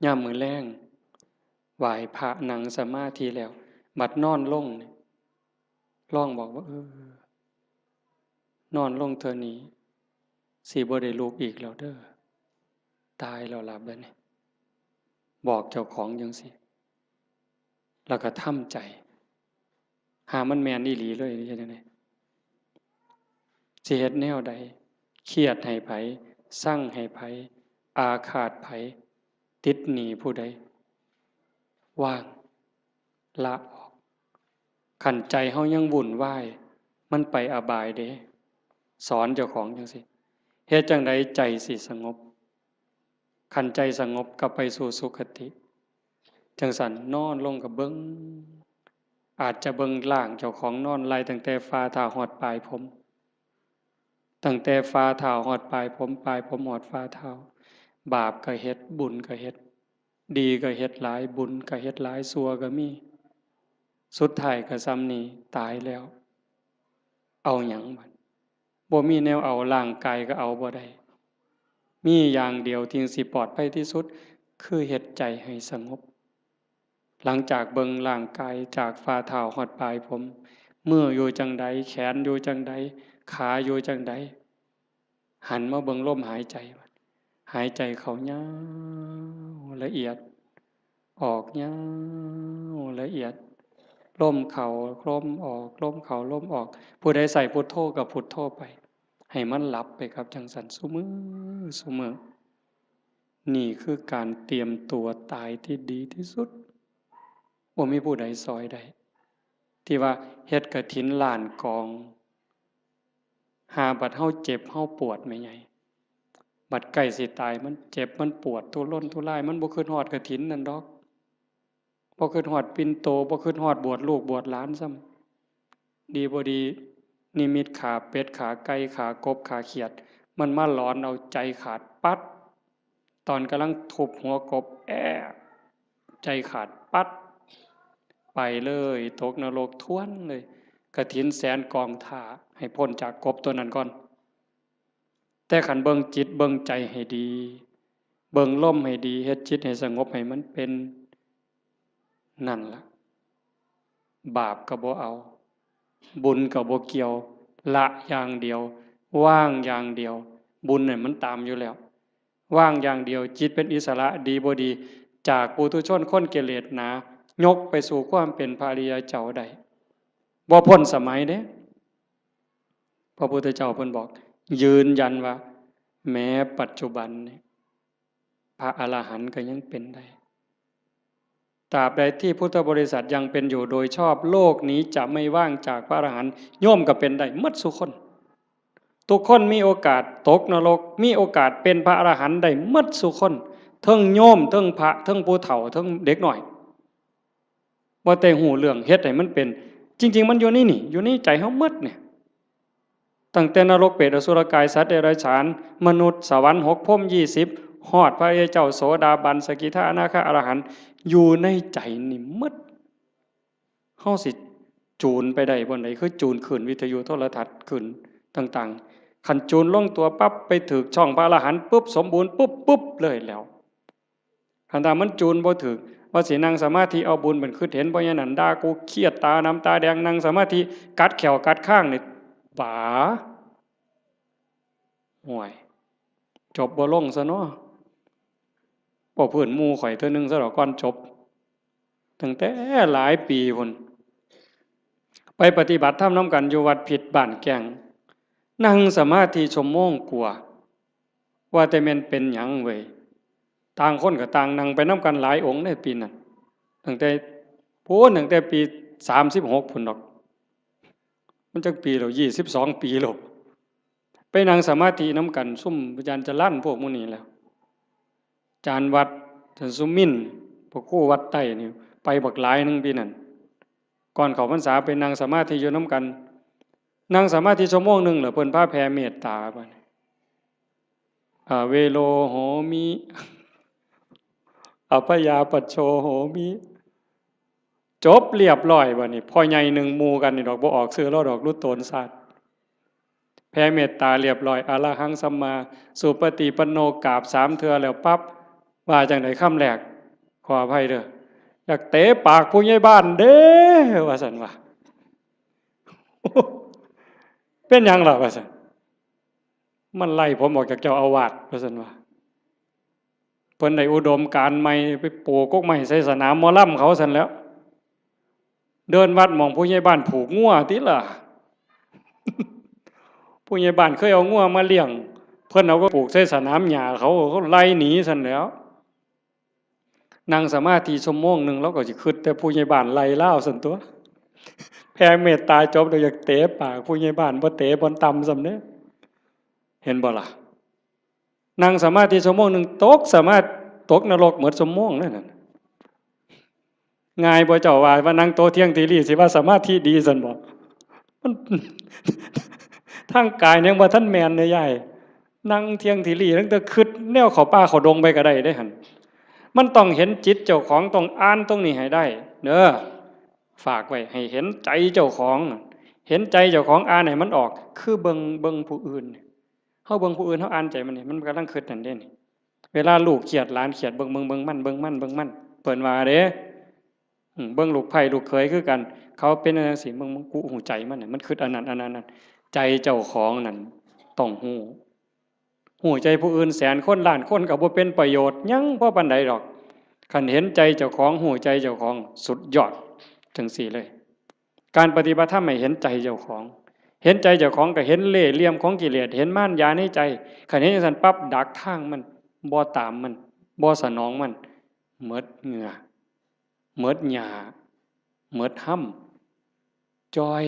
ยามมื้อแลงไหว้พระนั่งสมาธิแล้ว บัดนอนลงนี่ลองบอกว่านอนลงเธอนี้สิบ่ได้ลุกอีกแล้วเด้อตายแล้วล่ะบัดนี้บอกเจ้าของจังซี่แล้วก็ทำใจหามันแม่นอีหลีเลยนี่จังได๋สิเฮ็ดแนวใดเครียดให้ไผสั่งให้ไผอาฆาตไผติดหนี้ผู้ใดว่างละออกขันใจเฮายังวุ่นวายมันไปอบายเด้สอนเจ้าของจังซี่เฮ็ดจังไดใจสิสงบขันใจสงบก็ไปสู่สุคติจังสันนอนลงกับเบิ่งอาจจะเบิ่งล่างเจ้าของนอนไล่ตั้งแต่ฝ่าเท้าฮอดปลายผมตั้งแต่ฝ่าเท้าฮอดปลายผมปลายผมฮอดฝ่าเท้าบาปก็เฮ็ดบุญก็เฮ็ดดีก็เฮ็ดหลายบุญก็เฮ็ดหลายชั่วก็มีสุดท้ายก็ซ้ำนี้ตายแล้วเอาหยังบัดบ่มีแนวเอาร่างกายก็เอาบ่ได้มีอย่างเดียวที่สิปลอดภัยที่สุดคือเฮ็ดใจให้สงบหลังจากเบิ่งร่างกายจากฝ่าเท้าฮอดปลายผมมืออยู่จังใดแขนอยู่จังใดขาอยู่จังใดหันมาเบิ่งลมหายใจบัดหายใจเข้ายาวละเอียดออกยาวละเอียดลมเข้าลมออกลมเข้าลมออกผู้ใดใส่พุทโธก็พุทโธไปให้มันหลับไปครับจังสันซุมื้อนี่คือการเตรียมตัวตายที่ดีที่สุดบ่มีผู้ใดซอยได้ที่ว่าเฮ็ดกฐินล้านกองหาบัดเฮาเจ็บเฮาปวดแม่ใหญ่บัดใกล้สิตายมันเจ็บมันปวดทุรนทุรายมันบ่คิดฮอดกฐินนั่นดอกบ่คิดฮอดปิ่นโตบ่คิดฮอดบวชลูกบวชหลานซ้ำดีบ่ดีนิมิตขาเป็ดขาไก่ขากบขาเขียดมันมาหลอนเอาใจขาดปัดตอนกำลังทุบหัวกบใจขาดปัดไปเลยตกนรกท้วนเลยกฐินแสนกองท่าให้พ้นจากกบตัวนั้นก่อนแต่ขันเบิ่งจิตเบิ่งใจให้ดีเบิ่งลมให้ดีเฮ็ดจิตให้สงบให้มันเป็นนั่นล่ะบาปก็บ่เอาบุญก็บ่เกี่ยวละอย่างเดียวว่างอย่างเดียวบุญเนี่ยมันตามอยู่แล้วว่างอย่างเดียวจิตเป็นอิสระดีบ่ดีจากปุถุชนคนกิเลสหนายกไปสู่ความเป็นพระอริยเจ้าได้บ่พ้นสมัยเด้พระพุทธเจ้าเพิ่นบอกยืนยันว่าแม้ปัจจุบันนี้พระอรหันต์ก็ยังเป็นได้ตราบใดที่พุทธบริษัทยังเป็นอยู่โดยชอบโลกนี้จะไม่ว่างจากพระอรหันต์โยมก็เป็นได้หมดทุกคนทุกคนมีโอกาสตกนรกมีโอกาสเป็นพระอรหันต์ได้หมดทุกคนทั้งโยมทั้งพระทั้งผู้เฒ่าทั้งเด็กน้อยบ่แต่หูเรื่องเฮ็ดให้มันเป็นจริงๆมันอยู่นี่อยู่ในใจเฮาหมดเนี่ยตั้งแต่นรกเปรตอสุรกายสัตว์เดรัจฉานมนุษย์สวรรค์6พรหม20ฮอดพระอริยเจ้าโสดาบันสกิทาอนาคาอรหันต์อยู่ในใจนี่หมดเฮาสิจูนไปได้บ่ไดคือจูนขึ้นวิทยุโทรทัศน์ขึ้นต่างๆคันจูนลงตัวปั๊บไปถึกช่องพระอรหันต์ปุ๊บสมบูรณ์ปุ๊บเลยแล้วคันถ้ามันจูนบ่ถึกว่าสินั่งสมาธิเอาบุญมันคือเห็นบ่อย่างนั้นด่ากูเครียดตาน้ำตาแดงนั่งสมาธิกัดแขวกัดข้างนี่ป๋าห่วยจบบ่ลงซะเนาะบ่เพิ่นหมู่ข่อยเทื่อนึงซะดอกก่อนจบตั้งแต่หลายปีพุ่นไปปฏิบัติธรรมนํกันอยู่วัดผิดบ้านแก่งนั่งสมาธิชั่วโมงกว่าว่าแต่แม่นเป็นหยังเว้ยต่างคนก็ต่างนั่งไปนํกันหลายองค์ในปีนั้นตั้งแต่ปี36พุ่นดอกมันจักปีแล้ว22 ปีแล้วไปนั่งสมาธินํกันซุ่มอาจารย์จรัญพวกหมู่นี้แล้วอาจารย์วัดอาจารย์สุมินพวกครูวัดใต้นี่ไปบักหลายนึงปีนั้นก่อนเข้าพรรษาไปนั่งสมาธิอยู่นํกันนั่งสมาธิชั่วโมงนึงแล้วเพิ่นพาแผ่เมตตาบัดเวโลโหมิอภยาปัชโชโหมิจบเรียบร้อยบัดนี้พ่อใหญ่หนึ่งหมู่กันนี่ดอกบ่ออกชื่อแล้วดอกรุดโตนศาสตร์แผ่เมตตาเรียบร้อยอรหังสัมมาสุปฏิปันโนกราบ3 เทื่อแล้วปั๊บว่าจังได๋คำแรกขออภัยเด้อ อยากเตะปากผู้ใหญ่บ้านเด้ว่าสันว่าเป็นยังล่ะว่าสันมันไล่ผมออกจากเจ้าอาวาสว่าสันว่าเพิ่นได้อุดมการณ์ใหม่ไปปลูกกกไม้ใส่สนามหมอลำเขาสันแล้วเดินวัดมองผู้ใหญ่บ้านผูกงัวติล่ะผู้ใหญ่บ้านเคยเอางัวมาเลี้ยงเพิ่นเอาก็ปลูกใส่สนามหญ้าเขาไล่หนีสันแล้วนั่งสมาธิชั่วโมงหนึ่งแล้วก็สิคิดแต่ผู้ใหญ่บ้านไล่ล่าสันตัวแผ่เมตตาจบแล้วอยากเตะปากผู้ใหญ่บ้านบ่เตะบ่ตำซำเด้อเห็นบ่ล่ะนั่งสมาธิชั่วโมงหนึ่งตกสามารถตกนรกเหมือนชั่วโมงนั่นน่ะง่ายบ่เจ้าว่านั่งโตเที่ยงทีรีสิว่าสมาธิดีซั่นบ่มันทางกายยังบ่ทันแม่นเด้อยายนั่งเที่ยงทีรีตั้งแต่คิดแนวเข้าป่าเข้าดงไปก็ได้เด้หั่นมันต้องเห็นจิตเจ้าของต้องอ่านตรงนี้ให้ได้เด้อฝากไว้ให้เห็นใจเจ้าของเห็นใจเจ้าของอ่านให้มันออกคือเบิ่งผู้อื่นเฮาเบิ่งผู้อื่นเฮาอ่านใจมันนี่มันกำลังคิดนั่นเด้นี่เวลาลูกเครียดหลานเครียดเบิ่งมันเพิ่นว่าเด้เบิ่งลูกไผลูกเขยคือกันเขาเป็นจังซี่มึงกูหูใจมันน่ะมันคิดอันนั้นใจเจ้าของนั่นต้องหูใจผู้อื่นแสนคนล้านคนก็บ่เป็นประโยชน์หยังบ่ปานใดดอกคันเห็นใจเจ้าของหูใจเจ้าของสุดยอดจังซี่เลยการปฏิบัติธรรมให้เห็นใจเจ้าของเห็นใจเจ้าของก็เห็นเล่ห์เหลี่ยมของกิเลสเห็นมารยาในใจคันเห็นจังซั่นปั๊บดักทางมันบ่ตามมันบ่สนองมันหมดเหงื่อหมดหญ้าหมดห้ำจอย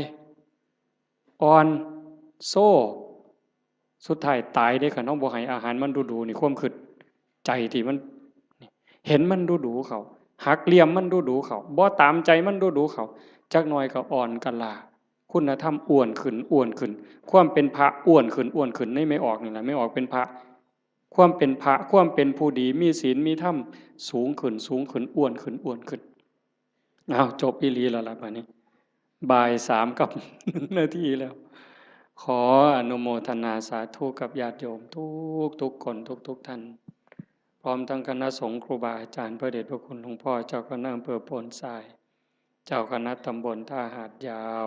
อ่อนโซ่สุดท้ายตายได้คันเฮาบ่ให้อาหารมันดูๆนี่ความคิดใจที่มันเห็นมันดูๆเขาหักเหลี่ยมมันดูๆเขาบ่ตามใจมันดูๆเขาจักหน่อยก็อ่อนกะลาคุณธรรมอ้วนขึ้นความเป็นพระอ้วนขึ้นในไม่ออกนี่แหละไม่ออกเป็นพระความเป็นพระความเป็นผู้ดีมีศีลมีธรรมสูงขึ้นอ้วนขึ้นอ้าวจบอีหลีแล้วล่ะบัดนี้บ่าย3กับ1นาทีแล้วขออนุโมทนาสาธุกับญาติโยมทุกคนทุกท่านพร้อมทั้งคณะสงฆ์ครูบาอาจารย์พระเดชพระคุณหลวงพ่อเจ้าคณะอำเภอโพนทรายเจ้าคณะตำบลท่าหาดยาว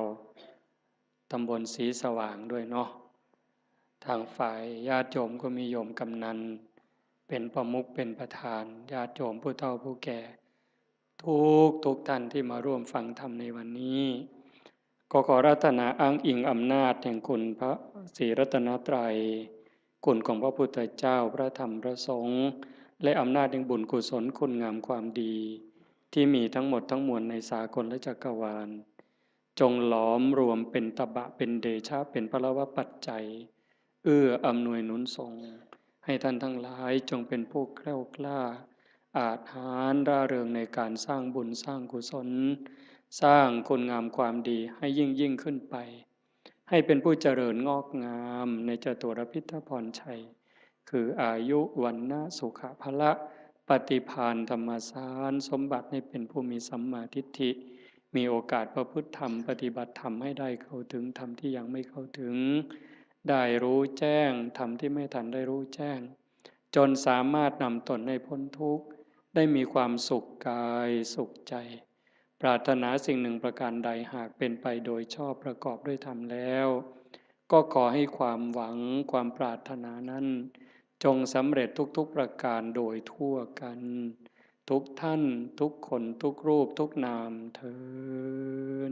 ตำบลศรีสว่างด้วยเนาะทางฝ่ายญาติโยมก็มีโยมกำนันเป็นประมุขเป็นประธานญาติโยมผู้เฒ่าผู้แก่ทุกท่านที่มาร่วมฟังธรรมในวันนี้ก็ขอรัตนาอ้างอิงอำนาจแห่งคุณพระศรีรัตนตรัยคุณของพระพุทธเจ้าพระธรรมพระสงฆ์และอำนาจแห่งบุญกุศลคุณงามความดีที่มีทั้งหมดทั้งมวลในสากลและจักรวาลจงหลอมรวมเป็นตบะเป็นเดชะเป็นพลวปัจจัยอำนวยหนุนส่งให้ท่านทั้งหลายจงเป็นผู้แกล้วกล้าอาจหาญร่าเริงในการสร้างบุญสร้างกุศลสร้างคุณงามความดีให้ยิ่งขึ้นไปให้เป็นผู้เจริญงอกงามในจตุรพิทพรชัยคืออายุวันนะสุขภละปฏิภาณธรรมสารสมบัติให้เป็นผู้มีสัมมาทิฏฐิมีโอกาสประพฤติธรรมปฏิบัติธรรมให้ได้เข้าถึงธรรมที่ยังไม่เข้าถึงได้รู้แจ้งธรรมที่ไม่ทันได้รู้แจ้งจนสามารถนำตนให้พ้นทุกข์ได้มีความสุขกายสุขใจปรารถนาสิ่งหนึ่งประการใดหากเป็นไปโดยชอบประกอบด้วยธรรมแล้วก็ขอให้ความหวังความปรารถนานั้นจงสำเร็จทุกประการโดยทั่วกันทุกท่านทุกคนทุกรูปทุกนามเทอญ